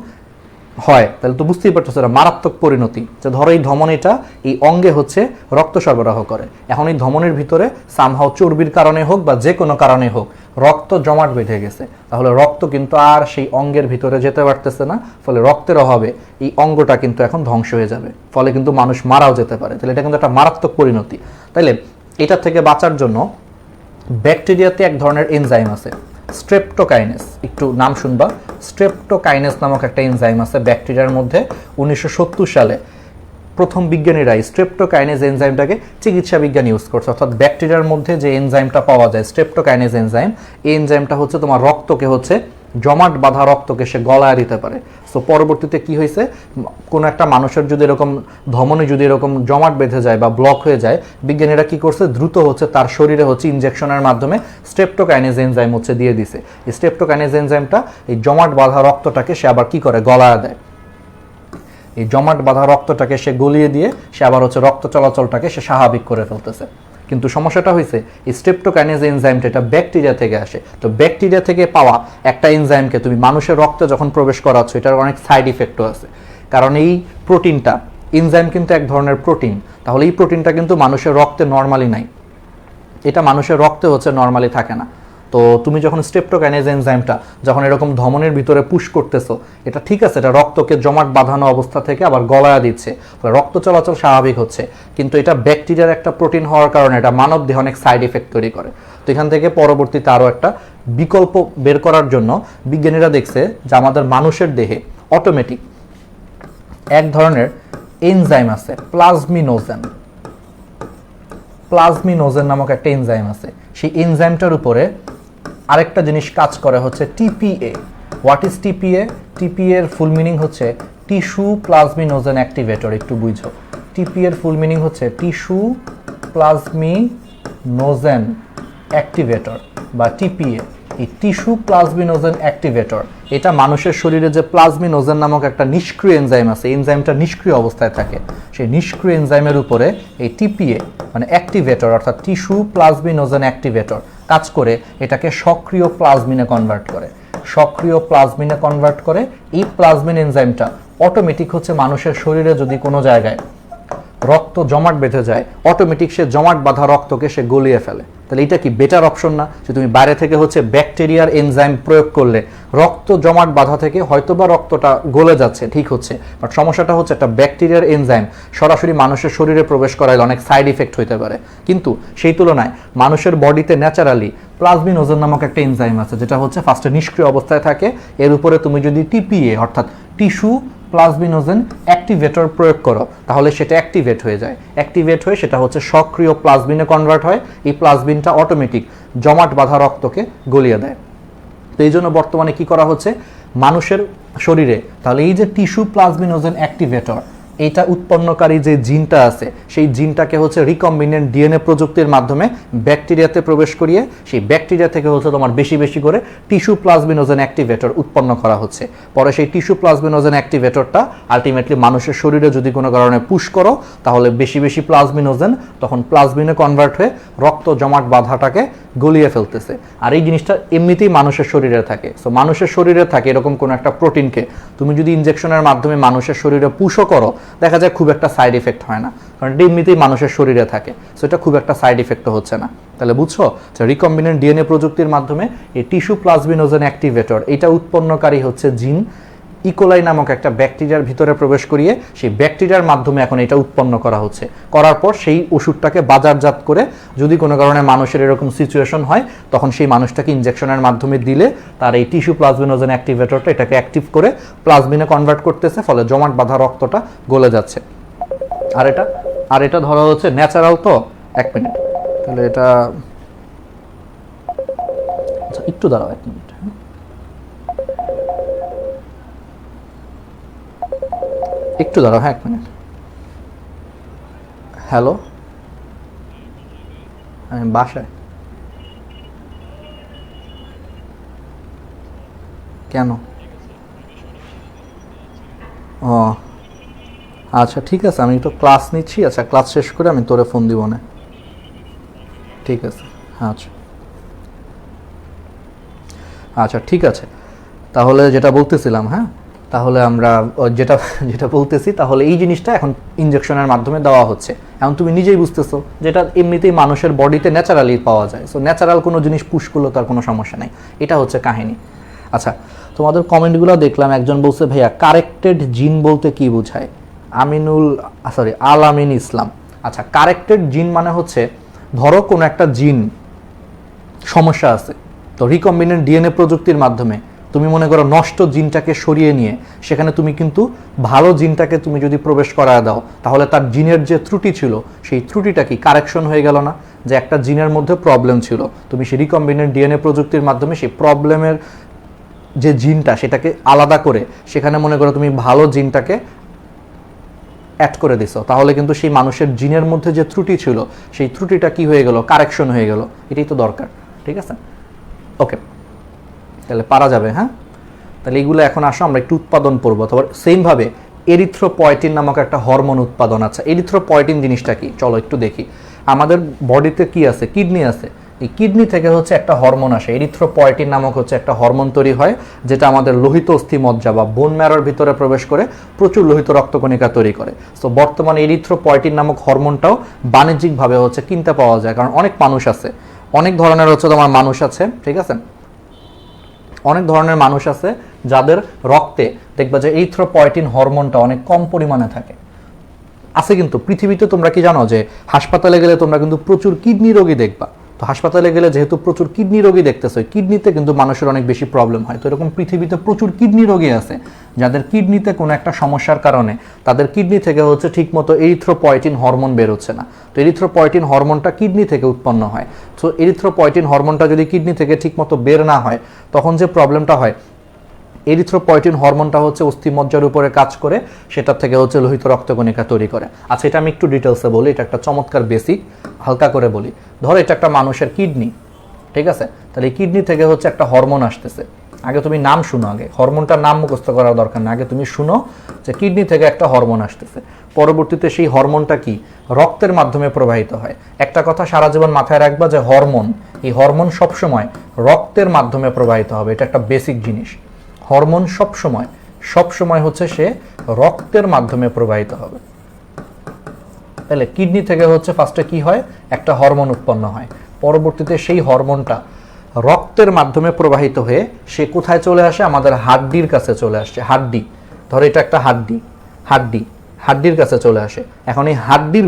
হয়, তাহলে তো বুঝতেই পারছো এটা মারাত্মক পরিণতি। যে ধরো এই ধমনীটা এই অঙ্গে হচ্ছে রক্ত সরবরাহ করে, এখন এই ধমনীর ভিতরে সামহাও চর্বির কারণে হোক বা যে কোনো কারণে হোক রক্ত জমাট বেঁধে গেছে, তাহলে রক্ত কিন্তু আর সেই অঙ্গের ভিতরে যেতে পারতেছে না, ফলে রক্তের অভাবে এই অঙ্গটা কিন্তু এখন ধ্বংস হয়ে যাবে, ফলে কিন্তু মানুষ মারাও যেতে পারে। তাহলে এটা কিন্তু একটা মারাত্মক পরিণতি। তাইলে এটা থেকে বাঁচার জন্য ব্যাকটেরিয়াতে এক ধরনের এনজাইম আছে, স্ট্রেপ্টোকাইনেস, একটু নাম শুনবা, স্ট্রেপ্টোকাইনেস নামক একটা এনজাইম আছে ব্যাকটেরিয়ার মধ্যে। 1970 সালে প্রথম বিজ্ঞানীরাই স্ট্রেপ্টোকাইনেস এনজাইমটাকে চিকিৎসা বিজ্ঞান ইউজ করছে। অর্থাৎ ব্যাকটেরিয়ার মধ্যে যে এনজাইমটা পাওয়া যায় স্ট্রেপ্টোকাইনেস এনজাইম, এই এনজাইমটা হচ্ছে তোমার রক্তকে হচ্ছে জমাট বাঁধা রক্তকে সে গলায় দিতে পারে। সো পরবর্তীতে কি হয়েছে, কোনো একটা মানুষের যদি এরকম ধমনী যদি এরকম জমাট বেঁধে যায় বা ব্লক হয়ে যায়, বিজ্ঞানীরা কি করছে, দ্রুত হচ্ছে তার শরীরে হচ্ছে ইনজেকশনের মাধ্যমে স্ট্রেপ্টোকাইনেস এনজাইম হচ্ছে দিয়ে দিছে। এই স্ট্রেপ্টোকাইনেস এনজাইমটা এই জমাট বাঁধা রক্তটাকে সে আবার কি করে, গলায় দেয়। এই জমাট বাঁধা রক্তটাকে সে গলিয়ে দিয়ে সে আবার হচ্ছে রক্ত চলাচলটাকে সে স্বাভাবিক করে ফেলতেছে। কিন্তু সমস্যাটা হয়েছে এই স্ট্রেপ্টোকাইনেস এনজাইমটা এটা ব্যাকটেরিয়া থেকে আসে। তো ব্যাকটেরিয়া থেকে পাওয়া একটা এনজাইমকে তুমি মানুষের রক্তে যখন প্রবেশ করাচ্ছ, এটার অনেক সাইড ইফেক্টও আছে। কারণ এই প্রোটিনটা, এনজাইম কিন্তু এক ধরনের প্রোটিন, তাহলে এই প্রোটিনটা কিন্তু মানুষের রক্তে নর্মালি নাই, এটা মানুষের রক্তে হচ্ছে নর্মালি থাকে না। তো তুমি যখন স্ট্রেপ্টোকাইনেস এনজাইমটা যখন এরকম ধমনের ভিতরে পুশ করতেছো, এটা ঠিক আছে, এটা রক্তকে জমাট বাঁধানো অবস্থা থেকে আবার গলায়া দিচ্ছে, রক্ত চলাচল স্বাভাবিক হচ্ছে। কিন্তু এটা ব্যাকটেরিয়ার একটা প্রোটিন হওয়ার কারণে এটা মানব দেহে অনেক সাইড এফেক্ট তৈরি করে। তো এখান থেকে পরবর্তীতে আরও একটা বিকল্প বের করার জন্য বিজ্ঞানীরা দেখছে যে আমাদের মানুষের দেহে অটোমেটিক এক ধরনের এনজাইম আছে, প্লাজমিনোজেন নামক একটা এনজাইম আছে। সেই এনজাইমটার উপরে আরেকটা জিনিস কাজ করে হচ্ছে TPA. What is TPA? TPA এর ফুল মিনিং হচ্ছে টিস্যু প্লাজমিনোজেন অ্যাক্টিভেটর। একটু বুঝো, টিপিএ এর ফুল মিনিং হচ্ছে টিস্যু প্লাজমিনোজেন অ্যাক্টিভেটর বা টিপিএ। এই টিস্যু প্লাজমিনোজেন অ্যাক্টিভেটর, এটা মানুষের শরীরে যে প্লাজমিনোজেন নামক একটা নিষ্ক্রিয় এনজাইম আছে, এনজাইমটা নিষ্ক্রিয় অবস্থায় থাকে, সেই নিষ্ক্রিয় এনজাইমের উপরে এই টিপিএ মানে অ্যাক্টিভেটর অর্থাৎ টিস্যু প্লাজমিনোজেন অ্যাক্টিভেটর কাজ করে এটাকে সক্রিয় প্লাজমিনে কনভার্ট করে। এই প্লাজমিন এনজাইমটা অটোমেটিক হচ্ছে মানুষের শরীরে যদি কোনো জায়গায় রক্ত জমাট বেঁধে যায়, অটোমেটিক সে জমাট বাঁধা রক্তকে সে গলিয়ে ফেলে। তাহলে এটা কি বেটার অপশন না? যে তুমি বাইরে থেকে হচ্ছে ব্যাকটেরিয়ার এনজাইম প্রয়োগ করলে রক্ত জমাট বাঁধা থেকে হয়তোবা রক্তটা গলে যাচ্ছে, ঠিক হচ্ছে, বাট সমস্যাটা হচ্ছে একটা ব্যাকটেরিয়ার এনজাইম সরাসরি মানুষের শরীরে প্রবেশ করাইলে অনেক সাইড ইফেক্ট হইতে পারে। কিন্তু সেই তুলনায় মানুষের বডিতে ন্যাচারালি প্লাজমিনোজেন নামক একটা এনজাইম আছে, যেটা হচ্ছে ফার্স্টে নিষ্ক্রিয় অবস্থায় থাকে। এর উপরে তুমি যদি টিপিএ অর্থাৎ টিস্যু প্লাজমিনোজেন অ্যাক্টিভেটর প্রয়োগ করো, তাহলে সেটা অ্যাক্টিভেট হয়ে সেটা হচ্ছে সক্রিয় প্লাজমিনে কনভার্ট হয়। এই প্লাজমিনটা অটোমেটিক জমাট বাঁধা রক্তকে গলিয়ে দেয়। তো এই জন্য বর্তমানে কি করা হচ্ছে মানুষের শরীরে, তাহলে এই যে টিস্যু প্লাজমিনোজেন অ্যাক্টিভেটর এটা উৎপন্নকারী যে জিনটা আছে, সেই জিনটাকে হচ্ছে রিকম্বিনেন্ট ডিএনএ প্রযুক্তির মাধ্যমে ব্যাকটেরিয়াতে প্রবেশ করিয়ে সেই ব্যাকটেরিয়া থেকে হচ্ছে তোমার বেশি বেশি করে টিস্যু প্লাজমিনোজেন অ্যাক্টিভেটর উৎপন্ন করা হচ্ছে। পরে সেই টিস্যু প্লাজমিনোজেন অ্যাক্টিভেটরটা আলটিমেটলি মানুষের শরীরে যদি কোনো কারণে পুশ করো, তাহলে বেশি বেশি প্লাজমিনোজেন তখন প্লাজমিনে কনভার্ট হয়ে রক্ত জমাট বাঁধাটাকে গলিয়ে ফেলতেছে। আর এই জিনিসটা এমনিতেই মানুষের শরীরে থাকে। সো মানুষের শরীরে থাকে এরকম কোনো একটা প্রোটিনকে তুমি যদি ইনজেকশনের মাধ্যমে মানুষের শরীরে পুশও করো, দেখা যায় খুব একটা সাইড ইফেক্ট হয় না, কারণ এটা এমনিতেই মানুষের শরীরে থাকে। সো এটা খুব একটা সাইড ইফেক্টও হচ্ছে না। তাহলে বুঝছো যে রিকম্বিনেন্ট ডিএনএ প্রযুক্তির মাধ্যমে এই টিস্যু প্লাজমিনোজেন অ্যাক্টিভেটর এটা উৎপন্নকারী হচ্ছে জিন, ইকোলাই নামক একটা ব্যাকটেরিয়ার ভিতরে প্রবেশ করিয়ে সেই ব্যাকটেরিয়ার মাধ্যমে এখন এটা উৎপন্ন করা হচ্ছে, করার পর সেই ওষুধটাকে বাজারজাত করে যদি কোনো কারণে মানুষের এরকম সিচুয়েশন হয় তখন সেই মানুষটাকে ইনজেকশনের মাধ্যমে দিলে তার এই টিস্যু প্লাজমিনোজেন অ্যাক্টিভেটরটা এটাকে অ্যাক্টিভ করে প্লাজমিনে কনভার্ট করতেছে, ফলে জমাট বাঁধা রক্তটা গলে যাচ্ছে। আর এটা ধরা হচ্ছে ন্যাচারাল। তো 1 মিনিট, তাহলে এটা আচ্ছা একটু দাঁড়াও 1 মিনিট, একটু দাঁড়াও, হ্যাঁ 1 মিনিট। হ্যালো, আমি বাসায়। কেন? ও আচ্ছা ঠিক আছে, আমি একটু ক্লাস নিচ্ছি। আচ্ছা ক্লাস শেষ করে আমি তোরে ফোন দিব না। ঠিক আছে, আচ্ছা আচ্ছা ঠিক আছে। তাহলে যেটা বলতেছিলাম, হ্যাঁ তাহলে আমরা যেটা যেটা বলতেছি, তাহলে এই জিনিসটা এখন ইনজেকশনের মাধ্যমে দেওয়া হচ্ছে। এখন তুমি নিজেই বুঝতেছো যেটা এমনিতেই মানুষের বডিতে ন্যাচারালি পাওয়া যায়। সো ন্যাচারাল কোনো জিনিস পুশ করলে তার কোনো সমস্যা নাই, এটা হচ্ছে কাহিনী। আচ্ছা তোমাদের কমেন্টগুলো দেখলাম, একজন বলছে ভাইয়া কারেক্টেড জিন বলতে কি বোঝায়? আল আমিন ইসলাম। আচ্ছা কারেক্টেড জিন মানে হচ্ছে, ধরো কোনো একটা জিন সমস্যা আছে, তো রিকম্বিনেন্ট ডিএনএ প্রযুক্তির মাধ্যমে তুমি মনে করো নষ্ট জিনটাকে সরিয়ে নিয়ে সেখানে তুমি কিন্তু ভালো জিনটাকে তুমি যদি প্রবেশ করায় দাও, তাহলে তার জিনের যে ত্রুটি ছিল সেই ত্রুটিটা কি কারেকশন হয়ে গেল না? যে একটা জিনের মধ্যে প্রবলেম ছিল, তুমি সেই রিকম্বিনেন্ট ডিএনএ প্রযুক্তির মাধ্যমে সেই প্রবলেমের যে জিনটা সেটাকে আলাদা করে সেখানে মনে করো তুমি ভালো জিনটাকে অ্যাড করে দিছো, তাহলে কিন্তু সেই মানুষের জিনের মধ্যে যে ত্রুটি ছিল সেই ত্রুটিটা কি হয়ে গেল? কারেকশন হয়ে গেল। এটাই তো দরকার, ঠিক আছে? ওকে, তাহলে পারা যাবে। হ্যাঁ, তাহলে এইগুলো এখন আসো আমরা একটু উৎপাদন করবো। তারপর সেমভাবে এরিথ্রোপয়েটিন নামক একটা হরমোন উৎপাদন আছে। এরিথ্রোপয়েটিন জিনিসটা কি চলো একটু দেখি। আমাদের বডিতে কি আছে? কিডনি আছে। এই কিডনি থেকে হচ্ছে একটা হরমোন আসে, এরিথ্রোপয়েটিন নামক হচ্ছে একটা হরমোন তৈরি হয়, যেটা আমাদের লোহিত অস্থিমজ্জা বা বোন ম্যারোর ভিতরে প্রবেশ করে প্রচুর লোহিত রক্তকণিকা তৈরি করে। সো বর্তমানে এরিথ্রোপয়েটিন নামক হরমোনটাও বাণিজ্যিকভাবে হচ্ছে কিনতে পাওয়া যায়, কারণ অনেক মানুষ আছে, অনেক ধরনের হচ্ছে তোমার মানুষ আছে, ঠিক আছে? অনেক ধরনের মানুষ আছে যাদের রক্তে দেখবা যে এরিথ্রোপয়েটিন হরমোনটা অনেক কম পরিমাণে থাকে আছে। কিন্তু পৃথিবীতে তোমরা কি জানো যে হাসপাতালে গেলে তোমরা কিন্তু প্রচুর কিডনি রোগী দেখবা। তো হাসপাতালে গেলে যেহেতু প্রচুর কিডনি রোগী দেখতেছো, কিডনিতে কিন্তু মানুষের অনেক বেশি প্রবলেম হয়। তো এরকম পৃথিবীতে প্রচুর কিডনি রোগী আছে যাদের কিডনিতে কোনো একটা সমস্যার কারণে তাদের কিডনি থেকে হচ্ছে ঠিকমতো এরিথ্রোপয়েটিন হরমোন বের হচ্ছে না। তো এরিথ্রোপয়েটিন হরমোনটা কিডনি থেকে উৎপন্ন হয়। তো এরিথ্রোপয়েটিন হরমোনটা যদি কিডনি থেকে ঠিকমতো বের না হয়, তখন যে প্রবলেমটা হয়, এরিথ্রোপয়েটিন হরমোনটা হচ্ছে অস্থিমজ্জার উপরে কাজ করে, সেটার থেকে হচ্ছে লোহিত রক্তকণিকা তৈরি করে। আচ্ছা এটা আমি একটু ডিটেলসে বলি, এটা একটা চমৎকার বেসিক, হালকা করে বলি। ধরো এটা একটা মানুষের কিডনি, ঠিক আছে? তাহলে এই কিডনি থেকে হচ্ছে একটা হরমোন আসতেছে। আগে তুমি নাম শুনো, আগে হরমোনটার নাম মুখস্থ করার দরকার না, আগে তুমি শুনো যে কিডনি থেকে একটা হরমোন আসতেছে। পরবর্তীতে সেই হরমোনটা কি রক্তের মাধ্যমে প্রবাহিত হয়। একটা কথা সারা জীবন মাথায় রাখবা যে হরমোন, এই হরমোন সবসময় রক্তের মাধ্যমে প্রবাহিত হবে। এটা একটা বেসিক জিনিস। হরমোন সবসময় হচ্ছে সে রক্তের মাধ্যমে প্রবাহিত হবে। তাহলে কিডনি থেকে হচ্ছে ফার্স্টে কি হয়? একটা হরমোন উৎপন্ন হয়, পরবর্তীতে সেই হরমোনটা রক্তের মাধ্যমে প্রবাহিত হয়ে সে কোথায় চলে আসে? আমাদের হাড্ডির কাছে চলে আসছে। হাড্ডি, ধরো এটা একটা হাড্ডির কাছে চলে আসে। এখন এই হাড্ডির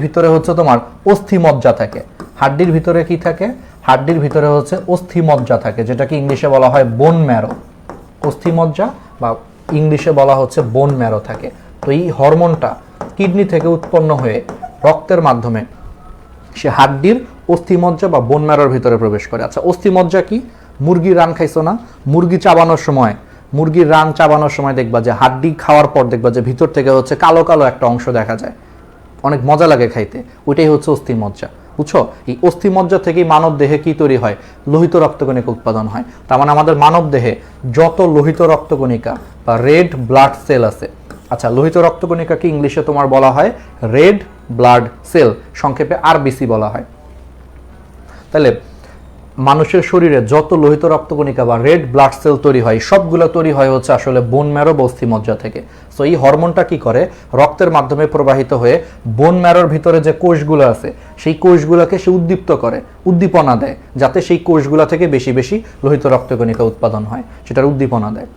ভিতরে হচ্ছে তোমার অস্থিমজ্জা থাকে। হাড্ডির ভিতরে কি থাকে? হাড্ডির ভিতরে হচ্ছে অস্থিমজ্জা থাকে, যেটাকে ইংলিশে বলা হয় বোন ম্যারো। অস্থিমজ্জা বা ইংলিশে বলা হচ্ছে বোন ম্যারো থাকে। তো এই হরমোনটা কিডনি থেকে উৎপন্ন হয়ে রক্তের মাধ্যমে সে হাড্ডির অস্থিমজ্জা বা বোন ম্যারোর ভিতরে প্রবেশ করে। আচ্ছা অস্থিমজ্জা কি? মুরগির রান খাইছো না? মুরগির রান চাবানোর সময় দেখবা যে হাড্ডি খাওয়ার পর দেখবা যে ভিতর থেকে হচ্ছে কালো কালো একটা অংশ দেখা যায়, অনেক মজা লাগে খাইতে, ওইটাই হচ্ছে অস্থিমজ্জা। বুঝছো? এই অস্থিমজ্জা থেকেই মানব দেহে কি তৈরি হয়? লোহিত রক্তকণিকা উৎপাদন হয়। তার মানে আমাদের মানব দেহে যত লোহিত রক্তকণিকা বা রেড ব্লাড সেল আছে, আচ্ছা লোহিত রক্তকণিকাকে ইংলিশে তোমার বলা হয় রেড ব্লাড সেল, সংক্ষেপে আরবিসি বলা হয়। তাহলে মানুষের শরীরে যত লোহিত রক্তকণিকা বা রেড ব্লাড সেল তৈরি হয়, সবগুলো তৈরি হয় হচ্ছে আসলে বোন ম্যারো বা অস্থিমজ্জা থেকে। সো এই হরমোনটা কি করে? রক্তের মাধ্যমে প্রবাহিত হয়ে বোন ম্যারোর ভিতরে যে কোষগুলো আছে সেই কোষগুলোকে সে উদ্দীপনা দেয়, যাতে সেই কোষগুলো থেকে বেশি বেশি লোহিত রক্তকণিকা উৎপাদন হয়, সেটার উদ্দীপনা দেয়।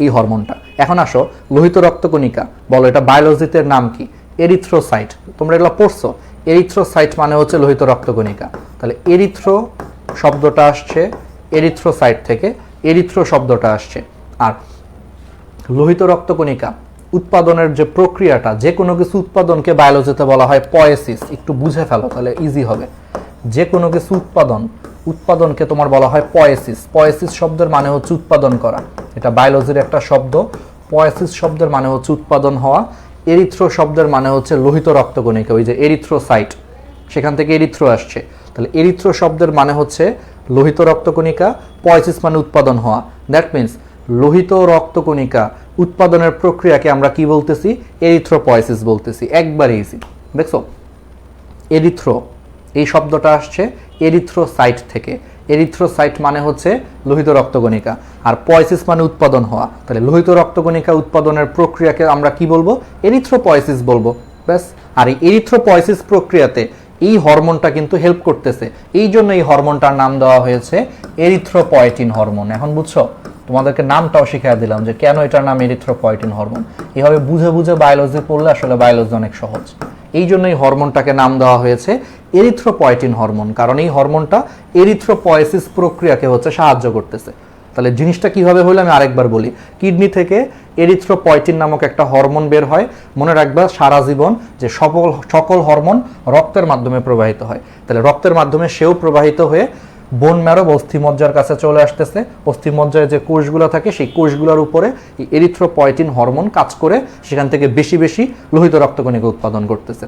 এই হরমোনটা। এখন আসো লোহিত রক্তকণিকা, বলো এটা বায়োলজিতে নাম কি? এরিথ্রোসাইট। তোমরা এগুলো পড়ছো, এরিথ্রোসাইট মানে হচ্ছে লোহিত রক্তকণিকা। তাহলে এরিথ্রো শব্দটা আসছে এরিথ্রোসাইট থেকে, এরিথ্রো শব্দটা আসছে। আর লোহিত রক্তকণিকা উৎপাদনের যে প্রক্রিয়াটা, যে কোনো কিছু উৎপাদনকে বায়োলজিতে বলা হয় পয়েসিস। একটু বুঝে ফেলো তাহলে ইজি হবে। যে কোনো কিছু উৎপাদনকে তোমার বলা হয় পয়েসিস। পয়েসিস শব্দের মানে হচ্ছে উৎপাদন করা, এটা বায়োলজির একটা শব্দ। পয়েসিস শব্দের মানে হচ্ছে উৎপাদন হওয়া। এরিথ্রো শব্দের মানে হচ্ছে লোহিত রক্তকণিকা, ওই যে এরিথ্রোসাইট, সেখান থেকে এরিথ্রো আসছে। তাহলে এরিথ্রো শব্দের মানে হচ্ছে লোহিত রক্তকণিকা, পয়েসিস মানে উৎপাদন হওয়া। দ্যাট মিন্স লোহিত রক্তকণিকা উৎপাদনের প্রক্রিয়াকে আমরা কি বলতেছি? এরিথ্রোপয়েসিস বলতেছি। একবার ইজি। দেখছো, এরিথ্রো এই শব্দটা আসছে এরিথ্রোসাইট থেকে। এরিথ্রোসাইট মানে হচ্ছে লোহিত রক্তকণিকা, আর পয়েসিস মানে উৎপাদন হওয়া। তাহলে লোহিত রক্তকণিকা উৎপাদনের প্রক্রিয়াকে আমরা কি বলবো? এরিথ্রোপয়েসিস বলবো, ব্যাস। আর এই এরিথ্রোপয়েসিস প্রক্রিয়াতে এই হরমোনটা কিন্তু হেল্প করতেছে, এই জন্য এই হরমোনটার নাম দেওয়া হয়েছে এরিথ্রোপয়েটিন হরমোন। এখন বুঝছো? তোমাদেরকে নামটাও শিখিয়ে দিলাম যে কেন এটার নাম এরিথ্রোপয়েটিন হরমোন। এইভাবে বুঝে বুঝে বায়োলজি পড়লে আসলে বায়োলজি অনেক সহজ। এই জন্য এই হরমোনটাকে নাম দেওয়া হয়েছে এরিথ্রোপয়েটিন হরমোন, কারণ এই হরমোনটা এরিথ্রোপয়েসিস প্রক্রিয়াকে হচ্ছে সাহায্য করতেছে। তাহলে জিনিসটা কিভাবে হলো আমি আরেকবার বলি। কিডনি থেকে এরিথ্রোপয়েটিন নামক একটা হরমোন বের হয়। মনে রাখবা সারা জীবন যে সকল হরমোন রক্তের মাধ্যমে প্রবাহিত হয়। তাহলে রক্তের মাধ্যমে সেও প্রবাহিত হয়ে বোন ম্যারো বা অস্থিমজ্জার কাছে চলে আসতেছে। অস্থিমজ্জায় যে কোষগুলো থাকে সেই কোষগুলোর উপরে এই এরিথ্রোপয়েটিন হরমোন কাজ করে সেখান থেকে বেশি বেশি লোহিত রক্তকণিকা উৎপাদন করতেছে,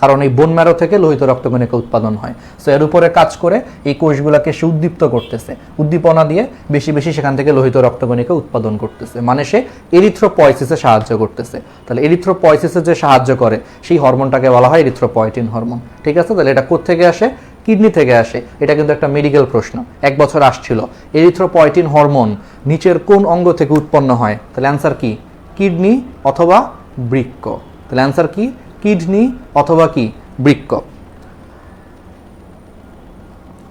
কারণ এই বোন ম্যারো থেকে লোহিত রক্তকণিকা উৎপাদন হয়। সো এর উপরে কাজ করে এই কোষগুলোকে সে উদ্দীপ্ত করতেছে, উদ্দীপনা দিয়ে বেশি বেশি সেখান থেকে লোহিত রক্তকণিকা উৎপাদন করতেছে, মানে সে এরিথ্রোপয়েসিসে সাহায্য করতেছে। তাহলে এরিথ্রোপয়েসিসে যে সাহায্য করে সেই হরমোনটাকে বলা হয় এরিথ্রোপয়েটিন হরমোন। ঠিক আছে? তাহলে এটা কোত্থেকে আসে? কিডনি থেকে আসে। এটা কিন্তু একটা মেডিকেল প্রশ্ন, এক বছর আসছিল। এরিথ্রোপয়েটিন হরমোন নিচের কোন অঙ্গ থেকে উৎপন্ন হয়? তাহলে অ্যান্সার কি? কিডনি অথবা বৃক্ক। তাহলে অ্যান্সার কি? কিডনি অথবা কি? বৃক্ক।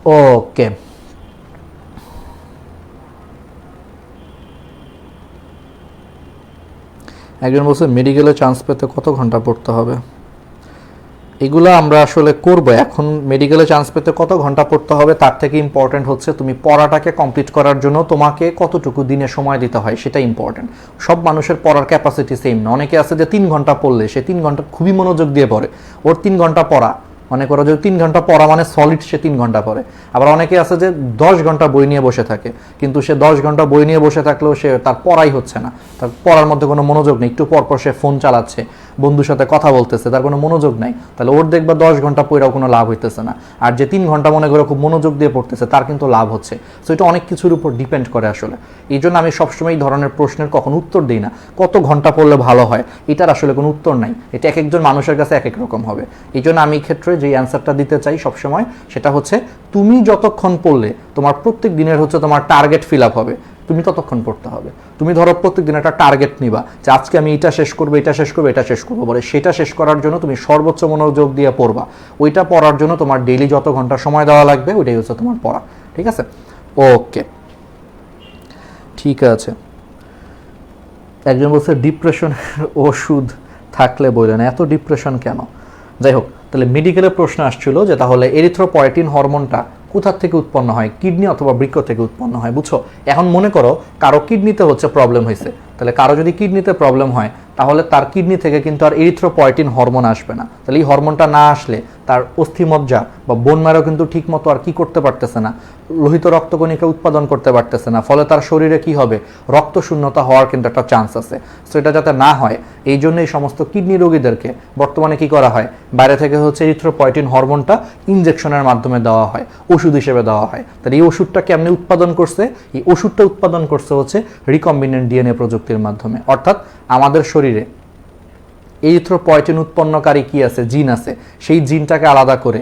ওকে, একজন বলছে মেডিকেলে চান্স পেতে কত ঘন্টা পড়তে হবে? এগুলো আমরা আসলে করব। এখন মেডিকেলে চান্স পেতে কত ঘন্টা পড়তে হবে তার থেকে ইম্পর্টেন্ট হচ্ছে তুমি পড়াটাকে কমপ্লিট করার জন্য তোমাকে কতটুকু দিনে সময় দিতে হয়, সেটা ইম্পর্টেন্ট। সব মানুষের পড়ার ক্যাপাসিটি সেম না। অনেকে আছে যে 3 ঘন্টা পড়লে সে 3 ঘন্টা খুবই মনোযোগ দিয়ে পড়ে, ওর 3 ঘন্টা পড়া, মনে করো যে 3 ঘন্টা পড়া মানে সলিড সে 3 ঘন্টা পড়ে। আবার অনেকে আছে যে 10 ঘন্টা বই নিয়ে বসে থাকে, কিন্তু সে 10 ঘন্টা বই নিয়ে বসে থাকলেও সে তার পড়াই হচ্ছে না, তার পড়ার মধ্যে কোনো মনোযোগ নেই। একটু পর পর সে ফোন চালাচ্ছে, বন্ধুর সাথে কথা বলতেছে, তার কোনো মনোযোগ নাই। তাহলে ওর দেখবা 10 ঘন্টা পড়াও কোনো লাভ হইতেছে না। আর যে 3 ঘন্টা মনে করে খুব মনোযোগ দিয়ে পড়তেছে তার কিন্তু লাভ হচ্ছে। সো এটা অনেক কিছুর উপর ডিপেন্ড করে আসলে। এই জন্য আমি সবসময় এই ধরনের প্রশ্নের কখনো উত্তর দিই না, কত ঘন্টা পড়লে ভালো হয়, এটার আসলে কোনো উত্তর নাই। এটা এক একজন মানুষের কাছে এক এক রকম হবে। এই জন্য আমি এই ক্ষেত্রে যে অ্যান্সারটা দিতে চাই সবসময় সেটা হচ্ছে তুমি যতক্ষণ পড়লে তোমার প্রত্যেক দিনের হচ্ছে তোমার টার্গেট ফিল আপ হবে, তুমি ততক্ষণ পড়তে হবে। তুমি ধরো প্রত্যেক দিন একটা টার্গেট নিবা যে আজকে আমি এটা শেষ করবো, এটা শেষ করবো, এটা শেষ করবো, বলে সেটা শেষ করার জন্য তুমি সর্বোচ্চ মনোযোগ দিয়ে পড়বা। ওইটা পড়ার জন্য তোমার ডেইলি যত ঘন্টা সময় দেওয়া লাগবে ওইটাই হচ্ছে তোমার পড়া। ঠিক আছে? ওকে, ঠিক আছে। একজন বলছে ডিপ্রেশনের ওষুধ থাকলে বললেন, এত ডিপ্রেশন কেন? যাই হোক, তাহলে মেডিকেলের প্রশ্ন আসছিল যে তাহলে এরিথ্রোপয়েটিন হরমোনটা কোথা থেকে উৎপন্ন হয়? কিডনি অথবা বৃক্ক থেকে উৎপন্ন হয়। বুঝছো? এখন মনে করো কারো কিডনিতে হচ্ছে প্রবলেম হয়েছে, তাহলে কারো যদি কিডনিতে প্রবলেম হয় তাহলে তার কিডনি থেকে কিন্তু আর এরিথ্রোপয়েটিন হরমোন আসবে না। তাহলে এই হরমোনটা না আসলে তার অস্থিমজ্জা বা বোন ম্যারো কিন্তু ঠিক মতো আর কি করতে পারতেছে না, লোহিত রক্তকণিকা উৎপাদন করতে পারতেছে না। ফলে তার শরীরে কি হবে? রক্ত শূন্যতা হওয়ার কিন্তু একটা চান্স আছে। সো এটা যাতে না হয় এই জন্য এই সমস্ত কিডনি রোগীদেরকে বর্তমানে কি করা হয়? বাইরে থেকে হচ্ছে এরিথ্রোপয়েটিন হরমোনটা ইনজেকশনের মাধ্যমে দেওয়া হয়, ওষুধ হিসেবে দেওয়া হয়। তাহলে এই ওষুধটা কেমনি উৎপাদন করছে? এই ওষুধটা উৎপাদন করছে হচ্ছে রিকম্বিনেন্ট ডিএনএ প্রযুক্তির মাধ্যমে। অর্থাৎ আমাদের শরীরে এরিথ্রোপয়েটিন উৎপন্নকারী কি আছে? জিন আছে। সেই জিনটাকে আলাদা করে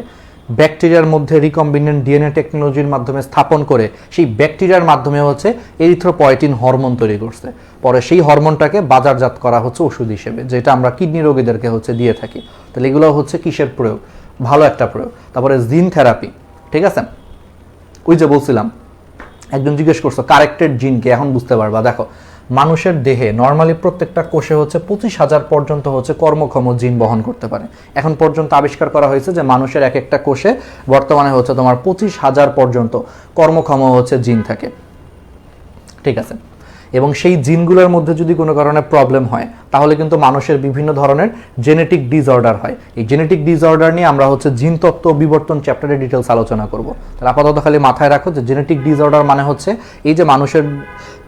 ব্যাকটেরিয়ার মধ্যে রিকম্বিনেন্ট ডিএনএ টেকনোলজির মাধ্যমে স্থাপন করে সেই ব্যাকটেরিয়ার মাধ্যমে হচ্ছে এরিথ্রোপয়েটিন হরমোন তৈরি করছে। পরে সেই হরমোনটাকে বাজারজাত করা হচ্ছে ওষুধ হিসেবে, যেটা আমরা কিডনি রোগীদেরকে হচ্ছে দিয়ে থাকি। তাহলে এগুলো হচ্ছে কিসের প্রয়োগ? ভালো একটা প্রয়োগ। তারপরে জিন থেরাপি। ঠিক আছে? ওই যে বলছিলাম, একজন জিজ্ঞেস করছো কারেক্টেড জিনকে, এখন বুঝতে পারবা। দেখো, মানুষের দেহে নর্মালি প্রত্যেকটা কোষে হচ্ছে 25,000 পর্যন্ত হচ্ছে কর্মক্ষম জিন বহন করতে পারে। এখন পর্যন্ত আবিষ্কার করা হয়েছে যে মানুষের এক একটা কোষে বর্তমানে হচ্ছে তোমার 25,000 পর্যন্ত কর্মক্ষম হচ্ছে জিন থাকে, ঠিক আছে। এবং সেই জিনগুলোর মধ্যে যদি কোনো কারণে প্রবলেম হয় তাহলে কিন্তু মানুষের বিভিন্ন ধরনের জেনেটিক ডিসঅর্ডার হয়। এই জেনেটিক ডিসঅর্ডার নিয়ে আমরা হচ্ছে জিন তত্ত্ব বিবর্তন চ্যাপ্টারে ডিটেলস আলোচনা করব। তাহলে আপাতত খালি মাথায় রাখো যে জেনেটিক ডিসঅর্ডার মানে হচ্ছে এই যে মানুষের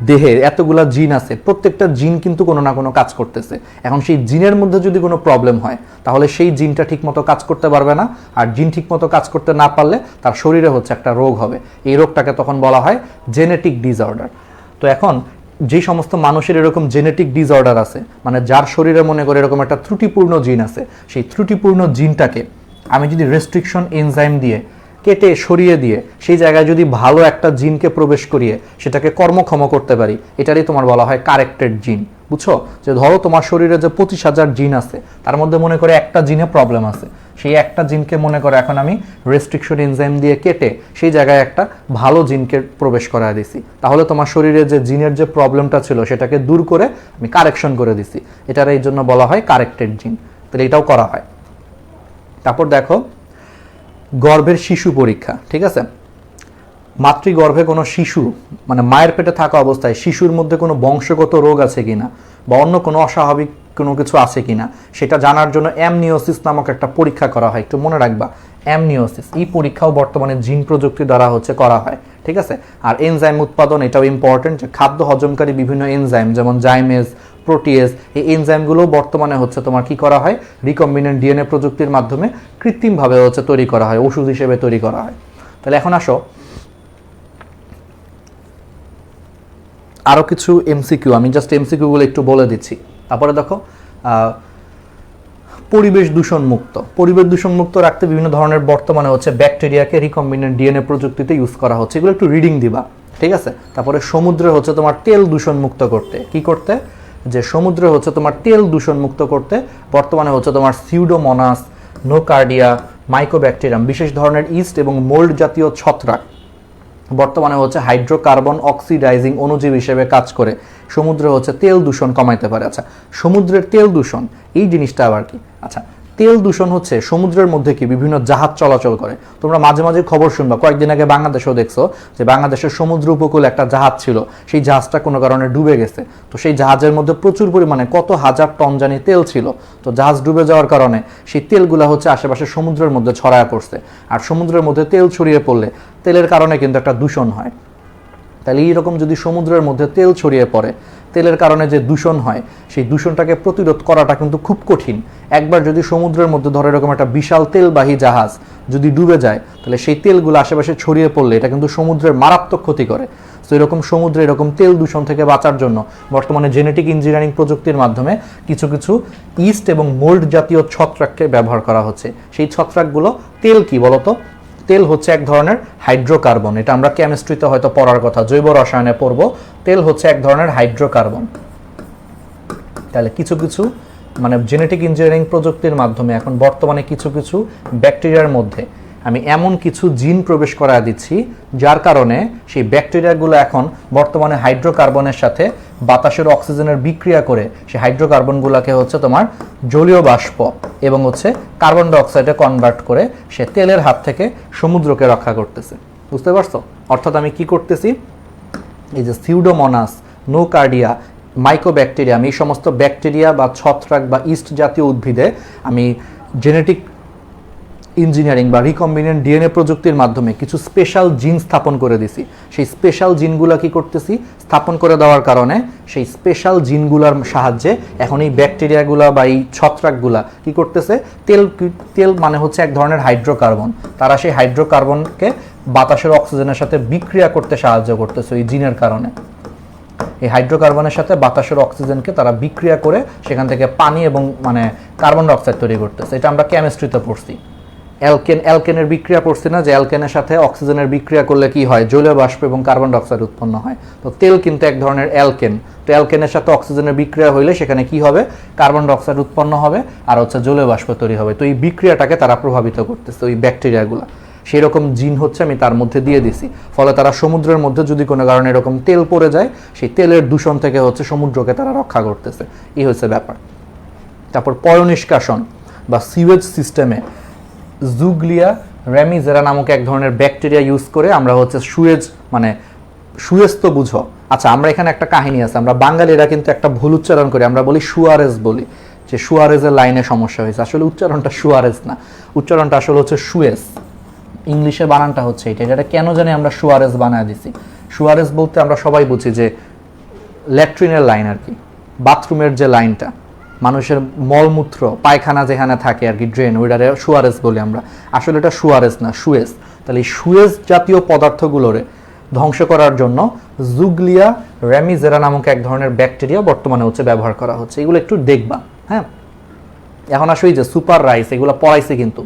দেহে এতগুলা জিন আছে, প্রত্যেকটা জিন কিন্তু কোনো না কোনো কাজ করতেছে। এখন সেই জিনের মধ্যে যদি কোনো প্রবলেম হয় তাহলে সেই জিনটা ঠিকমতো কাজ করতে পারবে না, আর জিন ঠিকমতো কাজ করতে না পারলে তার শরীরে হচ্ছে একটা রোগ হবে। এই রোগটাকে তখন বলা হয় জেনেটিক ডিসঅর্ডার। তো এখন যে সমস্ত মানুষের এরকম জেনেটিক ডিসঅর্ডার আছে, মানে যার শরীরে মনে করে এরকম একটা ত্রুটিপূর্ণ জিন আছে, সেই ত্রুটিপূর্ণ জিনটাকে আমি যদি রেস্ট্রিকশন এনজাইম দিয়ে কেটে সরিয়ে দিয়ে সেই জায়গায় যদি ভালো একটা জিনকে প্রবেশ করিয়ে সেটাকে কর্মক্ষম করতে পারি, এটারই তোমার বলা হয় কারেক্টেড জিন। বুঝছো? যে ধরো তোমার শরীরে যে 25,000 জিন আছে তার মধ্যে মনে করে একটা জিনে প্রবলেম আছে, সেই একটা জিনকে মনে করে এখন আমি রেস্ট্রিকশন এনজাইম দিয়ে কেটে সেই জায়গায় একটা ভালো জিনকে প্রবেশ করায় দিছি, তাহলে তোমার শরীরে যে জিনের যে প্রবলেমটা ছিল সেটাকে দূর করে আমি কারেকশন করে দিছি। এটার এই জন্য বলা হয় কারেক্টেড জিন। তাহলে এটাও করা হয়। তারপর দেখো গর্ভের শিশু পরীক্ষা, ঠিক আছে। মাতৃগর্ভে কোনো শিশু মানে মায়ের পেটে থাকা অবস্থায় শিশুর মধ্যে কোনো বংশগত রোগ আছে কিনা বা অন্য কোনো অস্বাভাবিক কোনো কিছু আছে কিনা সেটা জানার জন্য অ্যামনিওসিস নামক একটা পরীক্ষা করা হয়। একটু মনে রাখবা, অ্যামনিওসিস। এই পরীক্ষাও বর্তমানে জিন প্রযুক্তি দ্বারা হচ্ছে করা হয়, ঠিক আছে। আর এনজাইম উৎপাদন, এটাও ইম্পর্টেন্ট, যে খাদ্য হজমকারী বিভিন্ন এনজাইম যেমন জাইমেজ, প্রোটিয়েজ, এই এনজাইমগুলো বর্তমানে হচ্ছে তোমার কি করা হয়, রিকম্বিনেন্ট ডিএনএ প্রযুক্তির মাধ্যমে কৃত্রিমভাবে হচ্ছে তৈরি করা হয়, ওষুধ হিসেবে তৈরি করা হয়। তাহলে এখন আসো আরও কিছু এমসিকিউ, আমি জাস্ট এমসিকিউগুলো একটু বলে দিচ্ছি। তারপরে দেখো পরিবেশ দূষণ মুক্ত। পরিবেশ দূষণ মুক্ত রাখতে বিভিন্ন ধরনের বর্তমানে হচ্ছে ব্যাকটেরিয়াকে রিকম্বিনেন্ট ডিএনএ প্রযুক্তিতে ইউজ করা হচ্ছে, এগুলো একটু রিডিং দিবা, ঠিক আছে। তারপরে সমুদ্রে হচ্ছে তোমার তেল দূষণ মুক্ত করতে কি করতে, যে সমুদ্রে হচ্ছে তোমার তেল দূষণ মুক্ত করতে বর্তমানে হচ্ছে তোমার সিউডোমোনাস, নোকার্ডিয়া, মাইকোব্যাকটেরিয়াম, বিশেষ ধরনের ইস্ট এবং মোল্ড জাতীয় ছত্রাক বর্তমানে হচ্ছে হাইড্রোকার্বন অক্সিডাইজিং অণুজীব হিসেবে কাজ করে সমুদ্রে হচ্ছে তেল দূষণ কমাইতে পারে। আচ্ছা, সমুদ্রের তেল দূষণ এই জিনিসটা আবার কি? আচ্ছা, তেল দূষণ হচ্ছে সমুদ্রের মধ্যে কি বিভিন্ন জাহাজ চলাচল করে, তোমরা মাঝে মাঝে খবর শুনবা, কয়েকদিন আগে বাংলাদেশেও দেখছো যে বাংলাদেশের সমুদ্র উপকূলে একটা জাহাজ ছিল, সেই জাহাজটা কোনো কারণে ডুবে গেছে। তো সেই জাহাজের মধ্যে প্রচুর পরিমাণে কত হাজার টন জানি তেল ছিল, তো জাহাজ ডুবে যাওয়ার কারণে সেই তেলগুলো হচ্ছে আশেপাশে সমুদ্রের মধ্যে ছড়ায় পড়ছে। আর সমুদ্রের মধ্যে তেল ছড়িয়ে পড়লে তেলের কারণে কিন্তু একটা দূষণ হয়। তাহলে এইরকম যদি সমুদ্রের মধ্যে তেল ছড়িয়ে পড়ে, তেলের কারণে যে দূষণ হয় সেই দূষণটাকে প্রতিরোধ করাটা কিন্তু খুব কঠিন। একবার যদি সমুদ্রের মধ্যে ধরে এরকম একটা বিশাল তেলবাহী জাহাজ যদি ডুবে যায় তাহলে সেই তেলগুলো আশেপাশে ছড়িয়ে পড়লে এটা কিন্তু সমুদ্রের মারাত্মক ক্ষতি করে। তো এরকম সমুদ্রে এরকম তেল দূষণ থেকে বাঁচার জন্য বর্তমানে জেনেটিক ইঞ্জিনিয়ারিং প্রযুক্তির মাধ্যমে কিছু কিছু ইস্ট এবং মোল্ড জাতীয় ছত্রাককে ব্যবহার করা হচ্ছে। সেই ছত্রাকগুলো তেল কি বলতো? তেল হচ্ছে এক ধরনের হাইড্রোকার্বন, এটা আমরা কেমিস্ট্রিতে হয়তো পড়ার কথা, জৈব রসায়নে পড়বো। তেল হচ্ছে এক ধরনের হাইড্রোকার্বন। তাহলে কিছু কিছু মানে জেনেটিক ইঞ্জিনিয়ারিং প্রযুক্তির মাধ্যমে এখন বর্তমানে কিছু কিছু ব্যাকটেরিয়ার মধ্যে আমি এমন কিছু জিন প্রবেশ করা দিচ্ছি যার কারণে সেই ব্যাকটেরিয়াগুলো এখন বর্তমানে হাইড্রোকার্বনের সাথে বাতাসের অক্সিজেনের বিক্রিয়া করে সেই হাইড্রোকার্বনগুলোকে হচ্ছে তোমার জলীয় বাষ্প এবং হচ্ছে কার্বন ডাইঅক্সাইডে কনভার্ট করে সে তেলের হাত থেকে সমুদ্রকে রক্ষা করতেছে। বুঝতে পারছো? অর্থাৎ আমি কি করতেছি, এই যে সিউডোমোনাস, নোকার্ডিয়া, মাইকোব্যাকটেরিয়াম, এই সমস্ত ব্যাকটেরিয়া বা ছত্রাক বা ইস্ট জাতীয় উদ্ভিদে আমি জেনেটিক ইঞ্জিনিয়ারিং বা রিকম্বিনেন্ট ডিএনএ প্রযুক্তির মাধ্যমে কিছু স্পেশাল জিন স্থাপন করে দিছি। সেই স্পেশাল জিনগুলা কি করতেছি, স্থাপন করে দেওয়ার কারণে সেই স্পেশাল জিনগুলার সাহায্যে এখন এই ব্যাকটেরিয়াগুলা বা এই ছত্রাকগুলা কি করতেছে, তেল মানে হচ্ছে এক ধরনের হাইড্রোকার্বন, তারা সেই হাইড্রোকার্বনকে বাতাসের অক্সিজেনের সাথে বিক্রিয়া করতে সাহায্য করতেছে এই জিনের কারণে। এই হাইড্রোকার্বনের সাথে বাতাসের অক্সিজেনকে তারা বিক্রিয়া করে সেখান থেকে পানি এবং মানে কার্বন ডাইঅক্সাইড তৈরি করতেছে। এটা আমরা কেমিস্ট্রিতে পড়ছি। অ্যালকেনের বিক্রিয়া পড়ছি না, যে অ্যালকেনের সাথে অক্সিজেনের বিক্রিয়া করলে কি হয়, জলীয় বাষ্প এবং কার্বন ডাইঅক্সাইড উৎপন্ন হয়। তো তেল কিন্তু এক ধরনের অ্যালকেন, তো অ্যালকেনের সাথে অক্সিজেনের বিক্রিয়া হইলে সেখানে কি হবে, কার্বন ডাইঅক্সাইড উৎপন্ন হবে আর হচ্ছে জলীয় বাষ্প তৈরি হবে। তো এই বিক্রিয়াটাকে তারা প্রভাবিত করতেছে ওই ব্যাকটেরিয়াগুলো। সেই রকম জিন হচ্ছে আমি তার মধ্যে দিয়ে দিছি, ফলে তারা সমুদ্রের মধ্যে যদি কোনো কারণে এরকম তেল পড়ে যায় সেই তেলের দূষণ থেকে হচ্ছে সমুদ্রকে তারা রক্ষা করতেছে, এই হচ্ছে ব্যাপার। তারপর পয়ঃনিষ্কাশন বা সিওয়েজ সিস্টেমে জুগলিয়া রেমিজেরা নামক এক ধরনের ব্যাকটেরিয়া ইউজ করে আমরা হচ্ছে সুয়েজ মানে সুয়েজ তো বুঝো, আচ্ছা আমরা এখানে একটা কাহিনী আছে, আমরা বাঙালিরা কিন্তু একটা ভুল উচ্চারণ করি, আমরা বলি সুয়ারেজ বলি, যে সুয়ারেজের লাইনে সমস্যা হয়েছে, আসলে উচ্চারণটা সুয়ারেজ না, উচ্চারণটা আসলে হচ্ছে সুয়েজ, ইংলিশে বানানটা হচ্ছে এটা কেন জানি আমরা সুয়ারেজ বানায় দিছি। সুয়ারেজ বলতে আমরা সবাই বুঝি যে ল্যাট্রিনের লাইন আর কি, বাথরুমের যে লাইনটা, মানুষের মলমূত্র পায়খানা যেখানে থাকে আর কি ড্রেন, ওইটারে সুয়ারেজ বলি আমরা, আসলে এটা সুয়ারেজ না সুয়েজ। তাহলে এই সুয়েজ জাতীয় পদার্থগুলোরে ধ্বংস করার জন্য জুগলিয়া রেমিজেরা নামক এক ধরনের ব্যাকটেরিয়া বর্তমানে হচ্ছে ব্যবহার করা হচ্ছে, এগুলো একটু দেখবা। হ্যাঁ, এখন আসো এই যে সুপার রাইস, এগুলো পড়াইছে কিন্তু।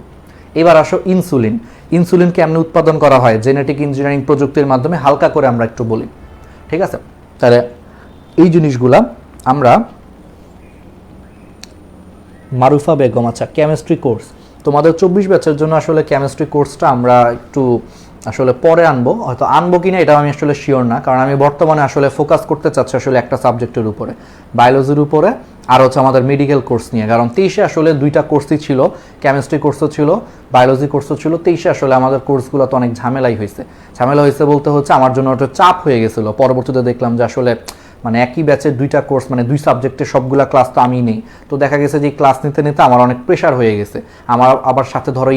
এবার আসো ইনসুলিন, ইনসুলিন কেমনে উৎপাদন করা হয় জেনেটিক ইঞ্জিনিয়ারিং প্রযুক্তির মাধ্যমে, হালকা করে আমরা একটু বলি, ঠিক আছে? তাহলে এই জিনিসগুলা আমরা মারুফা বেগম, আচ্ছা কেমিস্ট্রি কোর্স তোমাদের 24 ব্যাচের জন্য আসলে কেমিস্ট্রি কোর্সটা আমরা একটু আসলে পরে আনবো, হয়তো আনবো কিনা এটাও আমি আসলে শিওর না, কারণ আমি বর্তমানে আসলে ফোকাস করতে চাচ্ছি আসলে একটা সাবজেক্টের উপরে, বায়োলজির উপরে, আর হচ্ছে আমাদের মেডিকেল কোর্স নিয়ে। কারণ 23-এ আসলে 2টা কোর্সই ছিল, কেমিস্ট্রি কোর্সও ছিল, বায়োলজি কোর্সও ছিল। 23-এ আসলে আমাদের কোর্সগুলো তো অনেক ঝামেলাই হয়েছে, ঝামেলা হয়েছে বলতে হচ্ছে আমার জন্য একটা চাপ হয়ে গেছিলো। পরবর্তীতে দেখলাম যে আসলে মানে একই ব্যাচের 2টা কোর্স, মানে 2 সাবজেক্টের সবগুলা ক্লাস তো আমি নেই, তো দেখা গেছে যে ক্লাস নিতে নিতে আমার অনেক প্রেশার হয়ে গেছে। আমার আবার সাথে ধরো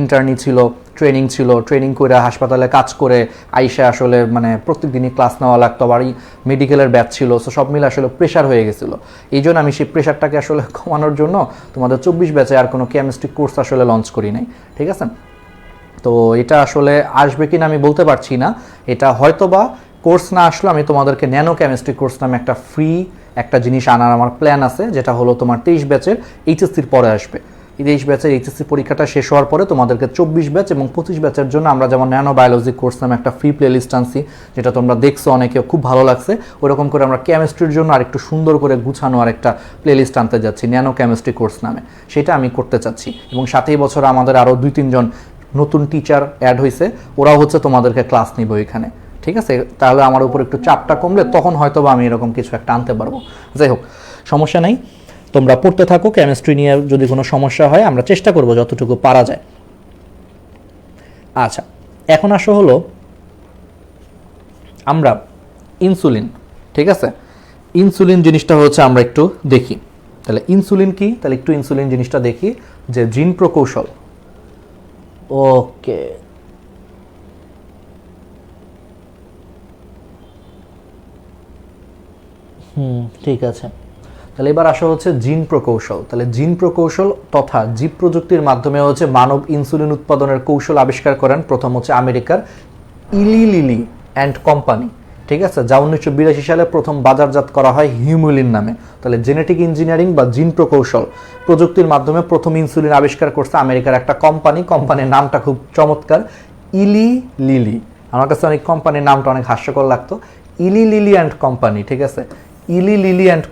ইন্টার্নি ছিল, ট্রেনিং ছিল, ট্রেনিং করে হাসপাতালে কাজ করে আইসা আসলে মানে প্রত্যেকদিনই ক্লাস নেওয়া লাগতো, আবার মেডিকেলের ব্যাচ ছিল, সো সব মিলে আসলে প্রেশার হয়ে গেছিলো। এই জন্য আমি সেই প্রেশারটাকে আসলে কমানোর জন্য তোমাদের 24 ব্যাচে আর কোনো কেমিস্ট্রি কোর্স আসলে লঞ্চ করি নাই, ঠিক আছে? তো এটা আসলে আসবে কিনা আমি বলতে পারছি না, এটা হয়তোবা কোর্স না আসলে আমি তোমাদেরকে ন্যানো কেমিস্ট্রি কোর্স নামে একটা ফ্রি একটা জিনিস আনার আমার প্ল্যান আছে, যেটা হলো তোমার 23 ব্যাচের এইচএসসির পরে আসবে। এই 23 ব্যাচের এইচএসসি পরীক্ষাটা শেষ হওয়ার পরে তোমাদেরকে 24 ব্যাচ এবং 25 ব্যাচের জন্য আমরা যেমন ন্যানো বায়োলজি কোর্স নামে একটা ফ্রি প্লেলিস্ট আনছি, যেটা তোমরা দেখছো অনেকে খুব ভালো লাগছে, ওরকম করে আমরা কেমিস্ট্রির জন্য আরেকটু সুন্দর করে গুছানো আর একটা প্লেলিস্ট আনতে যাচ্ছি ন্যানো কেমিস্ট্রি কোর্স নামে, সেটা আমি করতে চাচ্ছি। এবং সাথেই বছর আমাদের আরও 2-3 জন নতুন টিচার অ্যাড হয়েছে, ওরাও হচ্ছে তোমাদেরকে ক্লাস নিব এখানে, ঠিক আছে? তাহলে আমার উপর একটু চাপটা কমলে তখন হয়তো আমি এরকম কিছু একটা আনতে পারবো। যাই হোক, সমস্যা নেই, তোমরা পড়তে থাকো। কেমিস্ট্রি নিয়ে যদি কোনো সমস্যা হয় আমরা চেষ্টা করব যতটুকু পারা যায়। আচ্ছা, এখন আসো হলো আমরা ইনসুলিন, ঠিক আছে? ইনসুলিন জিনিসটা হচ্ছে আমরা একটু দেখি। তাহলে ইনসুলিন কি, তাহলে একটু ইনসুলিন জিনিসটা দেখি, যে জিন প্রকৌশল। ওকে, ঠিক আছে। তাহলে এবার আসা হচ্ছে জিন প্রকৌশল। তাহলে জিন প্রকৌশল তথা জীব প্রযুক্তির মাধ্যমে হচ্ছে মানব ইনসুলিন উৎপাদনের কৌশল আবিষ্কার করেন প্রথম হচ্ছে আমেরিকার ইলি লিলি অ্যান্ড কোম্পানি, ঠিক আছে? যা 1982 সালে প্রথম বাজারজাত করা হয় হিউমুলিন নামে। তাহলে জেনেটিক ইঞ্জিনিয়ারিং বা জিন প্রকৌশল প্রযুক্তির মাধ্যমে প্রথম ইনসুলিন আবিষ্কার করছে আমেরিকার একটা কোম্পানি। কোম্পানির নামটা খুব চমৎকার, ইলি লিলি। আমার কাছে অনেক কোম্পানির নামটা অনেক হাস্যকর লাগতো, ইলি লিলি অ্যান্ড কোম্পানি, ঠিক আছে? ইলি লিলি অ্যান্ড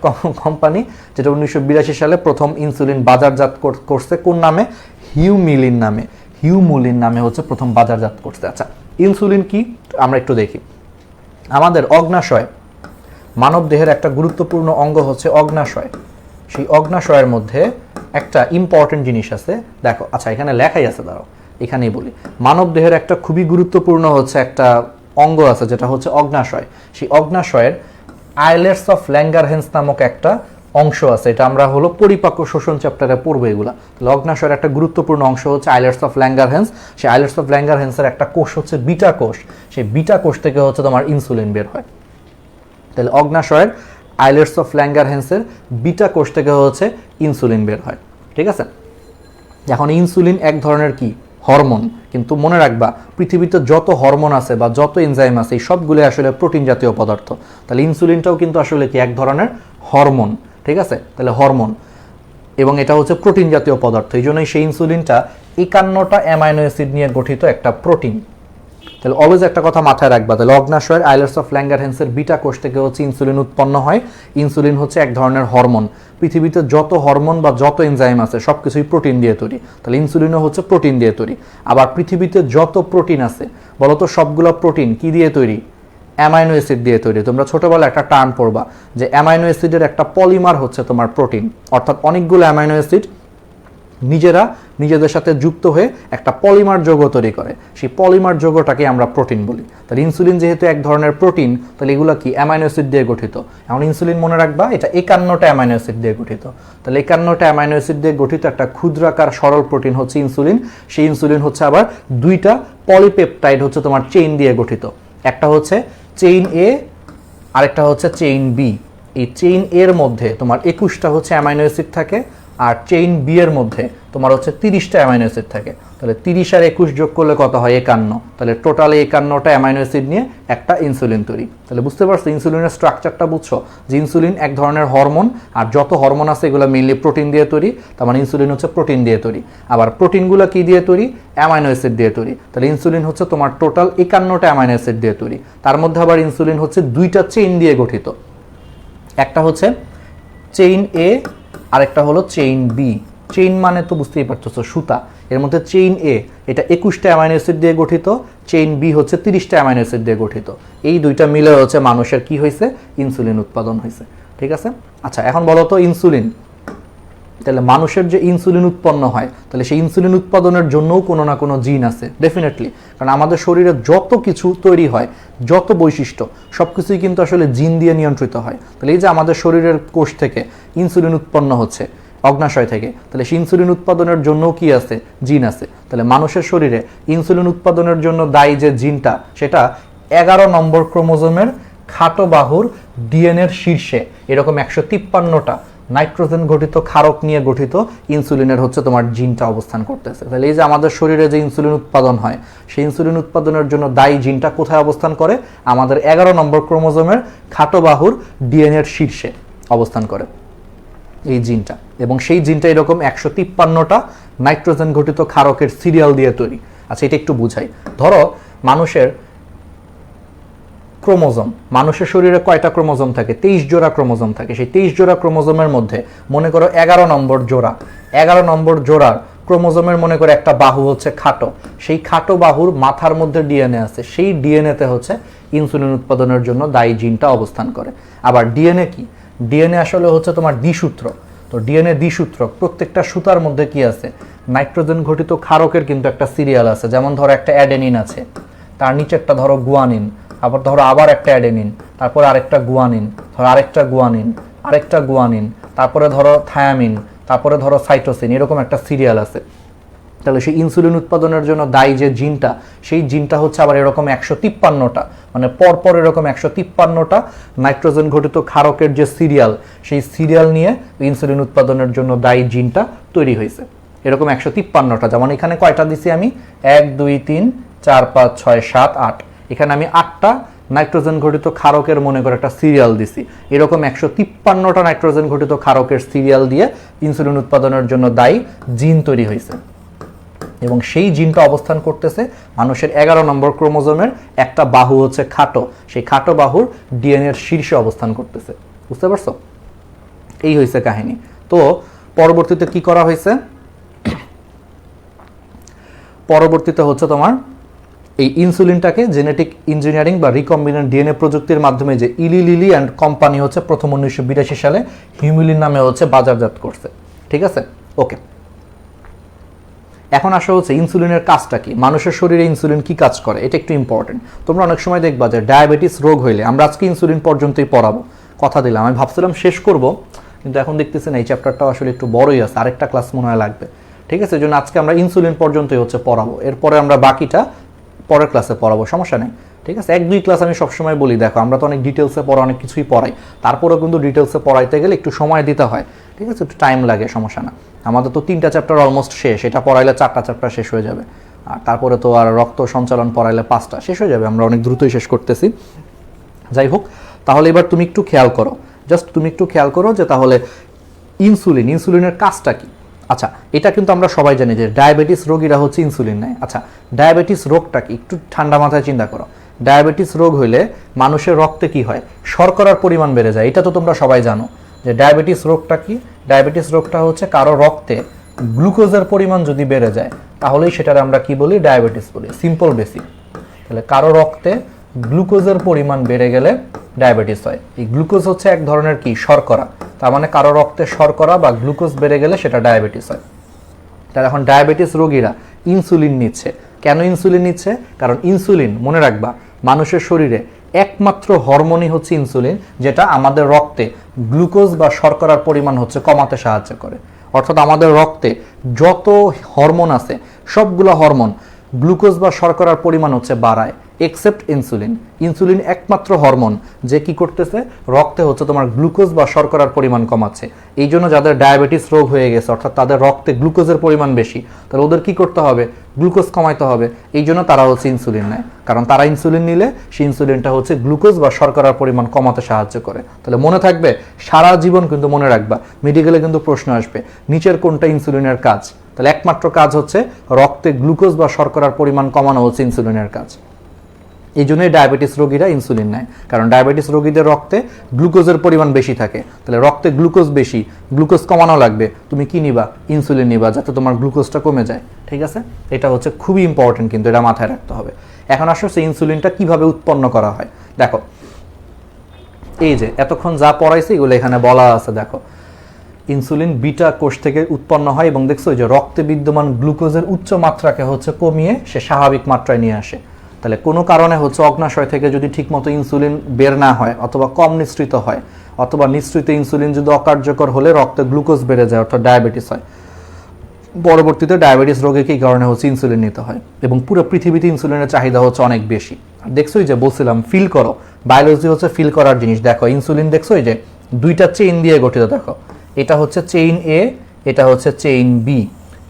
কোম্পানি, যেটা 1982 সালে প্রথম ইনসুলিন বাজারজাত করছে কোন নামে? হিউমিলিন নামে, হিউমুলিন নামে হচ্ছে প্রথম বাজারজাত করছে। আচ্ছা, ইনসুলিন কি আমরা একটু দেখি। আমাদের অগ্নাশয়, মানব দেহের একটা গুরুত্বপূর্ণ অঙ্গ হচ্ছে অগ্নাশয়। সেই অগ্নাশয়ের মধ্যে একটা ইম্পর্টেন্ট জিনিস আছে, দেখো। আচ্ছা, এখানে লেখাই আছে, দাঁড়াও এখানেই বলি। মানব দেহের একটা খুবই গুরুত্বপূর্ণ হচ্ছে একটা অঙ্গ আছে, যেটা হচ্ছে অগ্নাশয়। সেই অগ্নাশয়ের আইলেটস অফ ল্যাঙ্গারহ্যান্স নামক একটা অংশ আছে, এটা আমরা হলো পরিপাক্ব শোষণ চ্যাপ্টারে পড়বো এগুলা। অগ্নাশয়ের একটা গুরুত্বপূর্ণ অংশ হচ্ছে আইলেটস অফ ল্যাঙ্গারহ্যান্স। সেই আইলেটস অফ ল্যাঙ্গারহ্যান্সের একটা কোষ হচ্ছে বিটা কোষ, সেই বিটা কোষ থেকে হচ্ছে তোমার ইনসুলিন বের হয়। তাহলে অগ্নাশয়ের আইলেটস অফ ল্যাঙ্গারহ্যান্সের বিটা কোষ থেকে হচ্ছে ইনসুলিন বের হয়, ঠিক আছে? এখন ইনসুলিন এক ধরনের কি হরমোন, কিন্তু মনে রাখবা পৃথিবীতে যত হরমোন আছে বা যত এনজাইম আছে এই সবগুলো আসলে প্রোটিন জাতীয় পদার্থ। তাহলে ইনসুলিনটাও কিন্তু আসলে কি এক ধরনের হরমোন, ঠিক আছে? তাহলে হরমোন এবং এটা হচ্ছে প্রোটিন জাতীয় পদার্থ, এই জন্যই সেই ইনসুলিনটা 51টা অ্যামাইনো অ্যাসিড নিয়ে গঠিত একটা প্রোটিন, তাহলে অলওয়েজ একটা কথা মাথায় রাখবা, তাহলে অগ্নাশয়ের আইলার্স অফ ল্যাঙ্গারহ্যান্সের বিটা কোষ থেকে হচ্ছে ইনসুলিন উৎপন্ন হয়। ইনসুলিন হচ্ছে এক ধরনের হরমোন। পৃথিবীতে যত হরমোন বা যত এনজাইম আছে সব কিছুই প্রোটিন দিয়ে তৈরি, তাহলে ইনসুলিনও হচ্ছে প্রোটিন দিয়ে তৈরি। আবার পৃথিবীতে যত প্রোটিন আছে বলতো সবগুলো প্রোটিন কি দিয়ে তৈরি? অ্যামাইনো অ্যাসিড দিয়ে তৈরি। তোমরা ছোটবেলায় একটা টার্ম পড়বা যে অ্যামাইনো অ্যাসিডের একটা পলিমার হচ্ছে তোমার প্রোটিন, অর্থাৎ অনেকগুলো অ্যামাইনো অ্যাসিড নিজেদের সাথে যুক্ত হয়ে একটা পলিমার যৌগ তৈরি করে, সেই পলিমার যৌগটাকে আমরা প্রোটিন বলি। তাহলে ইনসুলিন যেহেতু এক ধরনের প্রোটিন, তাহলে এগুলো কি অ্যামাইনো অ্যাসিড দিয়ে গঠিত। এখন ইনসুলিন মনে রাখবা এটা 51টা অ্যামাইনো অ্যাসিড দিয়ে গঠিত। তাহলে 51টা অ্যামাইনো অ্যাসিড দিয়ে গঠিত একটা ক্ষুদ্রাকার সরল প্রোটিন হচ্ছে ইনসুলিন। সেই ইনসুলিন হচ্ছে আবার দুইটা পলিপেপটাইড হচ্ছে তোমার চেইন দিয়ে গঠিত, একটা হচ্ছে চেইন এ আরেকটা হচ্ছে চেইন বি। এই চেইন এর মধ্যে তোমার 21টা হচ্ছে অ্যামাইনো অ্যাসিড থাকে, আর চেইন বি এর মধ্যে তোমার হচ্ছে 30টা অ্যামাইনো অ্যাসিড থাকে। তাহলে 30 আর 21 যোগ করলে কত হয়? 51। তাহলে টোটালে 51টা অ্যামাইনো অ্যাসিড নিয়ে একটা ইনসুলিন তৈরি। তাহলে বুঝতে পারছো ইনসুলিনের স্ট্রাকচারটা বুঝছো যে ইনসুলিন এক ধরনের হরমোন, আর যত হরমোন আছে এগুলো মেইনলি প্রোটিন দিয়ে তৈরি। তার মানে ইনসুলিন হচ্ছে প্রোটিন দিয়ে তৈরি। আবার প্রোটিনগুলো কি দিয়ে তৈরি? অ্যামাইনো অ্যাসিড দিয়ে তৈরি। তাহলে ইনসুলিন হচ্ছে তোমার টোটাল 51টা অ্যামাইনো অ্যাসিড দিয়ে তৈরি। তার মধ্যে আবার ইনসুলিন হচ্ছে দুইটা চেইন দিয়ে গঠিত, একটা হচ্ছে চেইন এ আরেকটা হলো চেইন বি। চেইন মানে তো বুঝতেই পারতেছো সুতা, এর মধ্যে চেইন এ এটা 21টা অ্যামাইনো অ্যাসিড দিয়ে গঠিত, চেইন বি হচ্ছে 30টা অ্যামাইনো অ্যাসিড দিয়ে গঠিত। এই দুইটা মিলে হচ্ছে মানুষের কি হয়েছে? ইনসুলিন উৎপাদন হয়েছে। ঠিক আছে, আচ্ছা এখন বলো তো ইনসুলিন, তাহলে মানুষের যে ইনসুলিন উৎপন্ন হয় তাহলে সেই ইনসুলিন উৎপাদনের জন্যও কোনো না কোনো জিন আছে ডেফিনেটলি, কারণ আমাদের শরীরে যত কিছু তৈরি হয়, যত বৈশিষ্ট্য সব কিছুই কিন্তু আসলে জিন দিয়ে নিয়ন্ত্রিত হয়। তাহলে এই যে আমাদের শরীরের কোষ থেকে ইনসুলিন উৎপন্ন হচ্ছে অগ্নাশয় থেকে, তাহলে সেই ইনসুলিন উৎপাদনের জন্যও কি আছে? জিন আছে। তাহলে মানুষের শরীরে ইনসুলিন উৎপাদনের জন্য দায়ী যে জিনটা, সেটা 11 নম্বর ক্রোমোজোমের খাটো বাহুর ডিএনএর শীর্ষে এরকম 153টা নাইট্রোজেন ঘটিত ক্ষারক নিয়ে গঠিত ইনসুলিনের হচ্ছে তোমার জিনটা অবস্থান করতেছে। তাহলে এই যে আমাদের শরীরে যে ইনসুলিন উৎপাদন হয়, সেই ইনসুলিন উৎপাদনের জন্য দায়ী জিনটা কোথায় অবস্থান করে? আমাদের 11 নম্বর ক্রোমোজোমের খাটো বাহুর ডিএনএর শীর্ষে অবস্থান করে এই জিনটা, এবং সেই জিনটা এরকম 153টা নাইট্রোজেন ঘটিত ক্ষারকের সিরিয়াল দিয়ে তৈরি। আচ্ছা এটা একটু বুঝাই। ধরো মানুষের ক্রোমোজোম, মানুষের শরীরে কয়টা ক্রোমোজোম থাকে? 23 জোড়া ক্রোমোজোম থাকে। সেই 23 জোড়া ক্রোমোজোমের মধ্যে মনে করো 11 নম্বর জোড়া, 11 নম্বর জোড়ার ক্রোমোজোমের মনে করে একটা বাহু হচ্ছে খাটো, সেই খাটো বাহুর মাথার মধ্যে ডিএনএ আছে, সেই ডিএনএতে হচ্ছে ইনসুলিন উৎপাদনের জন্য দায়ী জিনটা অবস্থান করে। আবার ডিএনএ কি? ডিএনএ আসলে হচ্ছে তোমার দ্বিসূত্র। তো ডিএনএ দ্বিসূত্র, প্রত্যেকটা সুতার মধ্যে কি আছে? নাইট্রোজেন ঘটিত ক্ষারকের কিন্তু একটা সিরিয়াল আছে। যেমন ধরো একটা অ্যাডেনিন আছে, তার নিচেরটা ধরো গুয়ানিন, আবার ধরো আবার একটা অ্যাডেনিন, তারপর আরেকটা গুয়ানিন, ধরো আরেকটা গুয়ানিন, আরেকটা গুয়ানিন, তারপরে ধরো থায়ামিন, তারপরে ধরো সাইটোসিন, এরকম একটা সিরিয়াল আছে। তাহলে সেই ইনসুলিন উৎপাদনের জন্য দায়ী যে জিনটা, সেই জিনটা হচ্ছে আবার এরকম 153টা, মানে পরপর এরকম 153টা নাইট্রোজেন ঘটিত ক্ষারকের যে সিরিয়াল, সেই সিরিয়াল নিয়ে ইনসুলিন উৎপাদনের জন্য দায়ী জিনটা তৈরি হয়েছে। এরকম 153টা, যেমন এখানে কয়টা দিছি আমি? 1 2 3 4 5 6 7 8, এখানে আমি 8টা নাইট্রোজেন ঘটিত ক্ষারকের মনে করে একটা সিরিয়াল দিছি। এরকম 153টা নাইট্রোজেন ঘটিত ক্ষারকের সিরিয়াল দিয়ে ইনসুলিন উৎপাদনের জন্য দায়ী জিন তৈরি হয়েছে, এবং সেই জিনটা অবস্থান করতেছে মানুষের 11 নম্বর ক্রোমোজোমের একটা বাহু হচ্ছে খাটো, সেই খাটো বাহুর ডিএনএর শীর্ষে অবস্থান করতেছে। বুঝতে পারছো? এই হয়েছে কাহিনী। তো পরবর্তীতে কি করা হয়েছে? পরবর্তীতে হচ্ছে তোমার এই ইনসুলিনটাকে জেনেটিক ইঞ্জিনিয়ারিং বা রিকম্বিনেন্ট ডিএনএ প্রযুক্তির মাধ্যমে যে ইলি লিলি অ্যান্ড কোম্পানি হচ্ছে প্রথম 1982 সালে হিউমিলিন নামে হচ্ছে বাজারজাত করছে। ঠিক আছে, ওকে। এখন আসা হচ্ছে ইনসুলিনের কাজটা কি, মানুষের শরীরে ইনসুলিন কি কাজ করে, এটা একটু ইম্পর্টেন্ট। তোমরা অনেক সময় দেখবা যে ডায়াবেটিস রোগ হইলে, আমরা আজকে ইনসুলিন পর্যন্তই পড়াবো, কথা দিলাম। আমি ভাবছিলাম শেষ করব, কিন্তু এখন দেখতেছি না এই চ্যাপ্টারটাও আসলে একটু বড়ই আছে, আরেকটা ক্লাস মনে হয় লাগবে। ঠিক আছে, এই জন্য আজকে আমরা ইনসুলিন পর্যন্তই হচ্ছে পড়াবো, এরপরে আমরা বাকিটা পরের ক্লাসে পড়াবো, সমস্যা নেই। ঠিক আছে, 1-2 ক্লাস আমি সবসময় বলি, দেখো আমরা তো অনেক ডিটেলসে পড়া, অনেক কিছুই পড়াই, তারপরেও কিন্তু ডিটেলসে পড়াইতে গেলে একটু সময় দিতে হয়। ঠিক আছে, একটু টাইম লাগে, সমস্যা না। আমাদের তো 3টা চ্যাপ্টার অলমোস্ট শেষ, এটা পড়াইলে 4টা চ্যাপ্টার শেষ হয়ে যাবে, আর তারপরে তো আর রক্ত সঞ্চালন পড়াইলে 5টা শেষ হয়ে যাবে, আমরা অনেক দ্রুতই শেষ করতেছি। যাই হোক, তাহলে এবার তুমি একটু খেয়াল করো, জাস্ট তুমি একটু খেয়াল করো যে তাহলে ইনসুলিনের কাজটা কি। আচ্ছা, এটা কিন্তু আমরা সবাই জানি যে ডায়াবেটিস রোগীরা হচ্ছে ইনসুলিন নেয়। আচ্ছা, ডায়াবেটিস রোগটা কি একটু ঠান্ডা মাথায় চিন্তা করো। ডায়াবেটিস রোগ হইলে মানুষের রক্তে কি হয়? শর্করার পরিমাণ বেড়ে যায়। এটা তো তোমরা সবাই জানো যে ডায়াবেটিস রোগটা কি। ডায়াবেটিস রোগটা হচ্ছে কারো রক্তে গ্লুকোজের পরিমাণ যদি বেড়ে যায় তাহলেই সেটার আমরা কি বলি? ডায়াবেটিস বলি। Simple basic. তাহলে কারো রক্তে গ্লুকোজের পরিমাণ বেড়ে গেলে ডায়াবেটিস হয়। এই গ্লুকোজ হচ্ছে এক ধরনের কি? শর্করা। তার মানে কারো রক্তে শর্করা বা গ্লুকোজ বেড়ে গেলে সেটা ডায়াবেটিস হয়। তাহলে এখন ডায়াবেটিস রোগীরা ইনসুলিন নিচ্ছে। কেন ইনসুলিন নিচ্ছে? কারণ ইনসুলিন, মনে রাখবা, মানুষের শরীরে একমাত্র হরমোনই হচ্ছে ইনসুলিন, যেটা আমাদের রক্তে গ্লুকোজ বা শর্করার পরিমাণ হচ্ছে কমাতে সাহায্য করে। অর্থাৎ আমাদের রক্তে যত হরমোন আছে সবগুলো হরমোন গ্লুকোজ বা শর্করার পরিমাণ হচ্ছে বাড়ায়, এক্সেপ্ট ইনসুলিন। ইনসুলিন একমাত্র হরমোন যে কি করতেছে? রক্তে হচ্ছে তোমার গ্লুকোজ বা শর্করার পরিমাণ কমাচ্ছে। এই জন্য যাদের ডায়াবেটিস রোগ হয়ে গেছে, অর্থাৎ তাদের রক্তে গ্লুকোজের পরিমাণ বেশি, তাহলে ওদের কি করতে হবে? গ্লুকোজ কমাইতে হবে। এই জন্য তারা হচ্ছে ইনসুলিন নেয়। কারণ তারা ইনসুলিন নিলে সেই ইনসুলিনটা হচ্ছে গ্লুকোজ বা শর্করার পরিমাণ কমাতে সাহায্য করে। তাহলে মনে থাকবে, সারা জীবন কিন্তু মনে রাখবা, মেডিকেলে কিন্তু প্রশ্ন আসবে নিচের কোনটা ইনসুলিনের কাজ। তাহলে একমাত্র কাজ হচ্ছে রক্তে গ্লুকোজ বা শর্করার পরিমাণ কমানো হচ্ছে ইনসুলিনের কাজ। এই জন্যই ডায়াবেটিস রোগীরা ইনসুলিন নেয়, কারণ ডায়াবেটিস রোগীদের রক্তে গ্লুকোজের পরিমাণ বেশি থাকে। তাহলে রক্তে গ্লুকোজ বেশি, গ্লুকোজ কমানো লাগবে, তুমি কি নিবা? ইনসুলিন নিবা, যাতে তোমার গ্লুকোজটা কমে যায়। ঠিক আছে, এটা হচ্ছে খুবই ইম্পর্টেন্ট, কিন্তু এটা মাথায় রাখতে হবে। এখন আসলে সেই ইনসুলিনটা কিভাবে উৎপন্ন করা হয় দেখো। এই যে এতক্ষণ যা পড়াইছে এগুলো এখানে বলা আছে। দেখো, ইনসুলিন বিটা কোষ থেকে উৎপন্ন হয় এবং দেখছো যে রক্তে বিদ্যমান গ্লুকোজের উচ্চ মাত্রাকে হচ্ছে কমিয়ে সে স্বাভাবিক মাত্রায় নিয়ে আসে। তাহলে কোনো কারণে হচ্ছে অগ্নাশয় থেকে যদি ঠিকমতো ইনসুলিন বের না হয়, অথবা কম নিঃসৃত হয়, অথবা নিঃসৃত ইনসুলিন যদি অকার্যকর হলে রক্তে গ্লুকোজ বেড়ে যায়, অর্থাৎ ডায়াবেটিস হয়। পরবর্তীতে ডায়াবেটিস রোগে কি কারণে হচ্ছে ইনসুলিন নিতে হয়, এবং পুরো পৃথিবীতে ইনসুলিনের চাহিদা হচ্ছে অনেক বেশি। আর দেখছোই যে বলছিলাম ফিল করো, বায়োলজি হচ্ছে ফিল করার জিনিস। দেখো ইনসুলিন দেখছোই যে দুইটা চেইন দিয়ে গঠিত। দেখো, এটা হচ্ছে চেইন এ, এটা হচ্ছে চেইন বি।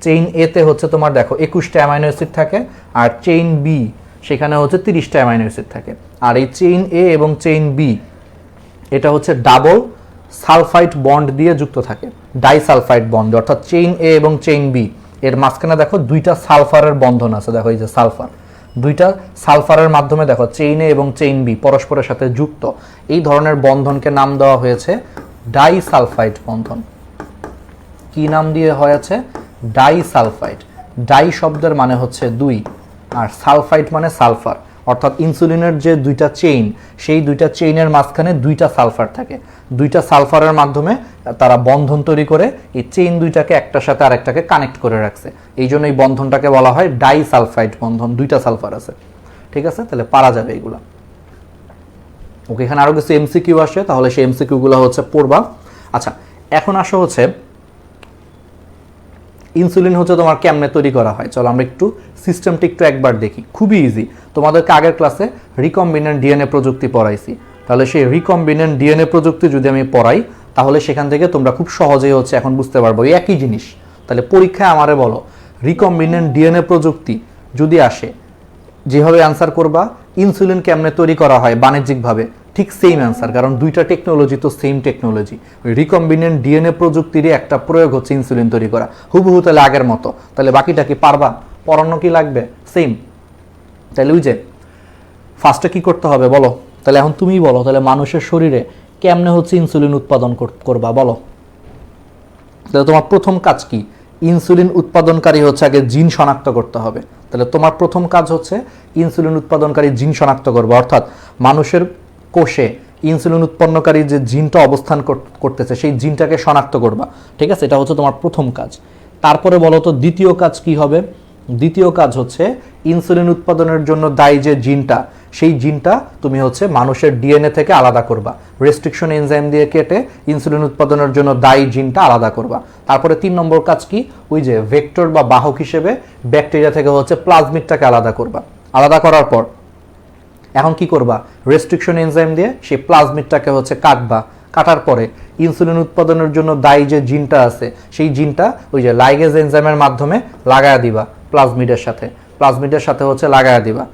চেইন এ তে হচ্ছে তোমার দেখো 21টা অ্যামাইনো অ্যাসিড থাকে, আর চেইন বি সেখানে হচ্ছে 30টা অ্যামাইনো অ্যাসিড থাকে। আর এই চেইন এ এবং চেইন বি এটা হচ্ছে ডাবল সালফাইড বন্ড দিয়ে যুক্ত থাকে, ডাইসালফাইড বন্ড। অর্থাৎ চেইন এ এবং চেইন বি এর মাঝখানে দেখো দুইটা সালফারের বন্ধন আছে। দেখো এই যে সালফার, দুইটা সালফারের মাধ্যমে দেখো চেইন এ এবং চেইন বি পরস্পরের সাথে যুক্ত। এই ধরনের বন্ধনকে নাম দেওয়া হয়েছে ডাইসালফাইড বন্ধন। কি নাম দিয়ে হয়েছে? ডাইসালফাইড। ডাই শব্দের মানে হচ্ছে দুই, আর সালফাইড মানে সালফার। অর্থাৎ ইনসুলিনের যে দুইটা চেইন, সেই দুইটা চেইনের মাঝখানে দুইটা সালফার থাকে। দুইটা সালফারের মাধ্যমে তারা বন্ধন তৈরি করে এই চেইন দুইটাকে একটার সাথে আরেকটাকে কানেক্ট করে রাখছে। এই জন্য এই বন্ধনটাকে বলা হয় ডাইসালফাইড বন্ধন। দুইটা সালফার আছে। ঠিক আছে, তাহলে পারা যাবে এগুলা। ওকে, এখানে আরো কিছু এমসিকিউ আসে, তাহলে সেই এমসিকিউ গুলো হচ্ছে পড়বা। আচ্ছা, এখন আসো হচ্ছে ইনসুলিন হচ্ছে তোমার কেমনে তৈরি করা হয়। চলো আমরা একটু সিস্টেমটা একটু একবার দেখি। খুবই ইজি। তোমাদেরকে আগের ক্লাসে রিকম্বিনেন্ট ডিএনএ প্রযুক্তি পড়াইছি। তাহলে সেই রিকম্বিনেন্ট ডিএনএ প্রযুক্তি যদি আমি পড়াই, তাহলে সেখান থেকে তোমরা খুব সহজেই হচ্ছে এখন বুঝতে পারবো একই জিনিস। তাহলে পরীক্ষায় আমারে বলো রিকম্বিনেন্ট ডিএনএ প্রযুক্তি যদি আসে, যেভাবে অ্যান্সার করবা ইনসুলিন কেমনে তৈরি করা হয় বাণিজ্যিকভাবে, ঠিক সেম অ্যান্সার। কারণ দুইটা টেকনোলজি তো সেম টেকনোলজি। ওই রিকম্বিনেন্ট ডিএনএ প্রযুক্তিরই একটা প্রয়োগ হচ্ছে ইনসুলিন তৈরি করা, হুবহু তাহলে আগের মতো। তাহলে বাকিটা কি পারবা? পড়ানো কি লাগবে? সেম। তাহলে ওই যে ফার্স্টে কি করতে হবে বলো? তাহলে এখন তুমিই বলো, তাহলে মানুষের শরীরে কেমনে হচ্ছে ইনসুলিন উৎপাদন করবা বলো? তাহলে তোমার প্রথম কাজ কি? ইনসুলিন উৎপাদনকারী হচ্ছে আগে জিন শনাক্ত করতে হবে। তাহলে তোমার প্রথম কাজ হচ্ছে ইনসুলিন উৎপাদনকারী জিন শনাক্ত করবে। অর্থাৎ মানুষের কোষে ইনসুলিন উৎপন্নকারী যে জিনটা অবস্থান করতেছে সেই জিনটাকে শনাক্ত করবা। ঠিক আছে, এটা হচ্ছে তোমার প্রথম কাজ। তারপরে বলো তো দ্বিতীয় কাজ কি হবে? দ্বিতীয় কাজ হচ্ছে ইনসুলিন উৎপাদনের জন্য দায়ী যে জিনটা, সেই জিনটা তুমি হচ্ছে মানুষের ডিএনএ থেকে আলাদা করবা। রেস্ট্রিকশন এনজাইম দিয়ে কেটে ইনসুলিন উৎপাদনের জন্য দায়ী জিনটা আলাদা করবা। তারপরে 3 নম্বর কাজ কি? ওই যে ভেক্টর বা বাহক হিসেবে ব্যাকটেরিয়া থেকে হচ্ছে প্লাজমিডটাকে আলাদা করবা। আলাদা করার পর এখন কি করবা? রেস্ট্রিকশন এনজাইম দিয়ে সেই প্লাজমিডটাকে হচ্ছে কাটবা। কাটার পরে ইনসুলিন উৎপাদনের জন্য দায়ী যে জিনটা আছে, সেই জিনটা ওই যে লাইগেজ এনজাইমের মাধ্যমে লাগায়া দিবা প্লাজমিডের সাথে। প্লাজমিডের সাথে হচ্ছে লাগায়া দিবা।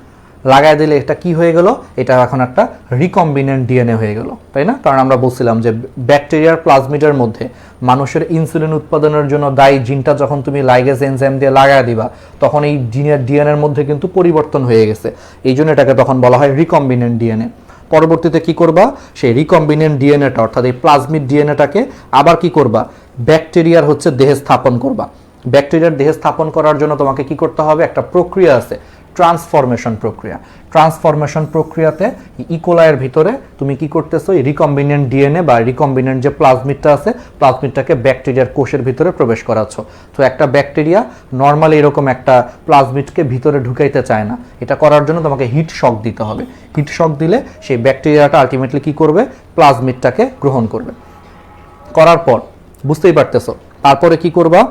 লাগায় দিলে এটা কি হয়ে গেল? এটা এখন একটা রিকম্বিনেন্ট ডিএনএ হয়ে গেল, তাই না? কারণ আমরা বলছিলাম যে ব্যাকটেরিয়ার প্লাজমিডের মধ্যে মানুষের ইনসুলিন উৎপাদনের জন্য দায়ী জিনটা যখন তুমি লাইগেজ এনজাইম দিয়ে লাগায় দিবা, তখন এই জিনের ডিএনএর মধ্যে কিন্তু পরিবর্তন হয়ে গেছে। এই জন্য এটাকে তখন বলা হয় রিকম্বিনেন্ট ডিএনএ। পরবর্তীতে কি করবা, সেই রিকম্বিনেন্ট ডিএনএটা অর্থাৎ এই প্লাজমিড ডিএনএটাকে আবার কি করবা, ব্যাকটেরিয়ার হচ্ছে দেহে স্থাপন করবা। ব্যাকটেরিয়ার দেহে স্থাপন করার জন্য তোমাকে কি করতে হবে, একটা প্রক্রিয়া আছে, ট্রান্সফরমেশন প্রক্রিয়া। ট্রান্সফরমেশন প্রক্রিয়াতে ইকোলাইয়ের ভিতরে তুমি কি করতেছো, এই রিকম্বিনেন্ট ডিএনএ বা রিকম্বিনেন্ট যে প্লাজমিডটা আছে, প্লাজমিডটাকে ব্যাকটেরিয়ার কোষের ভিতরে প্রবেশ করাচ্ছ। তো একটা ব্যাকটেরিয়া নর্মালি এরকম একটা প্লাজমিডকে ভিতরে ঢুকাইতে চায় না। এটা করার জন্য তোমাকে হিট শক দিতে হবে। হিট শক দিলে সেই ব্যাকটেরিয়াটা আলটিমেটলি কি করবে, প্লাজমিডটাকে গ্রহণ করবে। করার পর বুঝতেই পারতেছো, তারপরে কি করবা,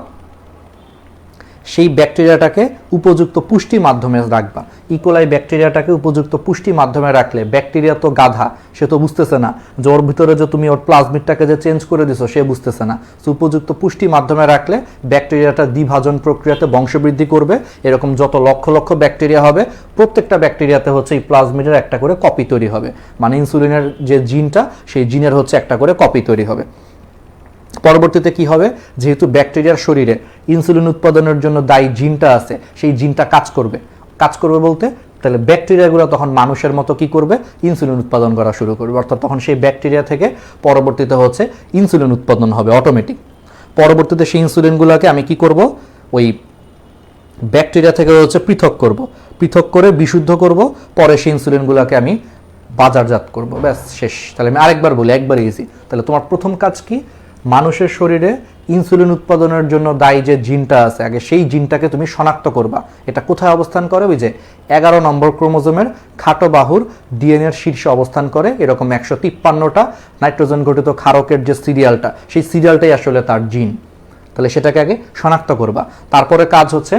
সেই ব্যাকটেরিয়াটাকে উপযুক্ত পুষ্টি মাধ্যমে রাখবা। ইকোলাই ব্যাকটেরিয়াটাকে উপযুক্ত পুষ্টি মাধ্যমে রাখলে, ব্যাকটেরিয়া তো গাধা, সে তো বুঝতেছে না যে ওর ভিতরে যে তুমি ওর প্লাজমিডটাকে যে চেঞ্জ করে দিছো, সে বুঝতেছে না। তো উপযুক্ত পুষ্টি মাধ্যমে রাখলে ব্যাকটেরিয়াটা দ্বিভাজন প্রক্রিয়াতে বংশবৃদ্ধি করবে। এরকম যত লক্ষ লক্ষ ব্যাকটেরিয়া হবে, প্রত্যেকটা ব্যাকটেরিয়াতে হচ্ছে এই প্লাজমিডের একটা করে কপি তৈরি হবে। মানে ইনসুলিনের যে জিনটা, সেই জিনের হচ্ছে একটা করে কপি তৈরি হবে। পরবর্তীতে কি হবে, যেহেতু ব্যাকটেরিয়ার শরীরে ইনসুলিন উৎপাদনের জন্য দায়ী জিনটা আছে, সেই জিনটা কাজ করবে। কাজ করবে বলতে, তাহলে ব্যাকটেরিয়াগুলো তখন মানুষের মতো কি করবে, ইনসুলিন উৎপাদন করা শুরু করবে। অর্থাৎ তখন সেই ব্যাকটেরিয়া থেকে পরবর্তীতে হচ্ছে ইনসুলিন উৎপাদন হবে অটোমেটিক। পরবর্তীতে সেই ইনসুলিনগুলোকে আমি কি করব, ওই ব্যাকটেরিয়া থেকে হচ্ছে পৃথক করব, পৃথক করে বিশুদ্ধ করব। পরে সেই ইনসুলিনগুলোকে আমি বাজারজাত করব। ব্যাস শেষ। তাহলে আমি আরেকবার বলি, একবার ইজি। তাহলে তোমার প্রথম কাজ কি, মানুষের শরীরে ইনসুলিন উৎপাদনের জন্য দায়ী যে জিনটা আছে, আগে সেই জিনটাকে তুমি শনাক্ত করবা। এটা কোথায় অবস্থান করে, ওই যে 11 নম্বর ক্রোমোজোমের খাটো বাহুর ডিএনএর শীর্ষে অবস্থান করে। এরকম 153টা নাইট্রোজেন গঠিত ক্ষারকের যে সিরিয়ালটা, সেই সিরিয়ালটাই আসলে তার জিন। তাহলে সেটাকে আগে শনাক্ত করবা। তারপরে কাজ হচ্ছে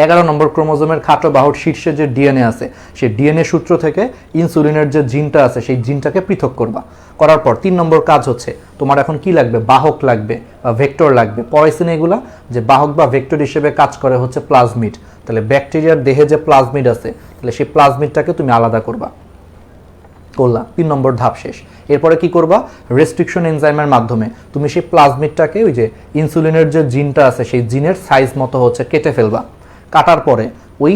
11 নম্বর ক্রোমোজোমের খাটো বাহুর শীর্ষে যে ডিএনএ আছে, সেই ডিএনএ সূত্র থেকে ইনসুলিনের যে জিনটা আছে, সেই জিনটাকে পৃথক করবা। করার পর 3 নম্বর কাজ হচ্ছে, তোমার এখন কি লাগবে, বাহক লাগবে বা ভেক্টর লাগবে। পড়াইছেন এগুলা, যে বাহক বা ভেক্টর হিসেবে কাজ করে হচ্ছে প্লাজমিড। তাহলে ব্যাকটেরিয়ার দেহে যে প্লাজমিড আছে, তাহলে সেই প্লাজমিডটাকে তুমি আলাদা করবা। করলা, 3 নম্বর ধাপ শেষ। এরপরে কি করবা, রেস্ট্রিকশন এনজাইমের মাধ্যমে তুমি সেই প্লাজমিডটাকে, ওই যে ইনসুলিনের যে জিনটা আছে, সেই জিনের সাইজ মতো হচ্ছে কেটে ফেলবা। কাটার পরে ওই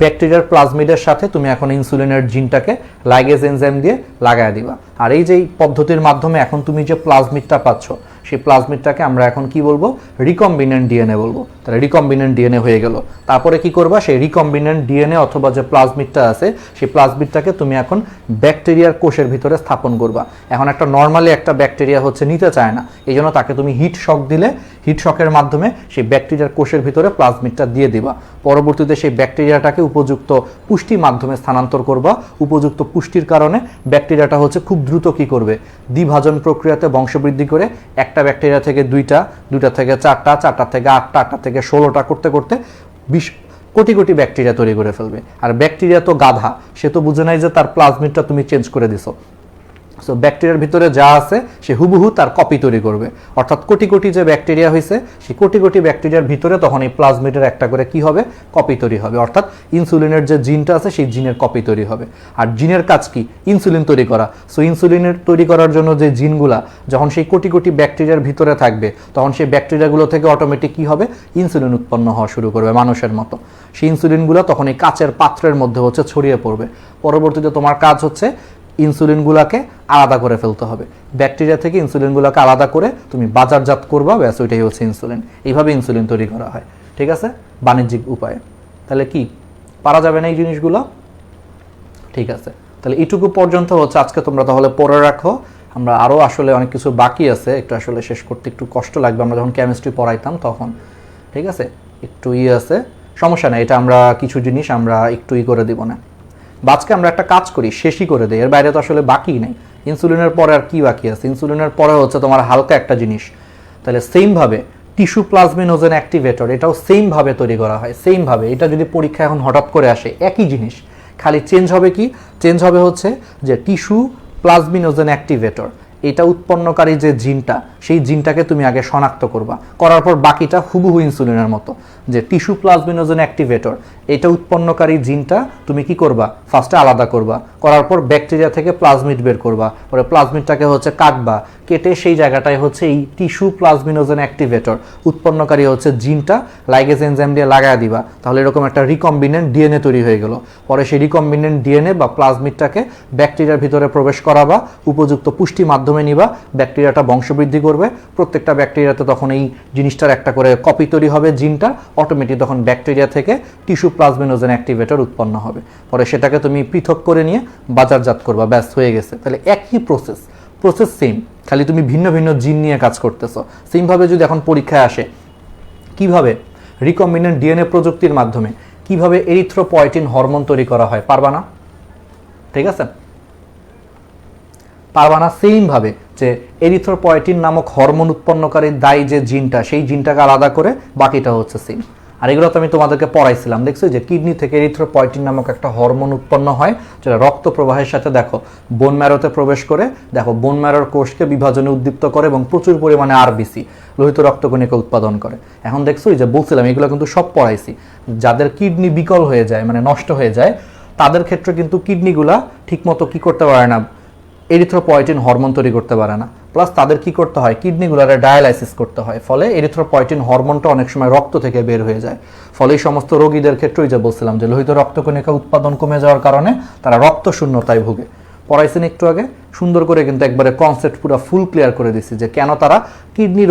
ব্যাকটেরিয়ার প্লাজমিডের সাথে তুমি এখন ইনসুলিনের জিনটাকে লাইগেজ এনজাইম দিয়ে লাগায় দিবা। আর এই যে পদ্ধতির মাধ্যমে এখন তুমি যে প্লাজমিডটা পাচ্ছ, সেই প্লাজমিডটাকে আমরা এখন কি বলবো, রিকম্বিনেন্ট ডিএনএ বলবো। তাহলে রিকম্বিনেন্ট ডিএনএ হয়ে গেল। তারপরে কি করবা, সেই রিকম্বিনেন্ট ডিএনএ অথবা যে প্লাজমিডটা আছে, সেই প্লাজমিডটাকে তুমি এখন ব্যাকটেরিয়ার কোষের ভিতরে স্থাপন করবা। এখন একটা নর্মালি একটা ব্যাকটেরিয়া হচ্ছে নিতে চায় না, এই জন্য তাকে তুমি হিট শক দিলে, হিট শকের মাধ্যমে সেই ব্যাকটেরিয়ার কোষের ভিতরে প্লাজমিডটা দিয়ে দিবা। পরবর্তীতে সেই ব্যাকটেরিয়াটাকে উপযুক্ত পুষ্টি মাধ্যমে স্থানান্তর করবা। উপযুক্ত পুষ্টির কারণে ব্যাকটেরিয়াটা হচ্ছে খুব দ্রুত কি করবে, দ্বিভাজন প্রক্রিয়াতে বংশবৃদ্ধি করে একটা ব্যাকটেরিয়া থেকে 2টা, 2টা থেকে 4টা, 4টা থেকে 8টা, 8টা থেকে 16টা করতে করতে 20 কোটি কোটি ব্যাকটেরিয়া তৈরি করে ফেলবে। আর ব্যাকটেরিয়া তো গাধা, সে তো বুঝে নাই যে তার প্লাজমিডটা তুমি চেঞ্জ করে দিছো। সো ব্যাকটেরিয়ার ভিতরে যা আছে, সে হুবহু তার কপি তৈরি করবে। অর্থাৎ কোটি কোটি যে ব্যাকটেরিয়া হয়েছে, সেই কোটি কোটি ব্যাকটেরিয়ার ভিতরে তখন এই প্লাজমিডের একটা করে কি হবে, কপি তৈরি হবে। অর্থাৎ ইনসুলিনের যে জিনটা আছে, সেই জিনের কপি তৈরি হবে। আর জিনের কাজ কি, ইনসুলিন তৈরি করা। সো ইনসুলিনের তৈরি করার জন্য যে জিনগুলা যখন সেই কোটি কোটি ব্যাকটেরিয়ার ভিতরে থাকবে, তখন সেই ব্যাকটেরিয়াগুলো থেকে অটোমেটিক কি হবে, ইনসুলিন উৎপন্ন হওয়া শুরু করবে মানুষের মতো। সেই ইনসুলিনগুলো তখন এই কাচের পাত্রের মধ্যে হচ্ছে ছড়িয়ে পড়বে। পরবর্তীতে তোমার কাজ হচ্ছে ইনসুলিনগুলোকে আলাদা করে ফেলতে হবে। ব্যাকটেরিয়া থেকে ইনসুলিনগুলোকে আলাদা করে তুমি বাজারজাত করবা। ব্যাস, ওইটাই হচ্ছে ইনসুলিন। এইভাবে ইনসুলিন তৈরি করা হয়, ঠিক আছে, বাণিজ্যিক উপায়ে। তাহলে কি পারা যাবে না এই জিনিসগুলো? ঠিক আছে, তাহলে এইটুকু পর্যন্ত হচ্ছে আজকে তোমরা তাহলে পড়ে রাখো। আমরা আরও আসলে অনেক কিছু বাকি আছে, একটু আসলে শেষ করতে একটু কষ্ট লাগবে। আমরা যখন কেমিস্ট্রি পড়াইতাম তখন, ঠিক আছে, একটু আছে, সমস্যা নেই। এটা আমরা কিছু জিনিস আমরা একটু করে দিব না। আজকে আমরা একটা কাজ করি, শেষই করে দেই, এর বাইরে তো আসলে বাকি নেই। ইনসুলিনের পরে আর কি বাকি আছে? ইনসুলিনের পরে হচ্ছে তোমার হালকা একটা জিনিস। তাহলে সেমভাবে টিস্যু প্লাজমিনোজেন অ্যাক্টিভেটর, এটাও সেমভাবে তৈরি করা হয়, সেমভাবে। এটা যদি পরীক্ষা এখন হঠাৎ করে আসে, একই জিনিস, খালি চেঞ্জ হবে কি, চেঞ্জ হবে হচ্ছে যে টিস্যু প্লাজমিনোজেন অ্যাক্টিভেটর, এটা উৎপন্নকারী যে জিনটা, সেই জিনটাকে তুমি আগে শনাক্ত করবা, করার পর বাকিটা হুবহু ইনসুলিনের মতো। যে টিস্যু প্লাজমিনোজেন অ্যাক্টিভেটর, এটা উৎপন্নকারী জিনটা তুমি কি করবা, ফার্স্টে আলাদা করবা, করার পর ব্যাকটেরিয়া থেকে প্লাজমিড বের করবা, পরে প্লাজমিডটাকে হচ্ছে কাটবা, কেটে সেই জায়গাটায় হচ্ছে এই টিস্যু প্লাজমিনোজেন অ্যাক্টিভেটর উৎপন্নকারী হচ্ছে জিনটা লাইগেজ এনজাইম দিয়ে লাগায় দিবা। তাহলে এরকম একটা রিকম্বিনেন্ট ডিএনএ তৈরি হয়ে গেল। পরে সেই রিকম্বিনেন্ট ডিএনএ বা প্লাজমিডটাকে ব্যাকটেরিয়ার ভিতরে প্রবেশ করাবা, উপযুক্ত পুষ্টি মাধ্যমে নিবা, ব্যাকটেরিয়াটা বংশবৃদ্ধি করবে। প্রত্যেকটা ব্যাকটেরিয়াতে তখন এই জিনিসটার একটা করে কপি তৈরি হবে জিনটা, অটোমেটিক তখন ব্যাকটেরিয়া থেকে টিস্যু প্লাজমিনোজেন অ্যাক্টিভেটর উৎপন্ন হবে। পরে সেটাকে তুমি পৃথক করে নিয়ে বাজারজাত করবা, ব্যাস হয়ে গেছে। তাহলে একই প্রসেস সেম, খালি তুমি ভিন্ন ভিন্ন জিন নিয়ে কাজ করতেছো। সেমভাবে যদি এখন পরীক্ষায় আসে কিভাবে রিকম্বিনেন্ট ডিএনএ প্রযুক্তির মাধ্যমে কিভাবে এরিথ্রোপয়েটিন হরমোন তৈরি করা হয়, পারবা না? ঠিক আছে, পারবা না। সেমভাবে যে এরিথ্রোপয়েটিন নামক হরমোন উৎপন্নকারী দায়ী যে জিনটা, সেই জিনটাকে আলাদা করে বাকিটা হচ্ছে সেম। আর এগুলো তো আমি তোমাদেরকে পড়াইছিলাম, দেখছো যে কিডনি থেকে এরিথ্রোপয়েটিন নামক একটা হরমোন উৎপন্ন হয়, যেটা রক্ত প্রবাহের সাথে দেখো বোন ম্যারোতে প্রবেশ করে, দেখো বোন ম্যারোর কোষকে বিভাজনে উদ্দীপ্ত করে এবং প্রচুর পরিমাণে আরবিসি লোহিত রক্তকণিকা উৎপাদন করে। এখন দেখছো যে বলছিলাম এগুলো কিন্তু সব পড়াইছি। যাদের কিডনি বিকল হয়ে যায়, মানে নষ্ট হয়ে যায়, তাদের ক্ষেত্রে কিন্তু কিডনিগুলা ঠিকমতো কি করতে পারে না, এরিথ্রোপয়েটিন হরমোন তৈরি করতে পারে না। প্লাস তাদের কি করতে হয়, কিডনিগুলোরে ডায়ালাইসিস করতে হয়, ফলে এরিথ্রোপয়েটিন হরমোনটা অনেক সময় রক্ত থেকে বের হয়ে যায়। ফলে এই সমস্ত রোগীদের ক্ষেত্রেই যে বলছিলাম যে লোহিত রক্তকণিকা উৎপাদন কমে যাওয়ার কারণে তারা রক্ত শূন্যতায় ভুগে। পড়াইছেন একটু আগে, সুন্দর করে কিন্তু একবারে কনসেপ্ট পুরো ফুল ক্লিয়ার করে দিছি যে কেন তারা কিডনি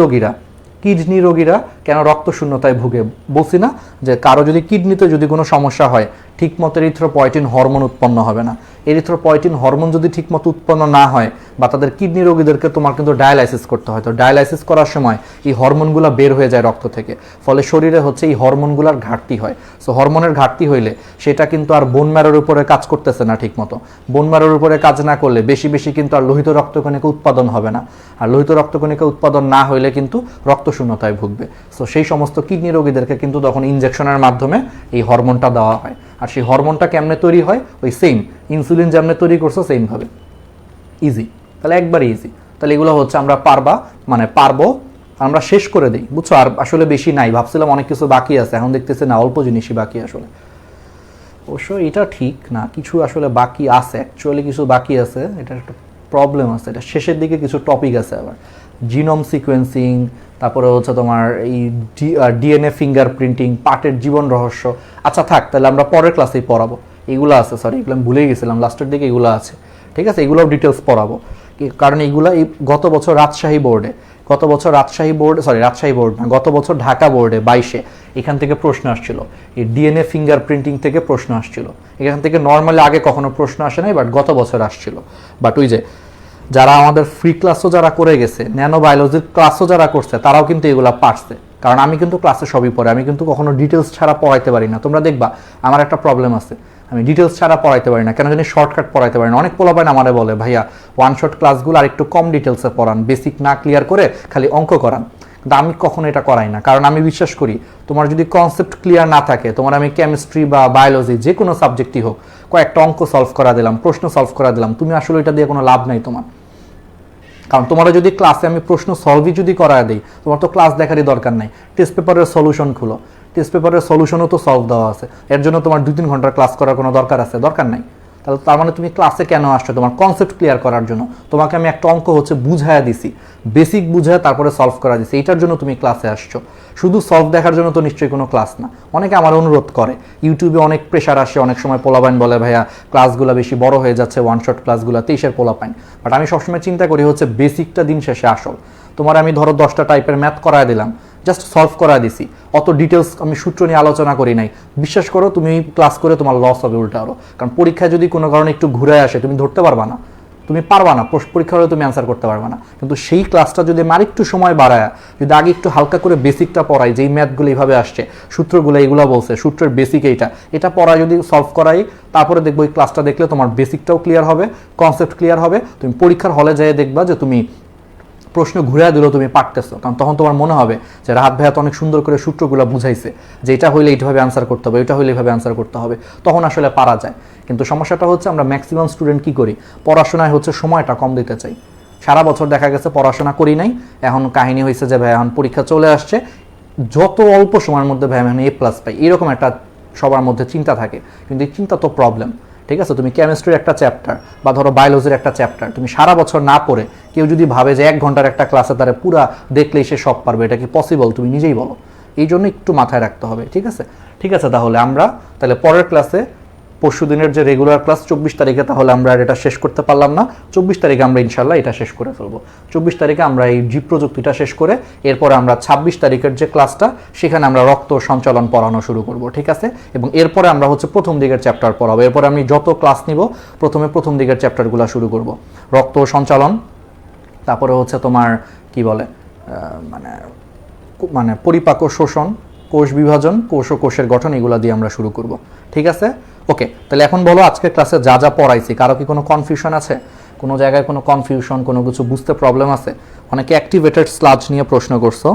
রোগীরা কেন রক্ত শূন্যতায় ভুগে। বলছি না যে কারো যদি কিডনিতে যদি কোনো সমস্যা হয়, ঠিকমতো এরিথ্রোপয়েটিন হরমোন উৎপন্ন হবে না। এরিথ্রোপয়েটিন হরমোন যদি ঠিকমতো উৎপন্ন না হয়, বা তাদের কিডনি রোগীদেরকে তোমার কিন্তু ডায়ালাইসিস করতে হয়, তো ডায়ালাইসিস করার সময় এই হরমোনগুলো বের হয়ে যায় রক্ত থেকে, ফলে শরীরে হচ্ছে এই হরমোনগুলোর ঘাটতি হয়। সো হরমোনের ঘাটতি হইলে সেটা কিন্তু আর বোন ম্যারোর উপরে কাজ করতেছে না ঠিকমতো। বোন ম্যারোর উপরে কাজ না করলে বেশি বেশি কিন্তু আর লোহিত রক্তকণিকা উৎপাদন হবে না, আর লোহিত রক্তকণিকা উৎপাদন না হইলে কিন্তু রক্ত শূন্যতায় ভুগবে। সো সেই সমস্ত কিডনি রোগীদেরকে কিন্তু তখন ইনজেকশনের মাধ্যমে এই হরমোনটা দেওয়া হয়। আর সেই হরমোনটা কেমনে তৈরি হয়, ওই সেম ইনসুলিন যেমনে তৈরি করছো সেমভাবে, ইজি। তাহলে একবারে ইজি। তাহলে এগুলো হচ্ছে আমরা পারবো, আমরা শেষ করে দিই, বুঝছো। আর আসলে বেশি নাই, ভাবছিলাম অনেক কিছু বাকি আছে, এখন দেখতেছি না, অল্প জিনিসই বাকি আসলে। অবশ্য এটা ঠিক না, কিছু আসলে বাকি আছে, অ্যাকচুয়ালি কিছু বাকি আছে, এটা একটা প্রবলেম আছে। এটা শেষের দিকে কিছু টপিক আছে আবার, জিনোম সিকোয়েন্সিং, তারপরে হচ্ছে তোমার এই ডিএনএ ফিঙ্গারপ্রিন্টিং, পার্টের জীবন রহস্য। আচ্ছা থাক, তাহলে আমরা পরের ক্লাসেই পড়াবো। এগুলো আছে, সরি এগুলো আমি ভুলেই গেছিলাম, লাস্টের দিকে এগুলো আছে, ঠিক আছে, এগুলোও ডিটেলস পড়াবো। কারণ এইগুলো এই গত বছর রাজশাহী ঢাকা বোর্ডে 22-এ এখান থেকে প্রশ্ন আসছিল, এই ডিএনএ ফিঙ্গারপ্রিন্টিং থেকে প্রশ্ন আসছিল। এখান থেকে নর্মালি আগে কখনো প্রশ্ন আসে নাই, বাট গত বছর আসছিল। বাট ওই যে যারা আমাদের ফ্রি ক্লাসও যারা করে গেছে, ন্যানো বায়োলজির ক্লাসও যারা করছে, তারাও কিন্তু এগুলা পারছে। কারণ আমি কিন্তু ক্লাসে সবই পড়ে, আমি কিন্তু কখনো ডিটেলস ছাড়া পড়াইতে পারি না। তোমরা দেখবা আমার একটা প্রবলেম আছে, আমি ডিটেলস ছাড়া পড়াইতে পারি না, কেন জানি শর্টকাট পড়াইতে পারি না। অনেক পোলাপাইন আমারে বলে, ভাইয়া ওয়ান শট ক্লাসগুলো আর একটু কম ডিটেলসে পড়ান, বেসিক না ক্লিয়ার করে খালি অঙ্ক করান। কিন্তু আমি কখনো এটা করাই না, কারণ আমি বিশ্বাস করি তোমার যদি কনসেপ্ট ক্লিয়ার না থাকে, তোমার আমি কেমিস্ট্রি বা বায়োলজি যে কোনো সাবজেক্টই হোক, কয়েকটা অঙ্ক সলভ করা দিলাম, প্রশ্ন সলভ করা দিলাম, তুমি আসলে এটা দিয়ে কোনো লাভ নাই তোমার। কারণ তোমরা যদি ক্লাসে আমি প্রশ্ন সলভই যদি করায় দিই, তোমার তো ক্লাস দেখারই দরকার নাই, টেস্ট পেপারের সলিউশন খুলো, টেস্ট পেপারের সলিউশনও তো সলভ দেওয়া আছে, এর জন্য তোমার 2-3 ঘন্টার ক্লাস করার কোনো দরকার নাই। তাহলে তার মানে তুমি ক্লাসে কেন আসছো, তোমার কনসেপ্ট ক্লিয়ার করার জন্য। তোমাকে আমি একটা অঙ্ক হচ্ছে বুঝাইয়া দিছি, বেসিক বুঝায় তারপরে সলভ করা দিছি, এইটার জন্য তুমি ক্লাসে আসছো। শুধু সলভ দেখার জন্য তো নিশ্চয়ই কোনো ক্লাস না। অনেকে আমার অনুরোধ করে, ইউটিউবে অনেক প্রেশার আসে, অনেক সময় পোলাপাইন বলে ভাইয়া ক্লাসগুলো বেশি বড় হয়ে যাচ্ছে, ওয়ান শট ক্লাসগুলো 23-এর পোলাপাইন। বাট আমি সবসময় চিন্তা করি হচ্ছে বেসিকটা দিন শেষে আসল। তোমার আমি ধরো 10টা টাইপের ম্যাথ করায় দিলাম, জাস্ট সলভ করা দিছি, অত ডিটেলস আমি সূত্র নিয়ে আলোচনা করি নাই। বিশ্বাস করো তুমি ক্লাস করে তোমার লস হবে উল্টা আরো। কারণ পরীক্ষায় যদি কোনো কারণে একটু ঘুরে আসে, তুমি ধরতে পারবা না, তুমি পারবা না, পরীক্ষা হলে তুমি অ্যান্সার করতে পারবা না। কিন্তু সেই ক্লাসটা যদি আমার একটু সময় বাড়ায়, যদি আগে একটু হালকা করে বেসিকটা পড়াই, যেই ম্যাথগুলো এইভাবে আসছে, সূত্রগুলো এইগুলো বলছে, সূত্রের বেসিক এটা পড়ায় যদি সলভ করাই, তারপরে দেখবো এই ক্লাসটা দেখলে তোমার বেসিকটাও ক্লিয়ার হবে, কনসেপ্ট ক্লিয়ার হবে। তুমি পরীক্ষার হলে যেয়ে দেখবা যে তুমি প্রশ্ন ঘুরে দিলেও তুমি পারতেছো, কারণ তখন তোমার মনে হবে যে রাহাত ভাইয়া তো অনেক সুন্দর করে সূত্রগুলো বুঝাইছে, যে এটা হইলে এইভাবে অ্যান্সার করতে হবে, এটা হইলে এইভাবে অ্যান্সার করতে হবে, তখন আসলে পারা যায়। কিন্তু সমস্যাটা হচ্ছে আমরা ম্যাক্সিমাম স্টুডেন্ট কি করি, পড়াশোনায় হচ্ছে সময়টা কম দিতে চাই। সারা বছর দেখা গেছে পড়াশোনা করি নাই, এখন কাহিনী হয়েছে যে ভাই এখন পরীক্ষা চলে আসছে, যত অল্প সময়ের মধ্যে ভাই আমি A+ পাই, এরকম একটা সবার মধ্যে চিন্তা থাকে। কিন্তু এই চিন্তা তো প্রবলেম, ঠিক আছে? তুমি কেমিস্ট্রির একটা চ্যাপ্টার বা ধরো বায়োলজির একটা চ্যাপ্টার তুমি সারা বছর না পড়ে কেউ যদি ভাবে যে 1 ঘন্টার একটা ক্লাসে তারা পুরা দেখলেই সে সব পারবে, এটা কি পসিবল? তুমি নিজেই বলো। এই জন্য একটু মাথায় রাখতে হবে, ঠিক আছে? ঠিক আছে, তাহলে আমরা পরের ক্লাসে, পরশু দিনের যে রেগুলার ক্লাস 24 তারিখে, তাহলে আমরা আর এটা শেষ করতে পারলাম না। 24 তারিখে আমরা ইনশাল্লাহ এটা শেষ করে ফেলবো। 24 তারিখে আমরা এই জীব প্রযুক্তিটা শেষ করে এরপরে আমরা 26 তারিখের যে ক্লাসটা, সেখানে আমরা রক্ত সঞ্চালন পড়ানো শুরু করব, ঠিক আছে? এবং এরপরে আমরা প্রথম দিকের চ্যাপ্টার পড়াবো। এরপরে আমি যত ক্লাস নিব প্রথমে প্রথম দিকের চ্যাপ্টারগুলো শুরু করব। রক্ত সঞ্চালন, তারপরে তোমার কি বলে মানে পরিপাক ও শোষণ, কোষ বিভাজন, কোষ ও কোষের গঠন, এগুলো দিয়ে আমরা শুরু করব, ঠিক আছে? ওকে, তাহলে এখন বলো আজকের ক্লাসে যা যা পড়াইছি কারো কি কোনো কনফিউশন আছে? কোনো জায়গায় কোনো কনফিউশন, কোনো কিছু বুঝতে প্রবলেম আছে? অনেকে অ্যাক্টিভেটেড স্লাজ নিয়ে প্রশ্ন করছো।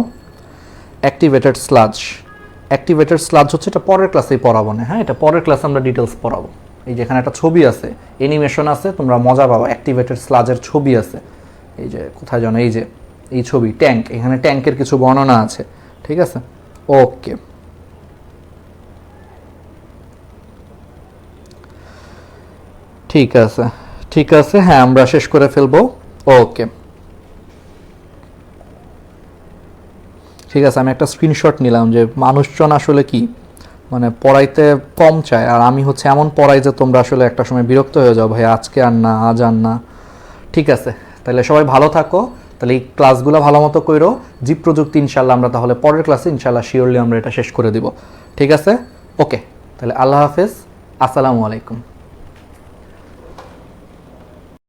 অ্যাক্টিভেটেড স্লাজ হচ্ছে এটা পরের ক্লাসেই পড়াবো না, হ্যাঁ? এটা পরের ক্লাসে আমরা ডিটেলস পড়াবো। এই যেখানে একটা ছবি আছে, অ্যানিমেশন আছে, তোমরা মজা পাবো। অ্যাক্টিভেটেড স্লাজের ছবি আছে, এই যে কোথায় জানো, এই যে এই ছবি, ট্যাঙ্ক, এখানে ট্যাঙ্কের কিছু বর্ণনা আছে, ঠিক আছে? ওকে, ঠিক আছে, হ্যাঁ আমরা শেষ করে ফেলবো। ওকে, ঠিক আছে, আমি একটা স্ক্রিনশট নিলাম যে মানুষজন আসলে কি মানে পড়াইতে কম চায়, আর আমি এমন পড়াই যে তোমরা আসলে একটা সময় বিরক্ত হয়ে যাও, ভাই আজকে আর না, আজ আর না। ঠিক আছে, তাহলে সবাই ভালো থাকো। তাহলে এই ক্লাসগুলো ভালো মতো করো। জীব প্রযুক্তি ইনশাল্লাহ আমরা তাহলে পরের ক্লাসে ইনশাল্লাহ শিওরলি আমরা এটা শেষ করে দিব, ঠিক আছে? ওকে, তাহলে আল্লাহ হাফেজ, আসসালামু আলাইকুম।